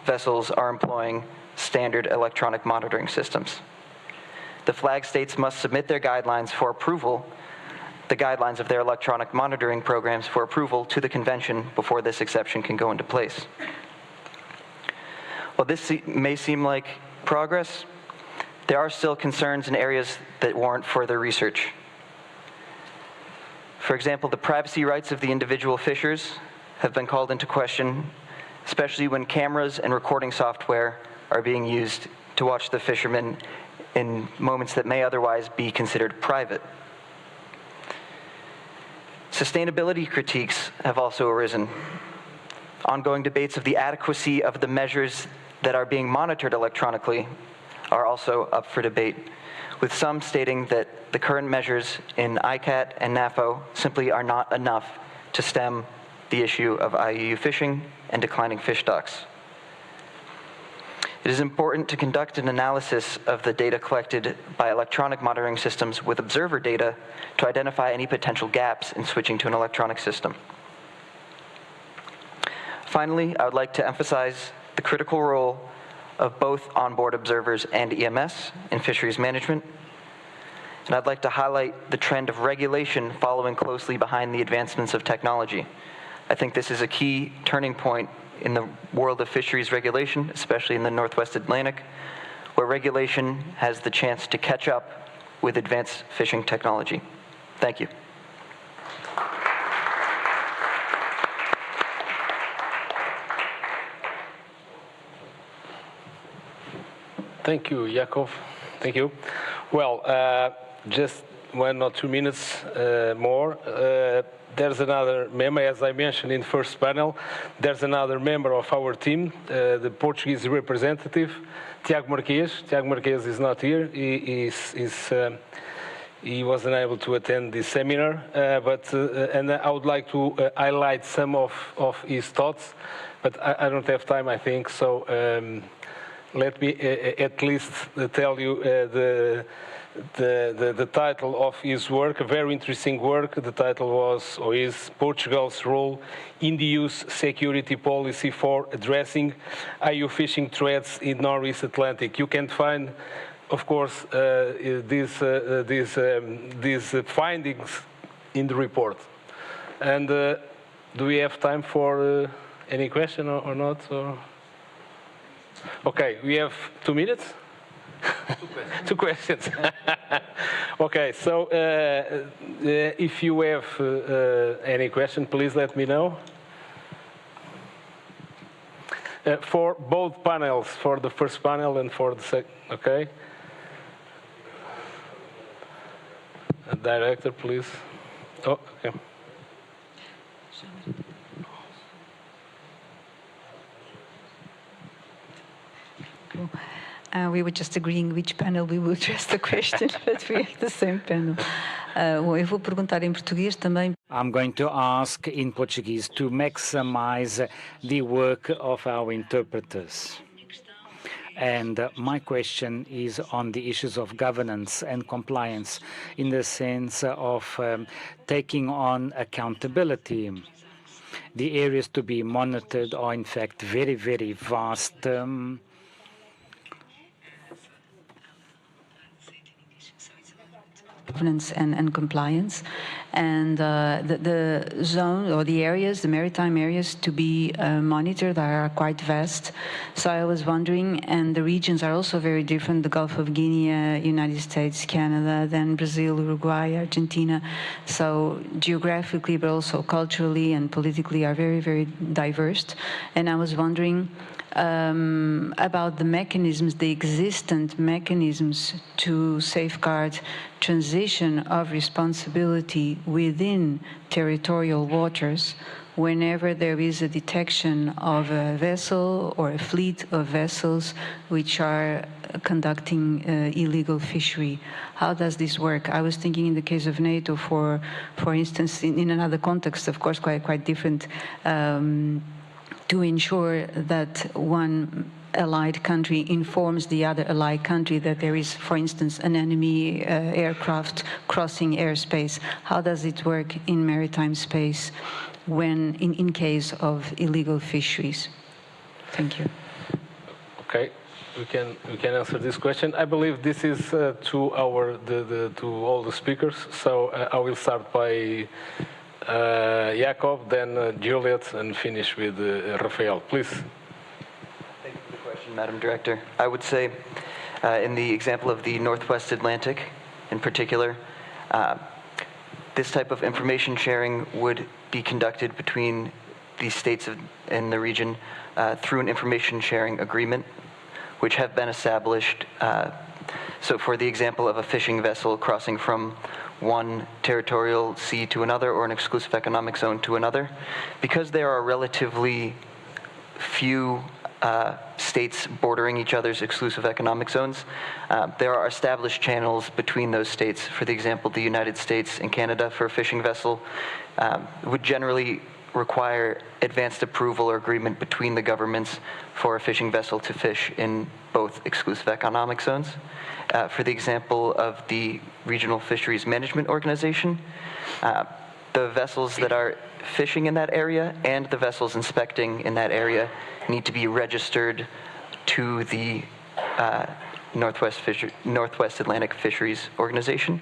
vessels are employing standard electronic monitoring systems. The flag states must submit their guidelines for approval, the guidelines of their electronic monitoring programs for approval to the convention before this exception can go into place. While this may seem like progress, there are still concerns in areas that warrant further research. For example, the privacy rights of the individual fishers have been called into question, especially when cameras and recording software are being used to watch the fishermen in moments that may otherwise be considered private. Sustainability critiques have also arisen. Ongoing debates of the adequacy of the measures that are being monitored electronically are also up for debate, with some stating that the current measures in ICCAT and NAFO simply are not enough to stem the issue of IUU fishing and declining fish stocks. It is important to conduct an analysis of the data collected by electronic monitoring systems with observer data to identify any potential gaps in switching to an electronic system. Finally, I would like to emphasize the critical role of both onboard observers and EMS in fisheries management. And I'd like to highlight the trend of regulation following closely behind the advancements of technology. I think this is a key turning point in the world of fisheries regulation, especially in the Northwest Atlantic, where regulation has the chance to catch up with advanced fishing technology. Thank you. Thank you, Jakov. Thank you. Well, just 1 or 2 minutes more. There's another member, as I mentioned in the first panel, there's another member of our team, the Portuguese representative, Tiago Marques. Tiago Marques is not here. He wasn't able to attend this seminar, and I would like to highlight some of his thoughts, but I don't have time, I think, so let me at least tell you the title of his work, a very interesting work. The title was, or is, Portugal's Role in the EU's Security Policy for Addressing IUU Fishing Threats in Northeast Atlantic. You can find, of course, these findings in the report. And do we have time for any question or not? Or? Okay, we have 2 minutes. 2 questions. Okay, so if you have any question, please let me know. For both panels, for the first panel and for the second, okay? Director, please. Oh, okay. We were just agreeing which panel we would address the question, but we have the same panel. Eu vou perguntar em português também. I'm going to ask in Portuguese to maximize the work of our interpreters. And my question is on the issues of governance and compliance in the sense of taking on accountability. The areas to be monitored are in fact very, very vast. Governance and compliance, and the zone or the areas, the maritime areas to be monitored are quite vast. So I was wondering, and the regions are also very different, the Gulf of Guinea, United States, Canada, then Brazil, Uruguay, Argentina. So geographically, but also culturally and politically are very, very diverse. And I was wondering about the mechanisms, the existent mechanisms to safeguard transition of responsibility within territorial waters whenever there is a detection of a vessel or a fleet of vessels which are conducting illegal fishery. How does this work? I was thinking in the case of NATO, for instance, in another context, of course, quite different, to ensure that one allied country informs the other allied country that there is, for instance, an enemy aircraft crossing airspace. How does it work in maritime space when, in case of illegal fisheries? Thank you. Okay, we can answer this question. I believe this is to all the speakers. So I will start by Jakob, then Juliet, and finish with Rafael. Please. Thank you for the question, Madam Director. I would say, in the example of the Northwest Atlantic in particular, this type of information sharing would be conducted between the states in the region through an information sharing agreement, which have been established. So for the example of a fishing vessel crossing from one territorial sea to another or an exclusive economic zone to another, because there are relatively few states bordering each other's exclusive economic zones. There are established channels between those states. For the example, the United States and Canada for a fishing vessel would generally require advanced approval or agreement between the governments for a fishing vessel to fish in both exclusive economic zones. For the example of the Regional Fisheries Management Organization, the vessels that are fishing in that area and the vessels inspecting in that area need to be registered to the Northwest Atlantic Fisheries Organization.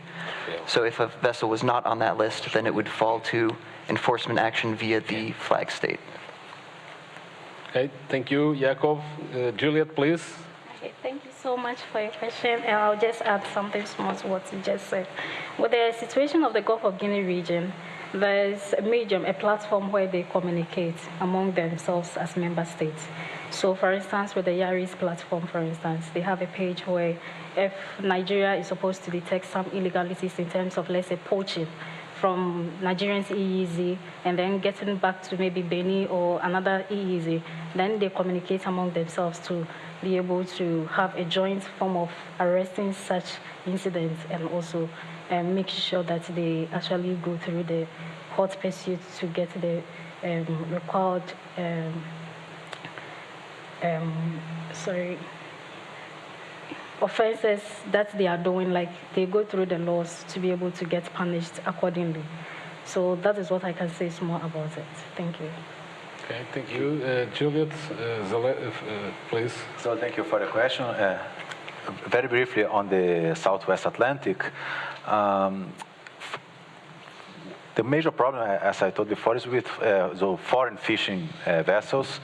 So if a vessel was not on that list, then it would fall to enforcement action via the flag state. Okay, thank you, Jacob. Juliet, please. Okay, thank you so much for your question. And I'll just add something small to what you just said. With the situation of the Gulf of Guinea region, there's a medium, a platform where they communicate among themselves as member states. So, for instance, with the Yaris platform, for instance, they have a page where if Nigeria is supposed to detect some illegalities in terms of, let's say, poaching from Nigerians EEZ and then getting back to maybe Benin or another EEZ, then they communicate among themselves to be able to have a joint form of arresting such incidents and also make sure that they actually go through the hot pursuit to get the required offenses that they are doing, like they go through the laws to be able to get punished accordingly. So that is what I can say more about it. Thank you. Okay, thank you. Juliet, please. So thank you for the question. Very briefly on the Southwest Atlantic, the major problem, as I told before, is with the foreign fishing vessels,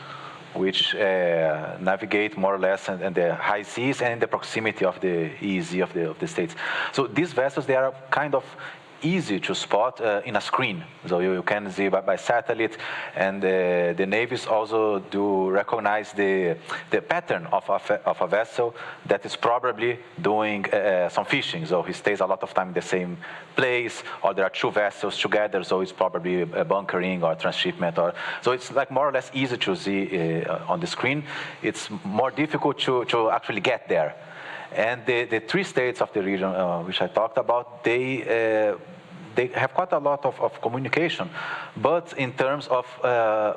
which navigate more or less in the high seas and in the proximity of the EEZ of the states. So these vessels, they are kind of easy to spot in a screen. So you can see by satellite, and the navies also do recognize the pattern of a vessel that is probably doing some fishing. So he stays a lot of time in the same place, or there are two vessels together, so it's probably a bunkering or transshipment. So it's like more or less easy to see on the screen. It's more difficult to actually get there. And the three states of the region, which I talked about, they have quite a lot of communication, but in terms of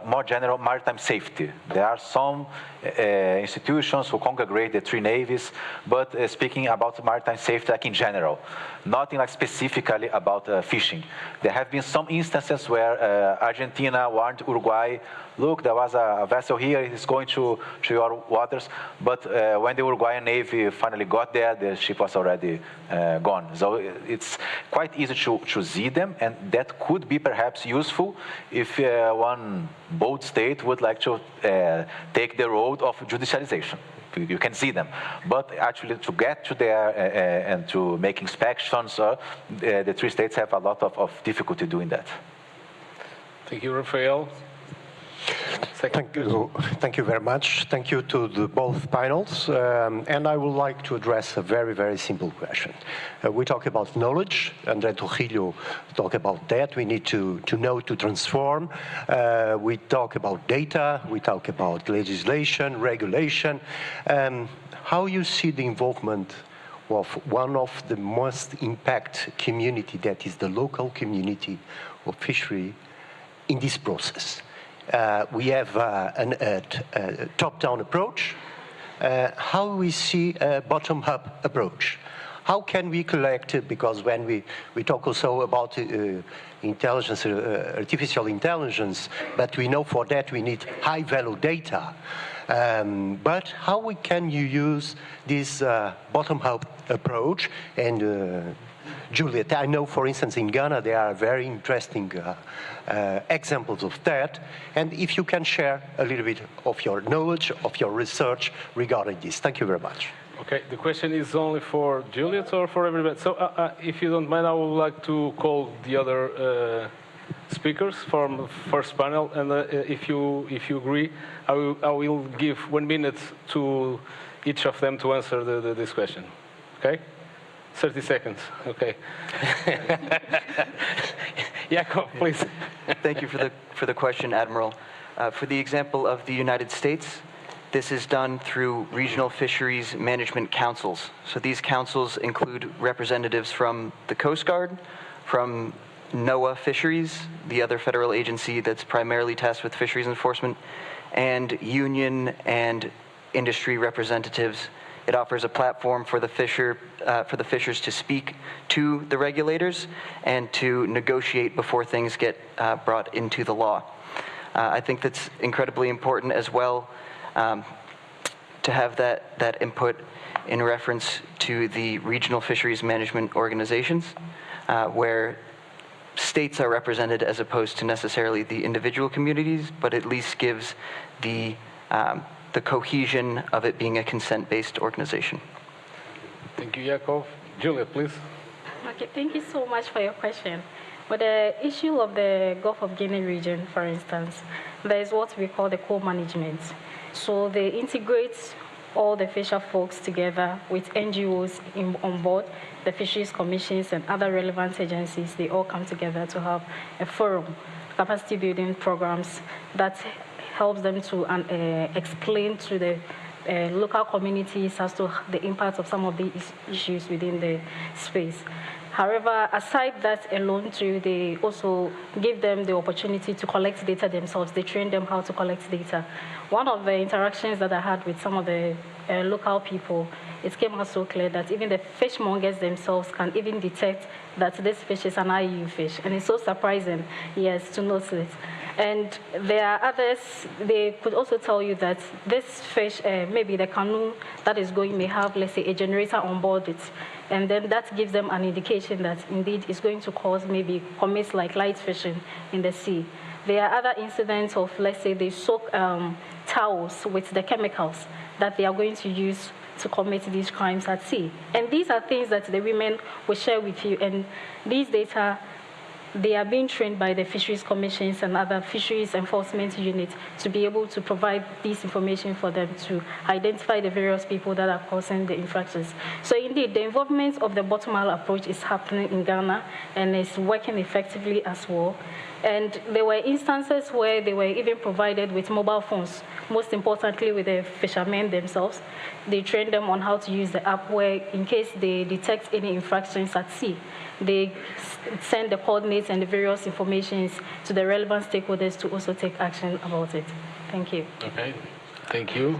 more general maritime safety. There are some institutions who congregate the three navies, but speaking about maritime safety like in general, nothing like specifically about fishing. There have been some instances where Argentina warned Uruguay, look, there was a vessel here, it's going to your waters, but when the Uruguayan Navy finally got there, the ship was already gone. So it's quite easy to see them, and that could be perhaps useful if one bold state would like to take the road of judicialization. You can see them, but actually to get to there and to make inspections, the three states have a lot of difficulty doing that. Thank you, Rafael. Thank you very much. Thank you to both panels. And I would like to address a very, very simple question. We talk about knowledge, and Trujillo talk about that. We need to know to transform. We talk about data. We talk about legislation, regulation. How you see the involvement of one of the most impact community, that is the local community of fishery, in this process? We have a top-down approach. How we see a bottom-up approach? How can we collect, because when we talk also about intelligence, artificial intelligence, but we know for that we need high-value data. But how can you use this bottom-up approach? And Juliet, I know, for instance, in Ghana, there are very interesting examples of that. And if you can share a little bit of your knowledge, of your research regarding this. Thank you very much. Okay, the question is only for Juliet or for everybody? So if you don't mind, I would like to call the other speakers from the first panel. And if you agree, I will give 1 minute to each of them to answer this question. Okay? 30 seconds, okay. Jacob, please. Thank you for the question, Admiral. For the example of the United States, this is done through regional fisheries management councils. So these councils include representatives from the Coast Guard, from NOAA Fisheries, the other federal agency that's primarily tasked with fisheries enforcement, and union and industry representatives. It offers a platform for the fishers to speak to the regulators and to negotiate before things get brought into the law. I think that's incredibly important as well, to have that input in reference to the regional fisheries management organizations, where states are represented as opposed to necessarily the individual communities, but at least gives the cohesion of it being a consent-based organization. Thank you, Yakov. Julia, please. Okay, thank you so much for your question. But the issue of the Gulf of Guinea region, for instance, there is what we call the co-management. So they integrate all the fisher folks together with NGOs on board, the fisheries commissions and other relevant agencies. They all come together to have a forum, capacity building programs that helps them to explain to the local communities as to the impact of some of these issues within the space. However, aside that alone too, they also give them the opportunity to collect data themselves. They train them how to collect data. One of the interactions that I had with some of the local people, it came out so clear that even the fishmongers themselves can even detect that this fish is an IUU fish. And it's so surprising, yes, to notice it. And there are others, they could also tell you that this fish, maybe the canoe that is going may have, let's say, a generator on board it. And then that gives them an indication that indeed it's going to cause maybe commits like light fishing in the sea. There are other incidents of, let's say, they soak towels with the chemicals that they are going to use to commit these crimes at sea. And these are things that the women will share with you. And these data, they are being trained by the fisheries commissions and other fisheries enforcement units to be able to provide this information for them to identify the various people that are causing the infractions. So indeed, the involvement of the bottom-up approach is happening in Ghana and is working effectively as well. And there were instances where they were even provided with mobile phones, most importantly with the fishermen themselves. They trained them on how to use the app where, in case they detect any infractions at sea, they send the coordinates and the various informations to the relevant stakeholders to also take action about it. Thank you. Okay, thank you.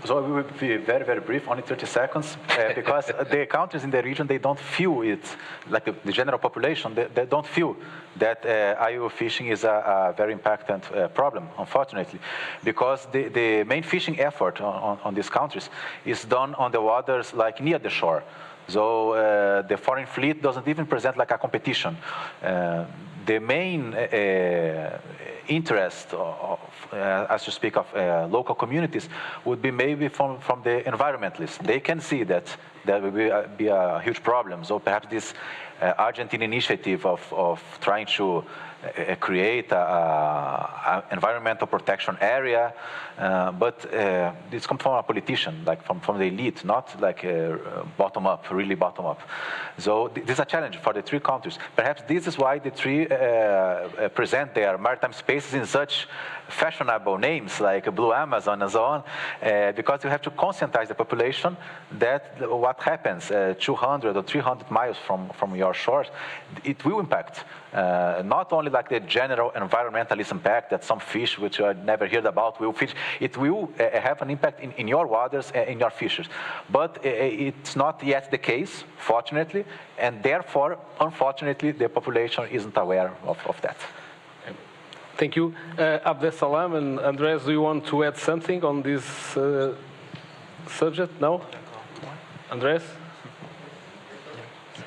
So we will be very, very brief, only 30 seconds, because the countries in the region, they don't feel it, like the general population, they don't feel that IUU fishing is a very impactant problem, unfortunately, because the main fishing effort on these countries is done on the waters like near the shore. So the foreign fleet doesn't even present like a competition. The main interest, as you speak of local communities, would be maybe from the environmentalists. They can see that there will be a huge problem. So perhaps this Argentine initiative of trying to create an environmental protection area, but this comes from a politician, like from the elite, not like bottom up, really bottom up. So this is a challenge for the three countries. Perhaps this is why the three present their maritime spaces in such fashionable names like Blue Amazon and so on, because you have to conscientize the population that what happens 200 or 300 miles from your shores, it will impact. Not only like the general environmentalist impact that some fish which I never heard about will fish, it will have an impact in your waters, in your fisheries. But it's not yet the case, fortunately, and therefore, unfortunately, the population isn't aware of that. Thank you. Abdesalam and Andres, do you want to add something on this subject? No? Andres?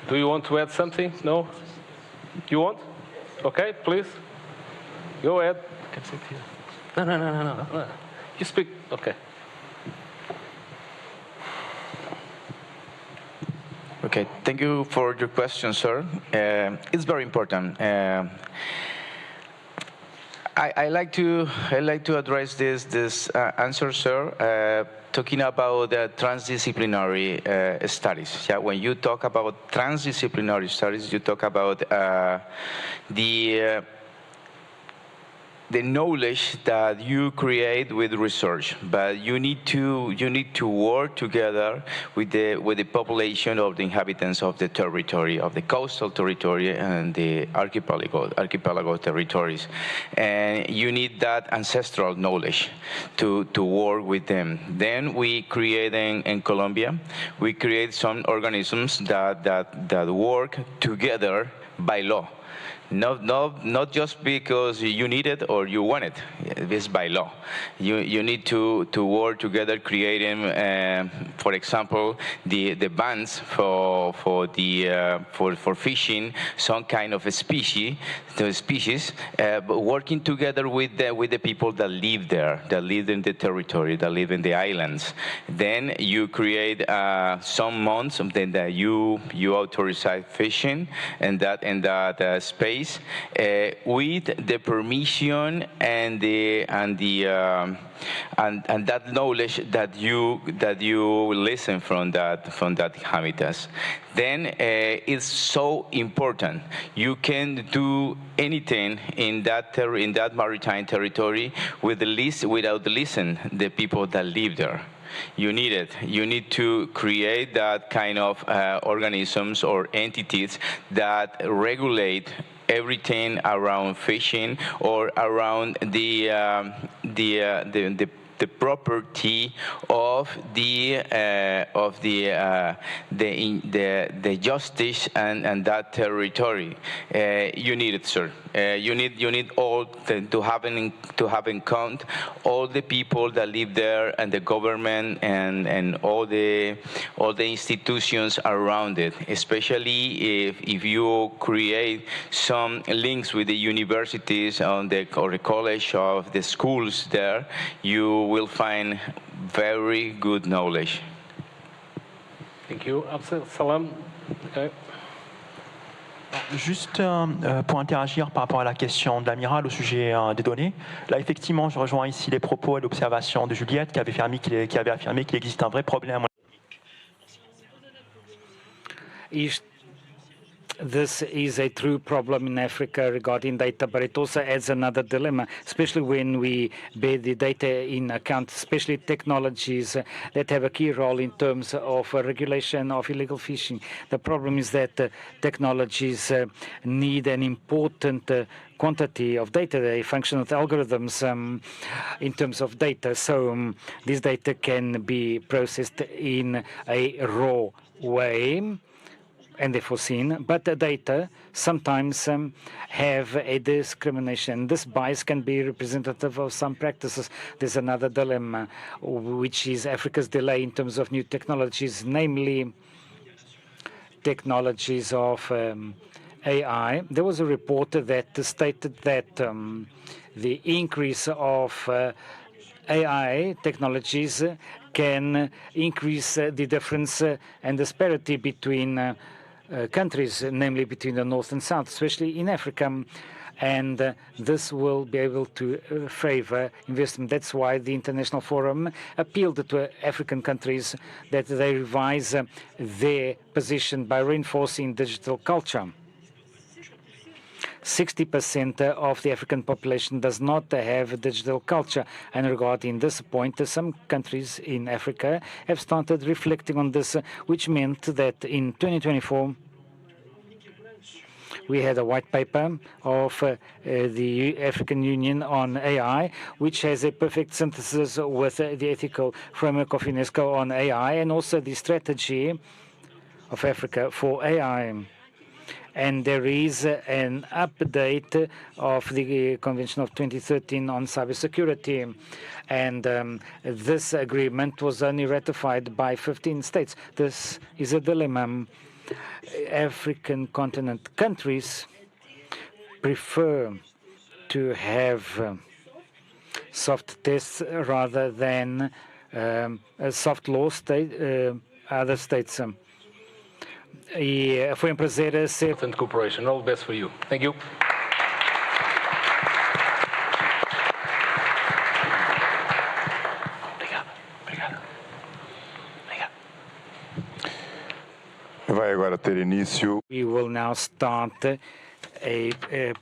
Do you want to add something? No? You want? Okay, please. Go ahead. No. You speak. Okay. Okay, thank you for your question, sir. It's very important. I like to address this answer, sir. Talking about transdisciplinary studies. Yeah, when you talk about transdisciplinary studies, you talk about the the knowledge that you create with research, but you need to work together with the population of the inhabitants of the territory, of the coastal territory and the archipelago territories, and you need that ancestral knowledge to work with them. Then we create in Colombia, we create some organisms that work together by law. Not just because you need it or you want it. It's by law. You need to work together, creating, for example, the bans for fishing some kind of a species, but working together with the people that live there, that live in the territory, that live in the islands. Then you create some months, something that you authorize fishing in that space. With the permission and that knowledge that you listen from that habitats, then it's so important. You can do anything in that maritime territory without listening the people that live there. You need it. You need to create that kind of organisms or entities that regulate everything around fishing or around the property of the justice and that territory. You need it, sir. You need all to have in count all the people that live there and the government and all the institutions around it. Especially if you create some links with the universities or the college of the schools there, you will find very good knowledge. Thank you. Salam. Okay. Juste pour interagir par rapport à la question de l'amiral au sujet des données. Là, effectivement, je rejoins ici les propos et l'observation de Juliette qui avait affirmé qu'il existe un vrai problème. This is a true problem in Africa regarding data, but it also adds another dilemma, especially when we bear the data in account, especially technologies that have a key role in terms of regulation of illegal fishing. The problem is that technologies need an important quantity of data. They function with algorithms in terms of data. So this data can be processed in a raw way and therefore seen, but the data sometimes have a discrimination. This bias can be representative of some practices. There's another dilemma, which is Africa's delay in terms of new technologies, namely technologies of AI. There was a report that stated that the increase of AI technologies can increase the difference and disparity between countries, namely between the North and South, especially in Africa. And this will be able to favor investment. That's why the International Forum appealed to African countries that they revise their position by reinforcing digital culture. 60% of the African population does not have a digital culture. And regarding this point, some countries in Africa have started reflecting on this, which meant that in 2024, we had a white paper of the African Union on AI, which has a perfect synthesis with the ethical framework of UNESCO on AI and also the strategy of Africa for AI. And there is an update of the Convention of 2013 on cybersecurity. And this agreement was only ratified by 15 states. This is a dilemma. African continent countries prefer to have soft tests rather than soft law other states. Foi um prazer ser. Cooperation. All the best for you. Thank you. Vai agora ter início. We will now start a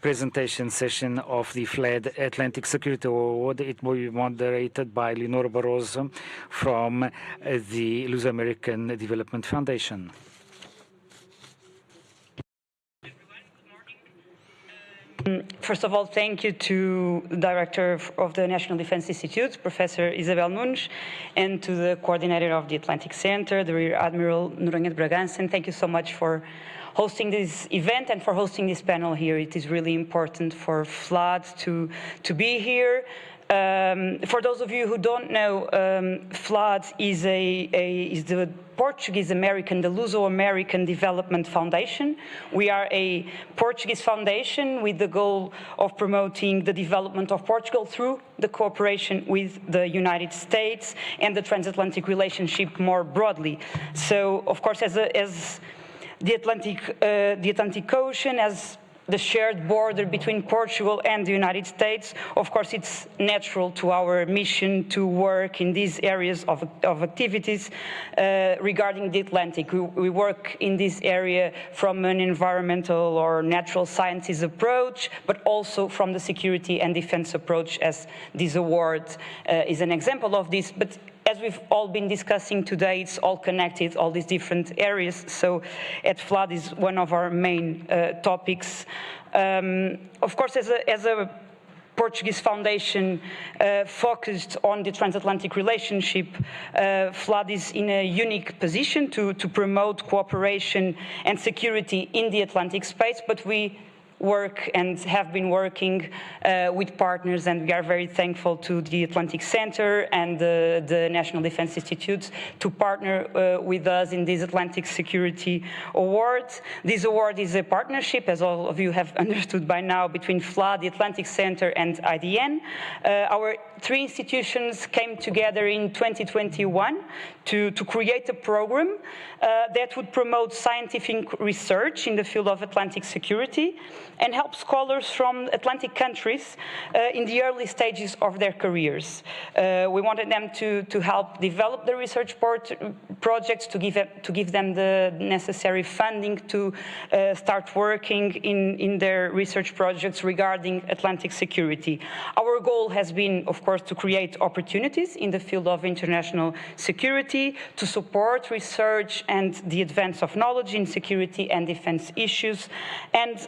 presentation session of the FLED Atlantic Security Award. It will be moderated by Leonora Barroso from the Luso-American Development Foundation. First of all, thank you to the Director of the National Defense Institute, Professor Isabel Nunes, and to the Coordinator of the Atlantic Center, the Rear Admiral Noronha de Bragança. And thank you so much for hosting this event and for hosting this panel here. It is really important for FLAD to be here. For those of you who don't know, FLAD is the Portuguese-American, the Luso-American Development Foundation. We are a Portuguese foundation with the goal of promoting the development of Portugal through the cooperation with the United States and the transatlantic relationship more broadly. So, of course, as the Atlantic Ocean, as the shared border between Portugal and the United States, of course, it's natural to our mission to work in these areas of activities regarding the Atlantic. We work in this area from an environmental or natural sciences approach, but also from the security and defense approach, as this award is an example of this. But as we've all been discussing today, it's all connected, all these different areas. So at FLAD is one of our main topics. Of course, as a Portuguese foundation focused on the transatlantic relationship, FLAD is in a unique position to promote cooperation and security in the Atlantic space, but we work and have been working with partners, and we are very thankful to the Atlantic Center and the National Defense Institute to partner with us in this Atlantic Security Award. This award is a partnership, as all of you have understood by now, between FLAD, the Atlantic Center, and IDN. Our three institutions came together in 2021 to create a program that would promote scientific research in the field of Atlantic security and help scholars from Atlantic countries in the early stages of their careers. We wanted them to help develop the research projects, to give them the necessary funding to start working in their research projects regarding Atlantic security. Our goal has been, of course, to create opportunities in the field of international security, to support research and the advance of knowledge in security and defense issues, and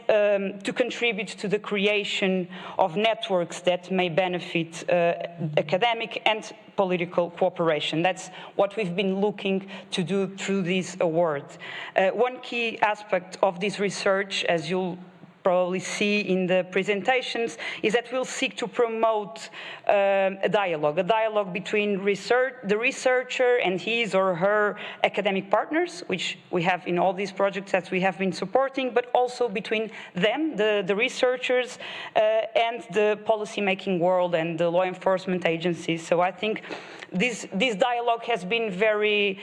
to contribute to the creation of networks that may benefit academic and political cooperation. That's what we've been looking to do through this award. One key aspect of this research, as you'll probably see in the presentations, is that we'll seek to promote a dialogue between the researcher and his or her academic partners, which we have in all these projects that we have been supporting, but also between them, the researchers, and the policy-making world and the law enforcement agencies. So I think this dialogue has been very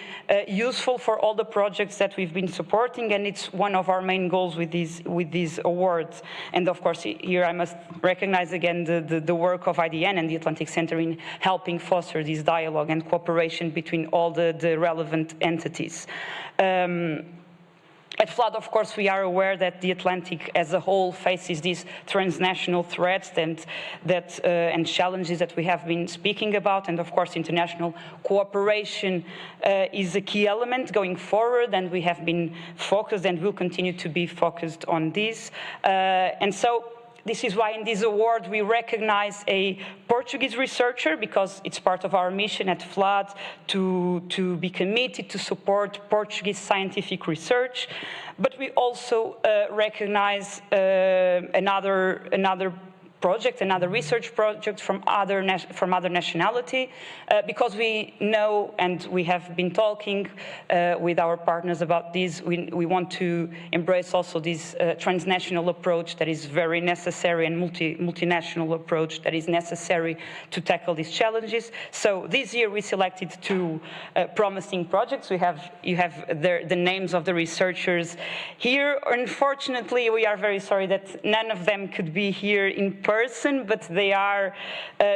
useful for all the projects that we've been supporting, and it's one of our main goals with these awards. And of course, here I must recognize again the work of IDN and the Atlantic Center in helping foster this dialogue and cooperation between all the relevant entities. At FLAD, of course, we are aware that the Atlantic as a whole faces these transnational threats and challenges that we have been speaking about. And of course, international cooperation is a key element going forward, and we have been focused and will continue to be focused on this. And so this is why in this award we recognize a Portuguese researcher, because it's part of our mission at FLAD to be committed to support Portuguese scientific research. But we also recognize another research project from other nationality, because we know and we have been talking with our partners about this. We want to embrace also this transnational approach that is very necessary, and multinational approach that is necessary to tackle these challenges. So this year we selected two promising projects. You have the names of the researchers here. Unfortunately, we are very sorry that none of them could be here in person, but they are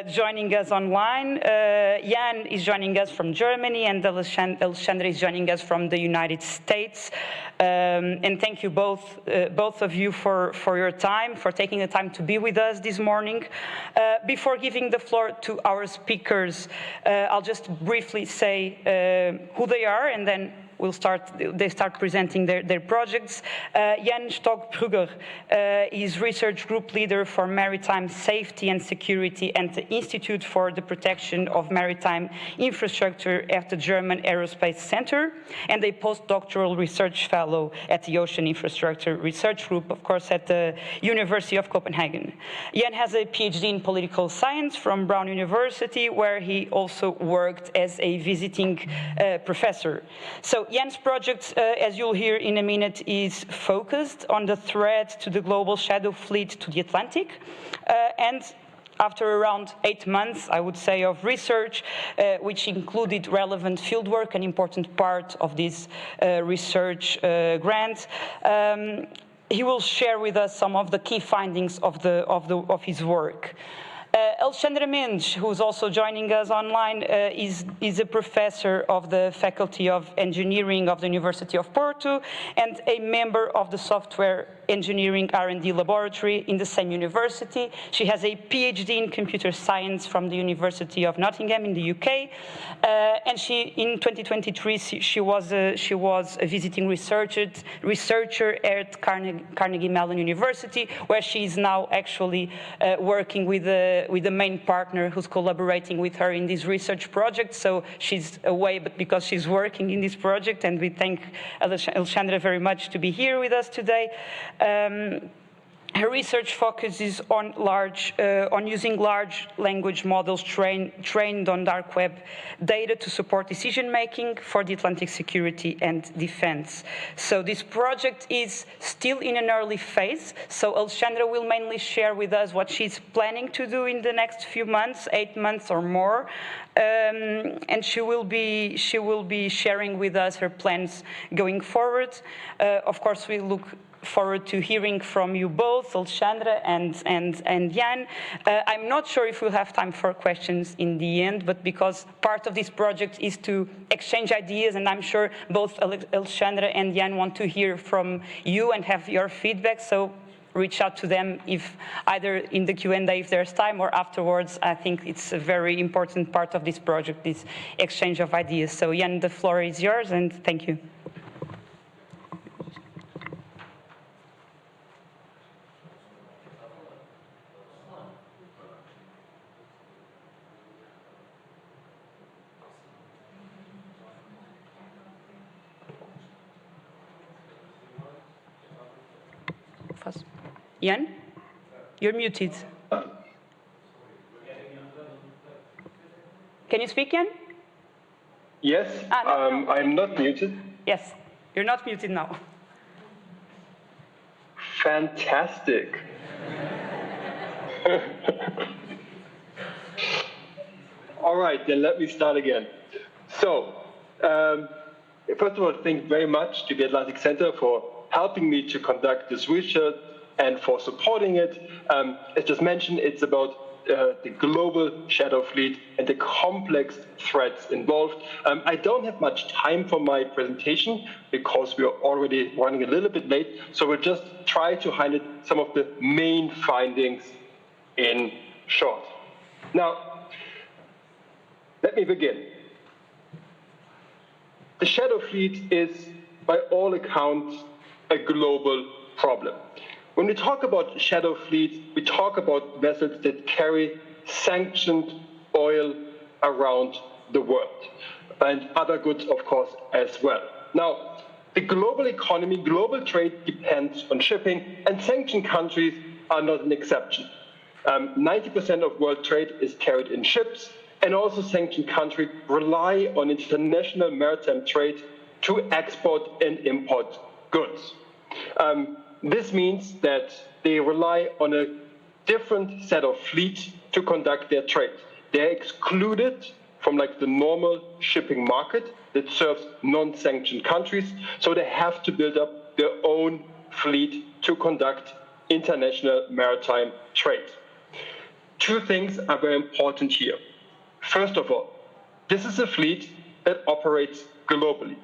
joining us online. Jan is joining us from Germany, and Alexandra is joining us from the United States. And thank you both of you for your time, for taking the time to be with us this morning. Before giving the floor to our speakers, I'll just briefly say who they are, and then they start presenting their projects. Jan Stock-Brugger is research group leader for maritime safety and security at the Institute for the Protection of Maritime Infrastructure at the German Aerospace Center, and a postdoctoral research fellow at the Ocean Infrastructure Research Group, of course, at the University of Copenhagen. Jan has a PhD in political science from Brown University, where he also worked as a visiting professor. So Jan's project, as you'll hear in a minute, is focused on the threat to the global shadow fleet to the Atlantic. And after around 8 months, I would say, of research, which included relevant fieldwork, an important part of this research grant, he will share with us some of the key findings of his work. Alexandra Mendes, who's also joining us online, is a professor of the Faculty of Engineering of the University of Porto and a member of the Software Engineering R&D Laboratory in the same university. She has a PhD in Computer Science from the University of Nottingham in the UK, and in 2023 she was a visiting researcher at Carnegie Mellon University, where she is now actually working with the main partner who's collaborating with her in this research project. So she's away, but because she's working in this project, and we thank Alexandra very much to be here with us today. Her research focuses on using large language models trained on dark web data to support decision-making for the Atlantic security and defense. So this project is still in an early phase. So Alexandra will mainly share with us what she's planning to do in the next few months, 8 months or more. And she will be sharing with us her plans going forward. Of course, we look forward to hearing from you both, Alexandra and Jan. I'm not sure if we'll have time for questions in the end, but because part of this project is to exchange ideas, and I'm sure both Alexandra and Jan want to hear from you and have your feedback, so reach out to them if either in the Q&A if there's time, or afterwards. I think it's a very important part of this project, this exchange of ideas. So Jan, the floor is yours, and thank you. Jan, you're muted. Can you speak, Jan? Yes, no. I'm not muted. Yes, you're not muted now. Fantastic. All right, then let me start again. So, first of all, thank you very much to the Atlantic Center for helping me to conduct this research and for supporting it. As just mentioned, it's about the global shadow fleet and the complex threats involved. I don't have much time for my presentation because we are already running a little bit late, so we'll just try to highlight some of the main findings in short. Now, let me begin. The shadow fleet is, by all accounts, a global problem. When we talk about shadow fleet, we talk about vessels that carry sanctioned oil around the world, and other goods, of course, as well. Now, the global economy, global trade depends on shipping, and sanctioned countries are not an exception. 90% of world trade is carried in ships, and also sanctioned countries rely on international maritime trade to export and import goods. This means that they rely on a different set of fleet to conduct their trade. They're excluded from the normal shipping market that serves non-sanctioned countries, so they have to build up their own fleet to conduct international maritime trade. two things are very important here. First of all, this is a fleet that operates globally.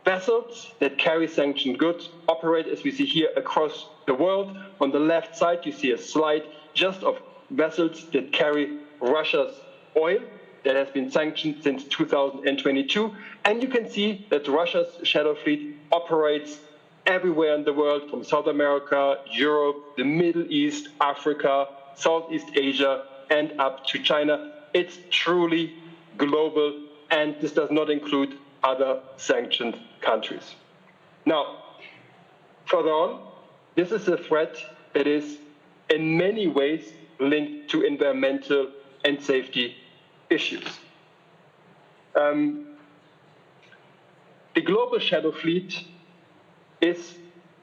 Vessels that carry sanctioned goods operate, as we see here, across the world. On the left side, you see a slide just of vessels that carry Russia's oil that has been sanctioned since 2022. And you can see that Russia's shadow fleet operates everywhere in the world, from South America, Europe, the Middle East, Africa, Southeast Asia, and up to China. It's truly global, and this does not include other sanctioned countries. Now, further on, this is a threat that is in many ways linked to environmental and safety issues. The global shadow fleet is,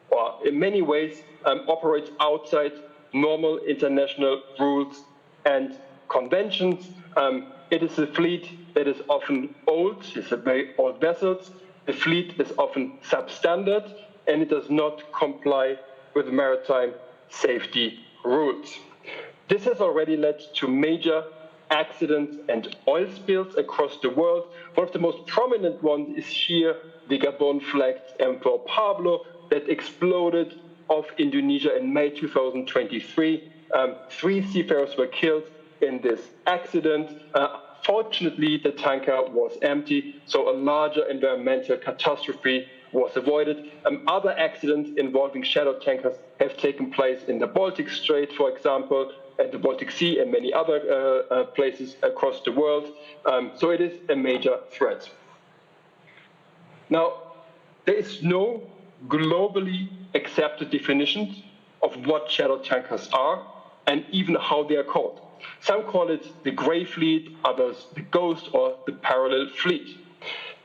or in many ways, operates outside normal international rules and conventions. It is a fleet that is often old, it's a very old vessels. The fleet is often substandard, and it does not comply with maritime safety rules. This has already led to major accidents and oil spills across the world. One of the most prominent ones is here, the Gabon-flagged Emperor Pablo that exploded off Indonesia in May 2023. 3 seafarers were killed in this accident. Fortunately, the tanker was empty, so a larger environmental catastrophe was avoided. Other accidents involving shadow tankers have taken place in the Baltic Strait, for example, and the Baltic Sea and many other places across the world. So it is a major threat. Now, there is no globally accepted definition of what shadow tankers are and even how they are called. Some call it the grey fleet, others the ghost or the parallel fleet.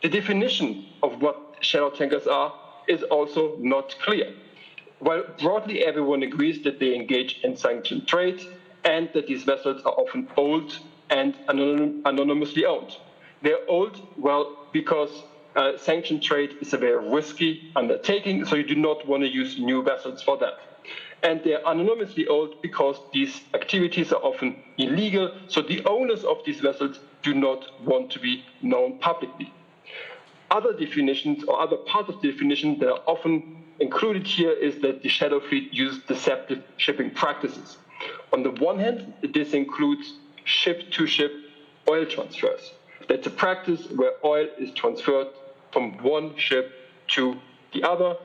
The definition of what shadow tankers are is also not clear. While broadly everyone agrees that they engage in sanctioned trade and that these vessels are often old and anonymously owned. They're old, well, because sanctioned trade is a very risky undertaking, so you do not want to use new vessels for that. And they're anonymously owned because these activities are often illegal, so the owners of these vessels do not want to be known publicly. Other definitions or other parts of the definition that are often included here is that the shadow fleet uses deceptive shipping practices. On the one hand, this includes ship-to-ship oil transfers. That's a practice where oil is transferred from one ship to the other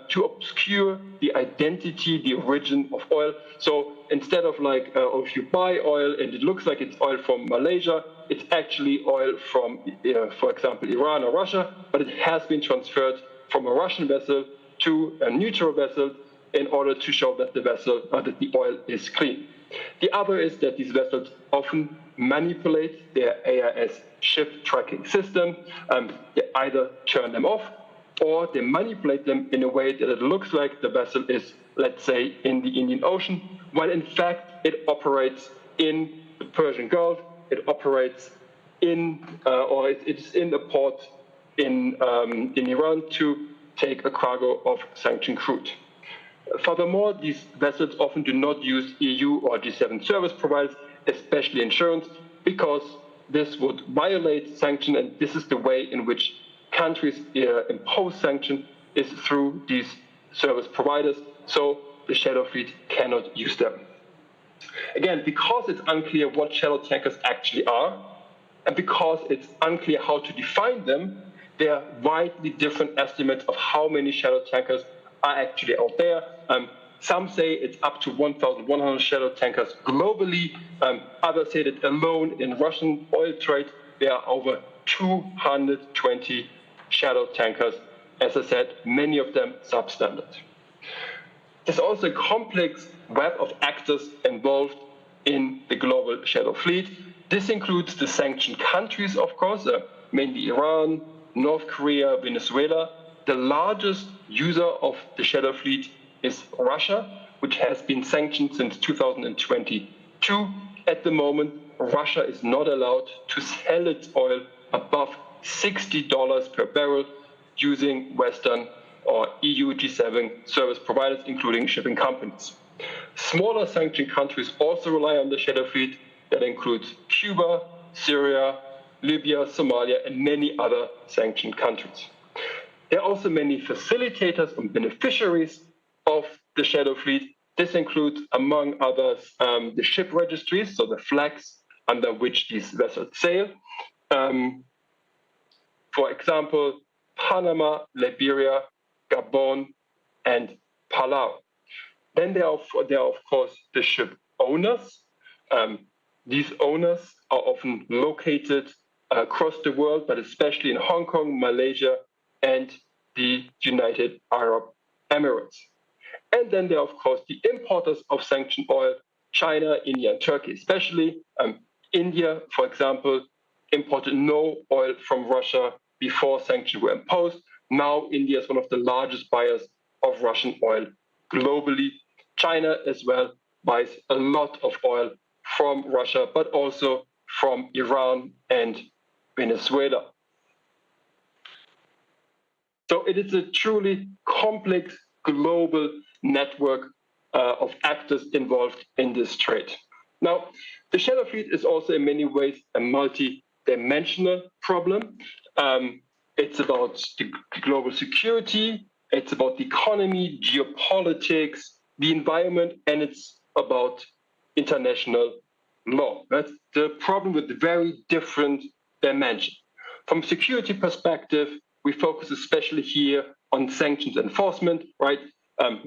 to obscure the identity, the origin of oil. So instead of like, if you buy oil and it looks like it's oil from Malaysia, it's actually oil from, for example, Iran or Russia, but it has been transferred from a Russian vessel to a neutral vessel in order to show that the vessel, that the oil is clean. The other is that these vessels often manipulate their AIS ship tracking system. They either turn them off or they manipulate them in a way that it looks like the vessel is, let's say, in the Indian Ocean, while in fact it operates in the Persian Gulf, it operates in, or it's in a port in Iran to take a cargo of sanctioned crude. Furthermore, these vessels often do not use EU or G7 service providers, especially insurance, because this would violate sanction, and this is the way in which countries impose sanction is through these service providers, so the shadow fleet cannot use them. Again, because it's unclear what shadow tankers actually are, and because it's unclear how to define them, there are widely different estimates of how many shadow tankers are actually out there. Some say it's up to 1,100 shadow tankers globally. Others say that alone in Russian oil trade, there are over 220 shadow tankers. As I said, many of them substandard. There's also a complex web of actors involved in the global shadow fleet. This includes the sanctioned countries, of course, mainly Iran, North Korea, Venezuela. The largest user of the shadow fleet is Russia, which has been sanctioned since 2022. At the moment, Russia is not allowed to sell its oil above $60 per barrel using Western or EU G7 service providers, including shipping companies. Smaller sanctioned countries also rely on the shadow fleet. That includes Cuba, Syria, Libya, Somalia, and many other sanctioned countries. There are also many facilitators and beneficiaries of the shadow fleet. This includes, among others, the ship registries, so the flags under which these vessels sail. For example, Panama, Liberia, Gabon, and Palau. Then there are, of course, the ship owners. These owners are often located across the world, but especially in Hong Kong, Malaysia, and the United Arab Emirates. And then there are, of course, the importers of sanctioned oil, China, India, and Turkey especially. India, for example, imported no oil from Russia before sanctions were imposed. Now India is one of the largest buyers of Russian oil globally. China as well buys a lot of oil from Russia, but also from Iran and Venezuela. So it is a truly complex global network of actors involved in this trade. Now, the shadow fleet is also in many ways a multi-dimensional problem. It's about the global security, it's about the economy, geopolitics, the environment, and it's about international law. That's the problem with very different dimensions. From a security perspective, we focus especially here on sanctions enforcement, right?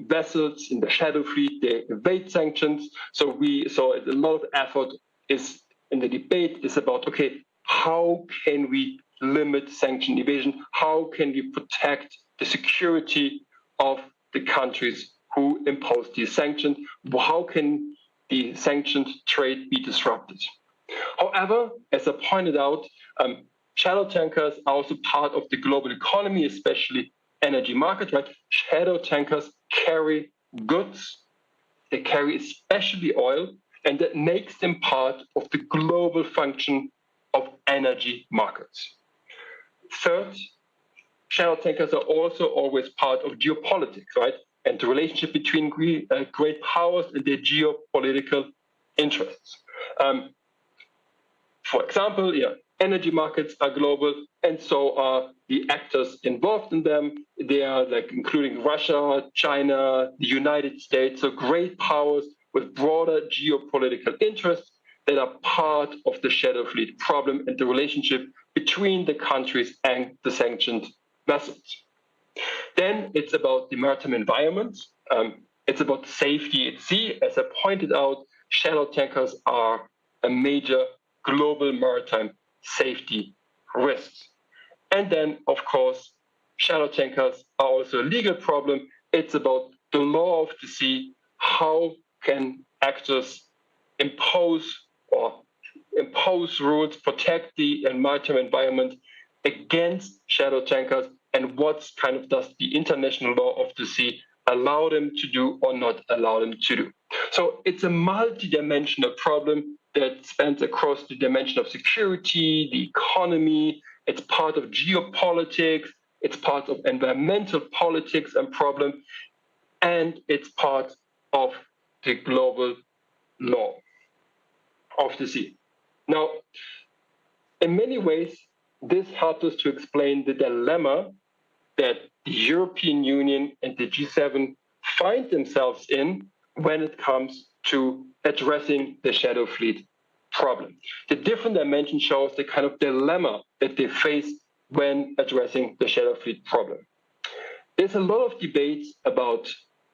Vessels in the shadow fleet, they evade sanctions. So a lot of effort is in the debate is about, okay, how can we limit sanction evasion? How can we protect the security of the countries who impose these sanctions? How can the sanctioned trade be disrupted? However, as I pointed out, shadow tankers are also part of the global economy, especially energy market, right? Shadow tankers carry goods, they carry especially oil, and that makes them part of the global function of energy markets. Third, shadow tankers are also always part of geopolitics, right? And the relationship between great powers and their geopolitical interests. For example, energy markets are global, and so are the actors involved in them. They are including Russia, China, the United States, so great powers with broader geopolitical interests that are part of the shadow fleet problem and the relationship between the countries and the sanctioned vessels. Then it's about the maritime environment. It's about safety at sea. As I pointed out, shadow tankers are a major global maritime safety risks. And then, of course, shadow tankers are also a legal problem. It's about the law of the sea. How can actors impose rules, protect the maritime environment against shadow tankers, and what does the international law of the sea allow them to do or not allow them to do? So it's a multi-dimensional problem that spans across the dimension of security, the economy. It's part of geopolitics, it's part of environmental politics and problem, and it's part of the global law of the sea. Now, in many ways, this helps us to explain the dilemma that the European Union and the G7 find themselves in when it comes to addressing the shadow fleet problem. The different dimension shows the kind of dilemma that they face when addressing the shadow fleet problem. There's a lot of debates about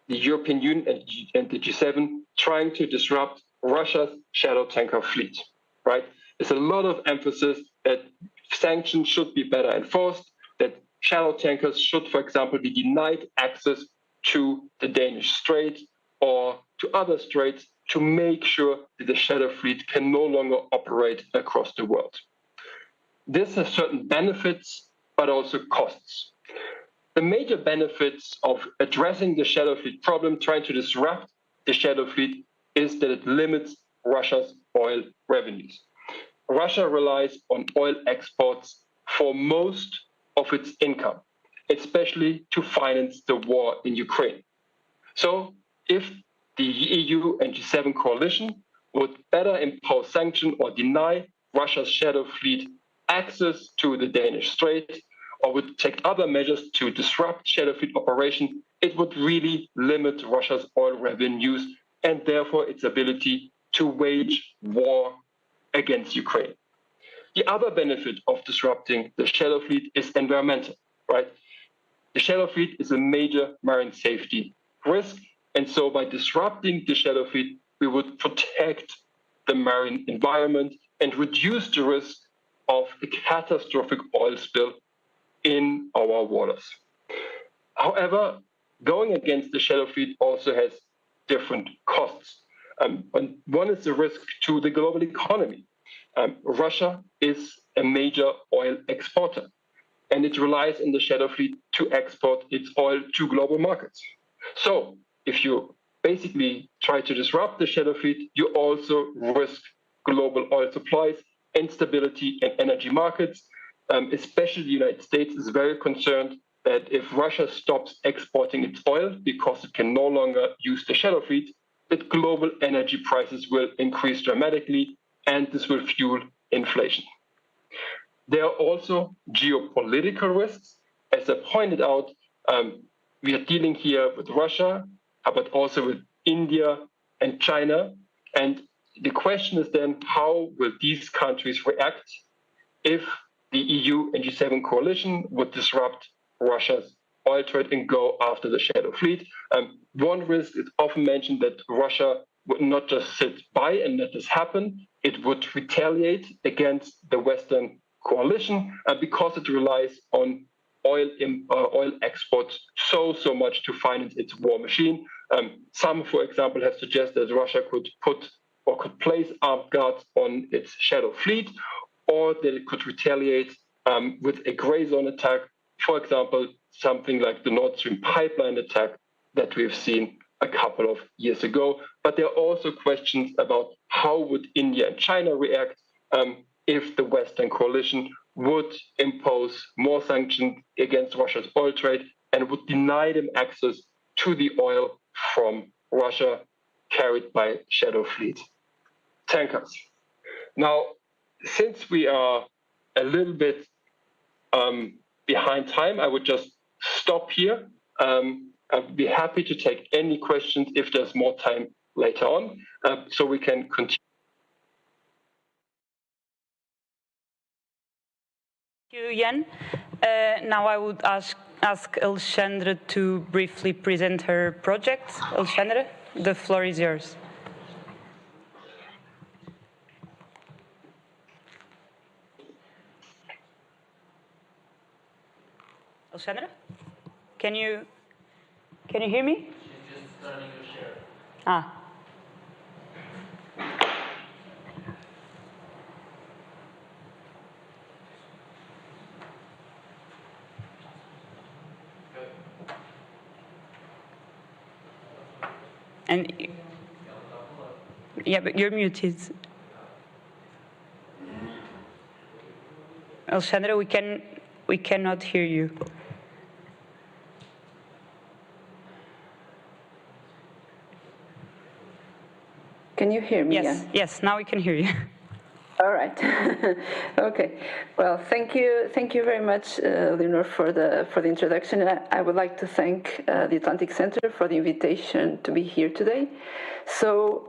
the European Union and the G7 trying to disrupt Russia's shadow tanker fleet, right? There's a lot of emphasis that sanctions should be better enforced, that shadow tankers should, for example, be denied access to the Danish Strait or to other straits to make sure that the shadow fleet can no longer operate across the world. This has certain benefits, but also costs. The major benefits of addressing the shadow fleet problem, trying to disrupt the shadow fleet, is that it limits Russia's oil revenues. Russia relies on oil exports for most of its income, especially to finance the war in Ukraine. So if the EU and G7 coalition would better impose sanctions or deny Russia's shadow fleet access to the Danish Strait, or would take other measures to disrupt shadow fleet operation, it would really limit Russia's oil revenues and therefore its ability to wage war against Ukraine. The other benefit of disrupting the shadow fleet is environmental, right? The shadow fleet is a major marine safety risk, and so by disrupting the shadow fleet, we would protect the marine environment and reduce the risk of a catastrophic oil spill in our waters. However, going against the shadow fleet also has different costs. One is the risk to the global economy. Russia is a major oil exporter, and it relies on the shadow fleet to export its oil to global markets. So if you basically try to disrupt the shadow fleet, you also risk global oil supplies, instability in energy markets. Especially the United States is very concerned that if Russia stops exporting its oil because it can no longer use the shadow fleet, that global energy prices will increase dramatically, and this will fuel inflation. There are also geopolitical risks. As I pointed out, we are dealing here with Russia, but also with India and China. And the question is then, how will these countries react if the EU and G7 coalition would disrupt Russia's oil trade and go after the shadow fleet? One risk is often mentioned that Russia would not just sit by and let this happen. It would retaliate against the Western coalition because it relies on oil exports so much to finance its war machine. Some, for example, have suggested that Russia could place armed guards on its shadow fleet, or that it could retaliate with a gray zone attack, for example, something like the Nord Stream pipeline attack that we've seen a couple of years ago. But there are also questions about how would India and China react if the Western coalition would impose more sanctions against Russia's oil trade and would deny them access to the oil from Russia carried by shadow fleet tankers. Now, since we are a little bit behind time, I would just stop here. I'd be happy to take any questions if there's more time later on, so we can continue. Thank you, Jan. Now I would ask Alexandra to briefly present her project. Alexandra, the floor is yours. Alexandra, can you hear me? She's just starting to share. Ah. And yeah, but you're muted. Alexandra, we cannot hear you. Can you hear me? Yes, yes, now we can hear you. All right. Okay. Well, thank you very much, Leonor, for the introduction. I would like to thank the Atlantic Center for the invitation to be here today. So,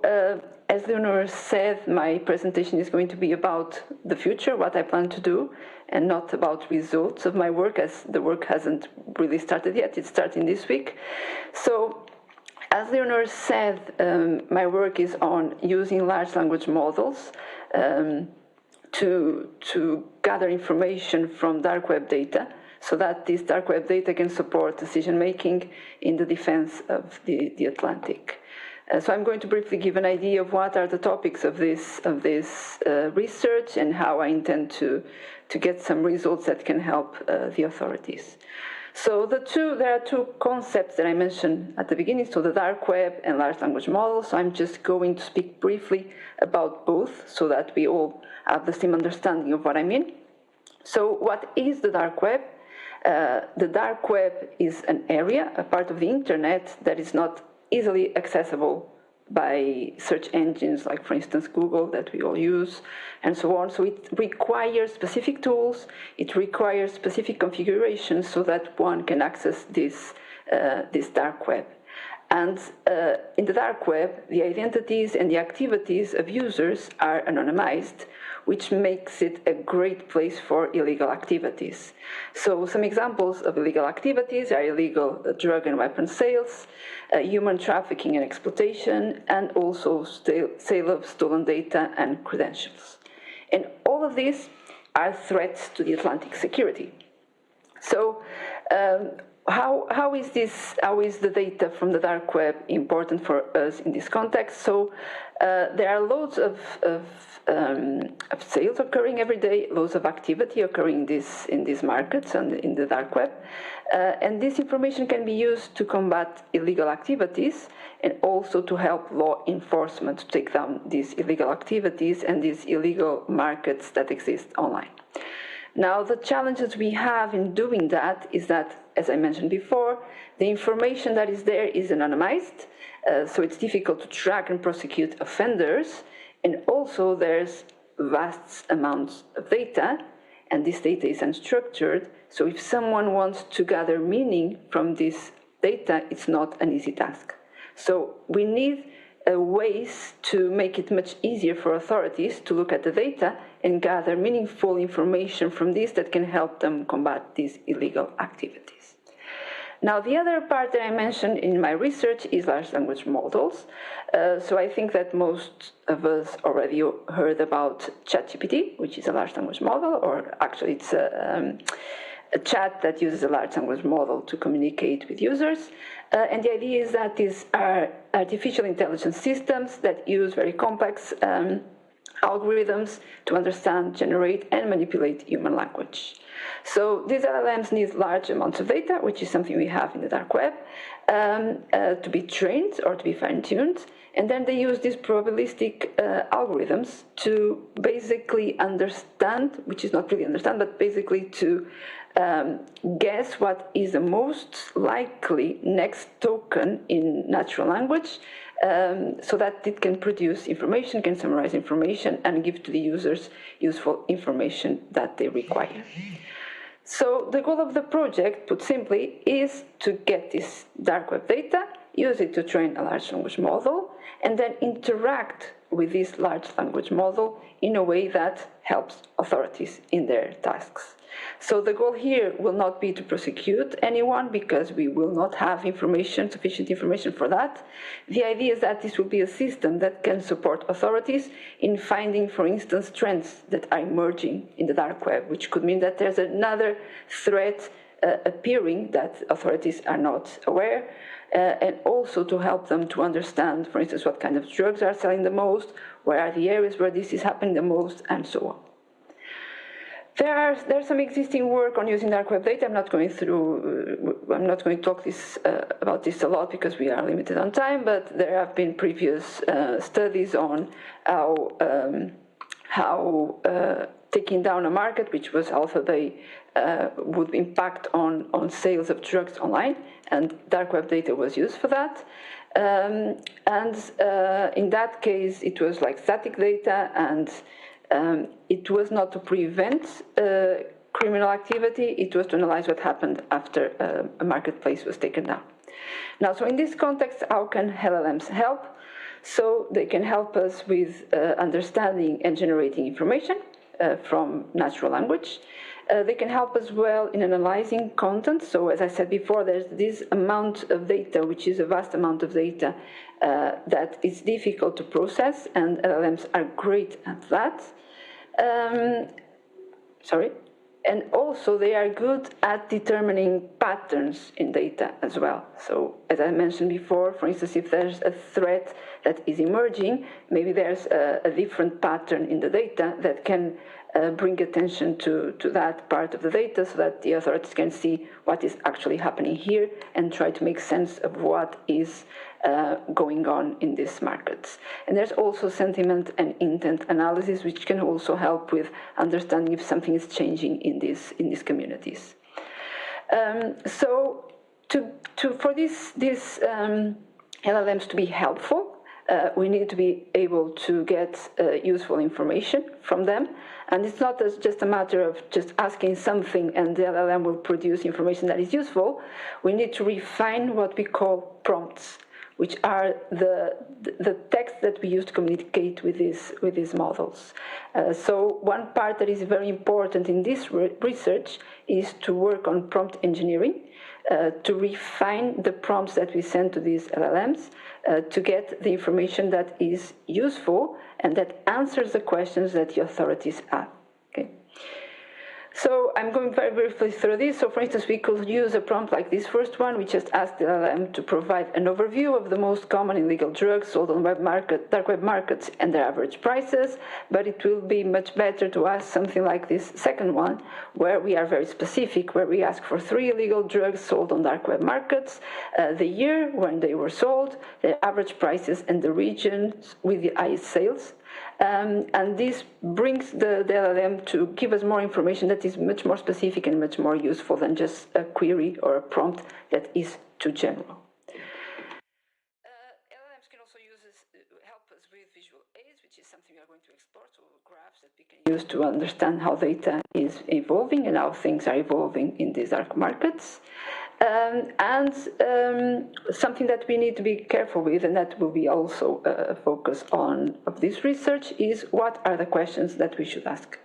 as Leonor said, my presentation is going to be about the future, what I plan to do, and not about results of my work, as the work hasn't really started yet. It's starting this week. So, as Leonor said, my work is on using large language models to gather information from dark web data, so that this dark web data can support decision making in the defense of the Atlantic. So I'm going to briefly give an idea of what are the topics of this research and how I intend to get some results that can help the authorities. So there are two concepts that I mentioned at the beginning, so the dark web and large language models. So I'm just going to speak briefly about both so that we all have the same understanding of what I mean. So what is the dark web? The dark web is an area, a part of the internet that is not easily accessible by search engines like, for instance, Google, that we all use, and so on. So it requires specific tools, it requires specific configurations so that one can access this dark web. And in the dark web, the identities and the activities of users are anonymized, which makes it a great place for illegal activities. So some examples of illegal activities are illegal drug and weapon sales, human trafficking and exploitation, and also sale of stolen data and credentials. And all of these are threats to the Atlantic security. So how is the data from the dark web important for us in this context? So there are loads of sales occurring every day, loads of activity occurring in these markets and in the dark web. And this information can be used to combat illegal activities and also to help law enforcement to take down these illegal activities and these illegal markets that exist online. Now, the challenges we have in doing that is that, as I mentioned before, the information that is there is anonymized, so it's difficult to track and prosecute offenders, and also there's vast amounts of data, and this data is unstructured, so if someone wants to gather meaning from this data, it's not an easy task. So we need ways to make it much easier for authorities to look at the data and gather meaningful information from this that can help them combat these illegal activities. Now, the other part that I mentioned in my research is large language models. So I think that most of us already heard about ChatGPT, which is a large language model, or actually it's a chat that uses a large language model to communicate with users. And the idea is that these are artificial intelligence systems that use very complex algorithms to understand, generate, and manipulate human language. So these LLMs need large amounts of data, which is something we have in the dark web, to be trained or to be fine-tuned. And then they use these probabilistic algorithms to basically understand, which is not really understand, but basically to guess what is the most likely next token in natural language, so that it can produce information, can summarize information, and give to the users useful information that they require. So the goal of the project, put simply, is to get this dark web data, use it to train a large language model, and then interact with this large language model in a way that helps authorities in their tasks. So the goal here will not be to prosecute anyone, because we will not have sufficient information for that. The idea is that this will be a system that can support authorities in finding, for instance, trends that are emerging in the dark web, which could mean that there's another threat appearing that authorities are not aware, and also to help them to understand, for instance, what kind of drugs are selling the most, where are the areas where this is happening the most, and so on. There's some existing work on using dark web data. I'm not going to talk about this a lot because we are limited on time, but there have been previous studies on how taking down a market, which was Alpha Bay, would impact on sales of drugs online, and dark web data was used for that. In that case, it was like static data, and it was not to prevent criminal activity, it was to analyze what happened after a marketplace was taken down. Now, so in this context, how can LLMs help? So they can help us with understanding and generating information from natural language. They can help as well in analyzing content. So as I said before, there's this amount of data, which is a vast amount of data that is difficult to process, and LLMs are great at that. And also they are good at determining patterns in data as well. So as I mentioned before, for instance, if there's a threat that is emerging, maybe there's a different pattern in the data that can bring attention to that part of the data, so that the authorities can see what is actually happening here and try to make sense of what is going on in these markets. And there's also sentiment and intent analysis, which can also help with understanding if something is changing in these communities. So for these LLMs to be helpful, we need to be able to get useful information from them. And it's not just a matter of just asking something and the LLM will produce information that is useful. We need to refine what we call prompts, which are the text that we use to communicate with these models. So one part that is very important in this research is to work on prompt engineering, to refine the prompts that we send to these LLMs, to get the information that is useful and that answers the questions that the authorities have. Okay. So I'm going very briefly through this. So for instance, we could use a prompt like this first one. We just asked the LLM to provide an overview of the most common illegal drugs sold on dark web markets and their average prices. But it will be much better to ask something like this second one, where we are very specific, where we ask for 3 illegal drugs sold on dark web markets, the year when they were sold, their average prices, and the regions with the highest sales. And this brings the LLM to give us more information that is much more specific and much more useful than just a query or a prompt that is too general. LLMs can also help us with visual aids, which is something we are going to explore, so graphs that we can use to understand how data is evolving and how things are evolving in these dark markets. Something that we need to be careful with, and that will be also a focus of this research, is what are the questions that we should ask.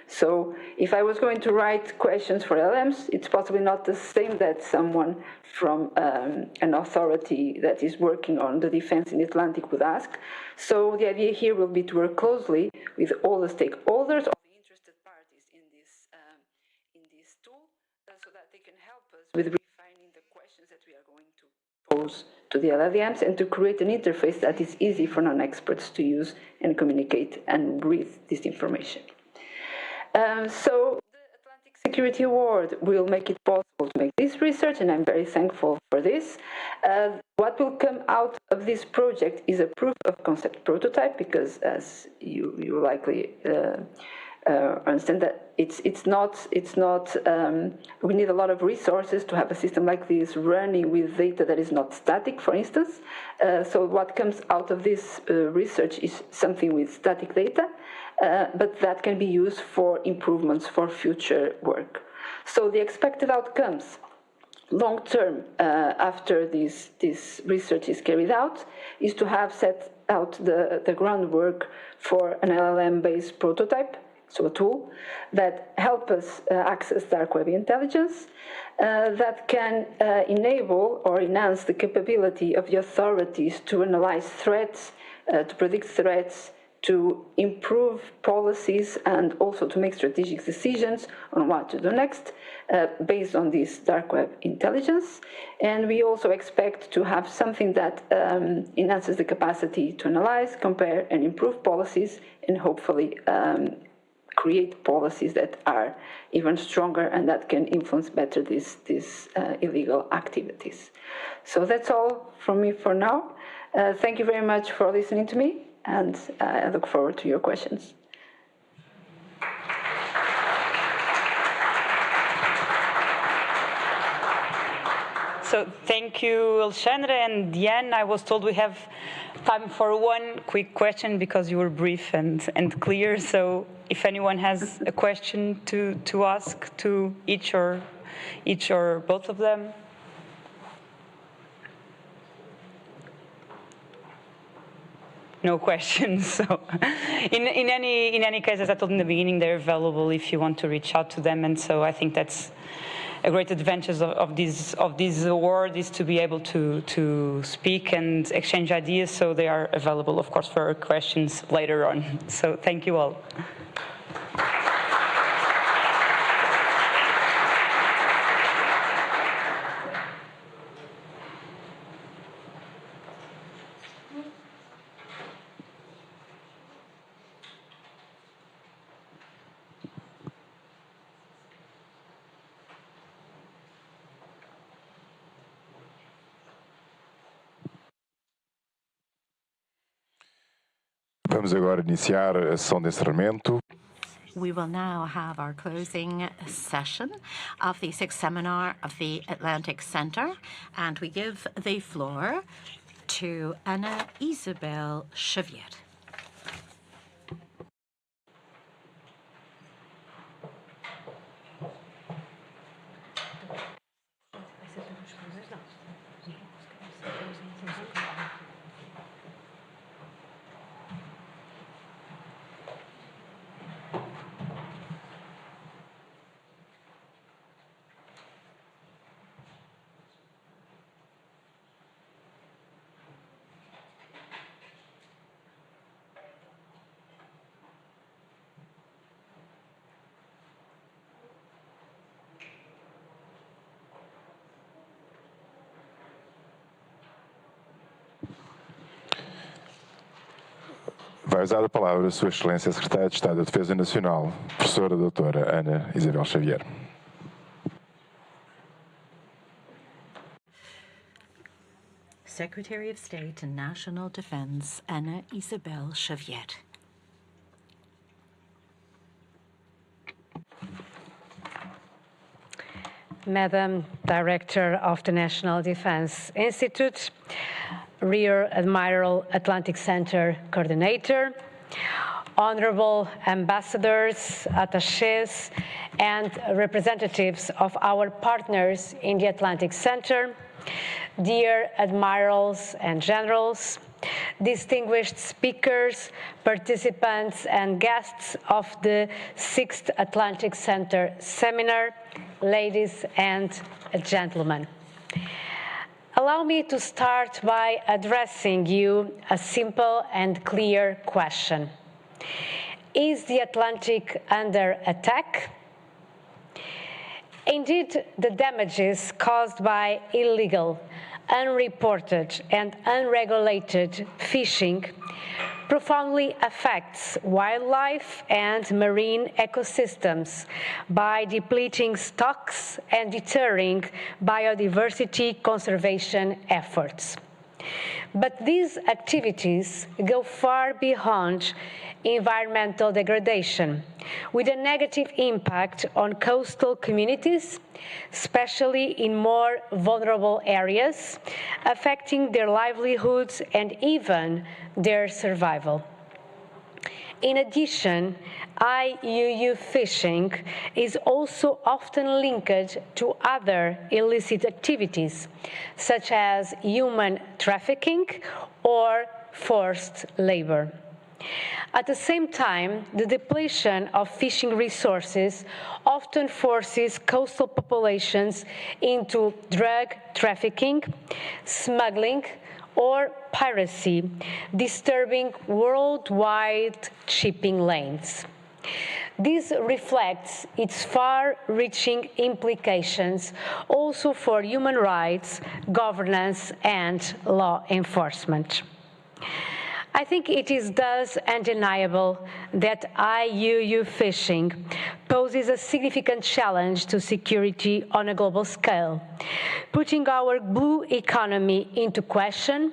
So if I was going to write questions for LLMs, it's possibly not the same that someone from an authority that is working on the defense in the Atlantic would ask. So the idea here will be to work closely with all the stakeholders, all the interested parties in this tool, so that they can help us with that we are going to pose to the LLMs and to create an interface that is easy for non-experts to use and communicate and read this information. So the Atlantic Security Award will make it possible to make this research, and I'm very thankful for this. What will come out of this project is a proof of concept prototype, because as you likely understand that it's not we need a lot of resources to have a system like this running with data that is not static, for instance. So what comes out of this research is something with static data, but that can be used for improvements for future work. So the expected outcomes long term after this research is carried out is to have set out the groundwork for an LLM-based prototype, so a tool that helps us access dark web intelligence, that can enable or enhance the capability of the authorities to analyze threats, to predict threats, to improve policies, and also to make strategic decisions on what to do next based on this dark web intelligence. And we also expect to have something that enhances the capacity to analyze, compare, and improve policies, and hopefully create policies that are even stronger and that can influence better these illegal activities. So that's all from me for now. Thank you very much for listening to me, and I look forward to your questions. So thank you, Alexandre and Diane. I was told we have time for one quick question because you were brief and clear. So if anyone has a question to ask to each or both of them. No questions. So in any case, as I told in the beginning, they're available if you want to reach out to them. And so I think that's a great advantage of this award, is to be able to speak and exchange ideas. So they are available, of course, for questions later on. So thank you all. Vamos agora iniciar a sessão de encerramento. We will now have our closing session of the 6th seminar of the Atlantic Center, and we give the floor to Anna Isabel Xavier. Vai usar a palavra a Sua Excelência a Secretária de Estado da Defesa Nacional, Professora Doutora Ana Isabel Xavier. Secretary of State and National Defense, Anna Isabel Xavier. Madam Director of the National Defense Institute, Rear Admiral Atlantic Center Coordinator, honorable ambassadors, attachés, and representatives of our partners in the Atlantic Center, dear admirals and generals, distinguished speakers, participants, and guests of the 6th Atlantic Center Seminar, ladies and gentlemen. Allow me to start by addressing you a simple and clear question. Is the Atlantic under attack? Indeed, the damages caused by illegal, unreported, and unregulated fishing profoundly affects wildlife and marine ecosystems by depleting stocks and deterring biodiversity conservation efforts. But these activities go far beyond environmental degradation, with a negative impact on coastal communities, especially in more vulnerable areas, affecting their livelihoods and even their survival. In addition, IUU fishing is also often linked to other illicit activities, such as human trafficking or forced labor. At the same time, the depletion of fishing resources often forces coastal populations into drug trafficking, smuggling, or piracy, disturbing worldwide shipping lanes. This reflects its far-reaching implications also for human rights, governance, and law enforcement. I think it is thus undeniable that IUU fishing poses a significant challenge to security on a global scale, putting our blue economy into question,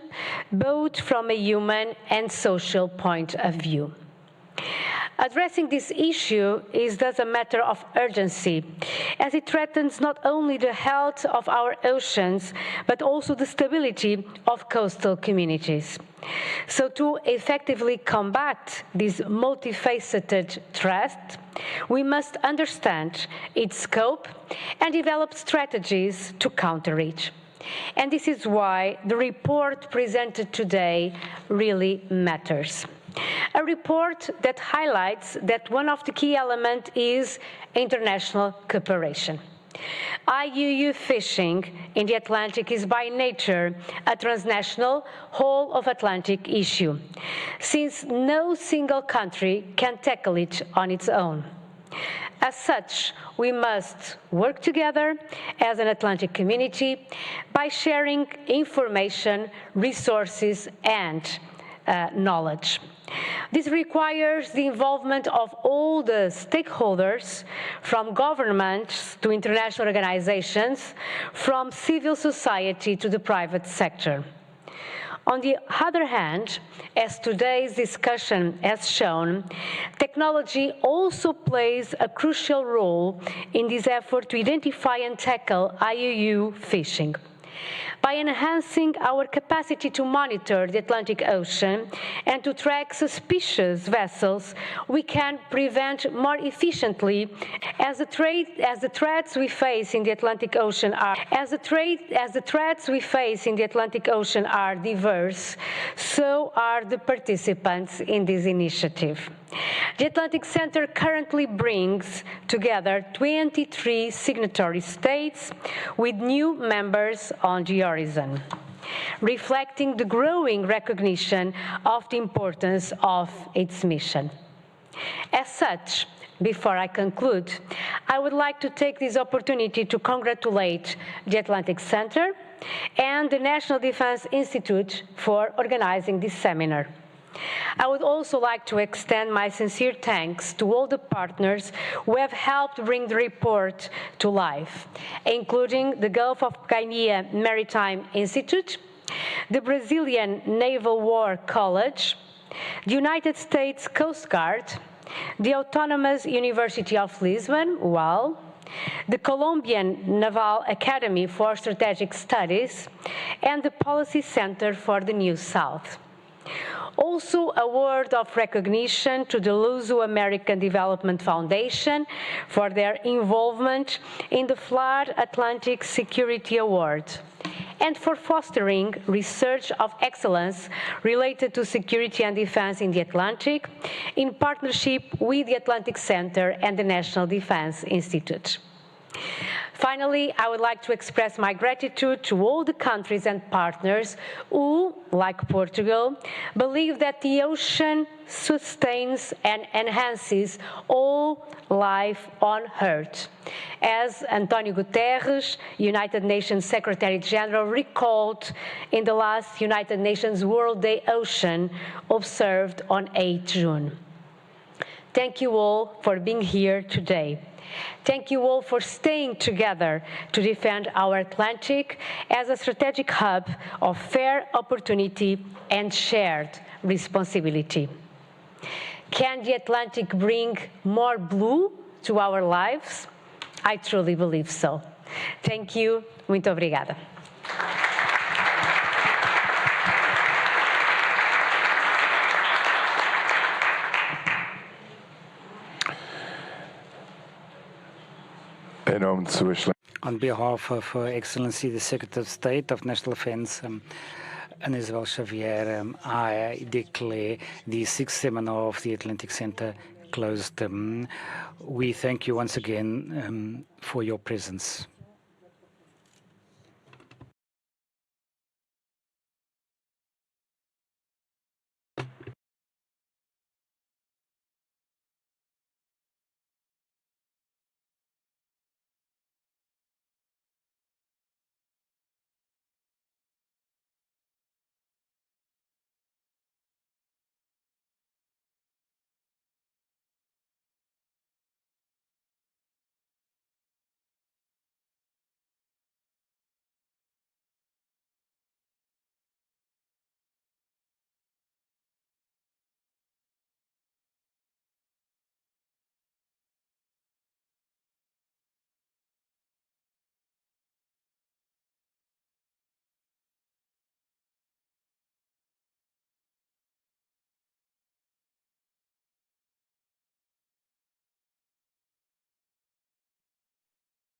both from a human and social point of view. Addressing this issue is thus a matter of urgency, as it threatens not only the health of our oceans, but also the stability of coastal communities. So to effectively combat this multifaceted threat, we must understand its scope and develop strategies to counter it. And this is why the report presented today really matters. A report that highlights that one of the key elements is international cooperation. IUU fishing in the Atlantic is by nature a transnational, whole-of-Atlantic issue, since no single country can tackle it on its own. As such, we must work together as an Atlantic community by sharing information, resources, and knowledge. This requires the involvement of all the stakeholders, from governments to international organizations, from civil society to the private sector. On the other hand, as today's discussion has shown, technology also plays a crucial role in this effort to identify and tackle IUU fishing. By enhancing our capacity to monitor the Atlantic Ocean and to track suspicious vessels, we can prevent more efficiently as the threats we face in the Atlantic Ocean are diverse, so are the participants in this initiative. The Atlantic Center currently brings together 23 signatory states with new members on the horizon, reflecting the growing recognition of the importance of its mission. As such, before I conclude, I would like to take this opportunity to congratulate the Atlantic Center and the National Defense Institute for organizing this seminar. I would also like to extend my sincere thanks to all the partners who have helped bring the report to life, including the Gulf of Guinea Maritime Institute, the Brazilian Naval War College, the United States Coast Guard, the Autonomous University of Lisbon, UAL, the Colombian Naval Academy for Strategic Studies, and the Policy Center for the New South. Also, a word of recognition to the Luso-American Development Foundation for their involvement in the Flood Atlantic Security Award and for fostering research of excellence related to security and defense in the Atlantic in partnership with the Atlantic Center and the National Defense Institute. Finally, I would like to express my gratitude to all the countries and partners who, like Portugal, believe that the ocean sustains and enhances all life on Earth. As António Guterres, United Nations Secretary General, recalled in the last United Nations World Day Ocean observed on 8 June. Thank you all for being here today. Thank you all for staying together to defend our Atlantic as a strategic hub of fair opportunity and shared responsibility. Can the Atlantic bring more blue to our lives? I truly believe so. Thank you. Muito obrigada. On behalf of Her Excellency, the Secretary of State of National Defense, Isabel Xavier, I declare the 6th seminar of the Atlantic Center closed. We thank you once again for your presence.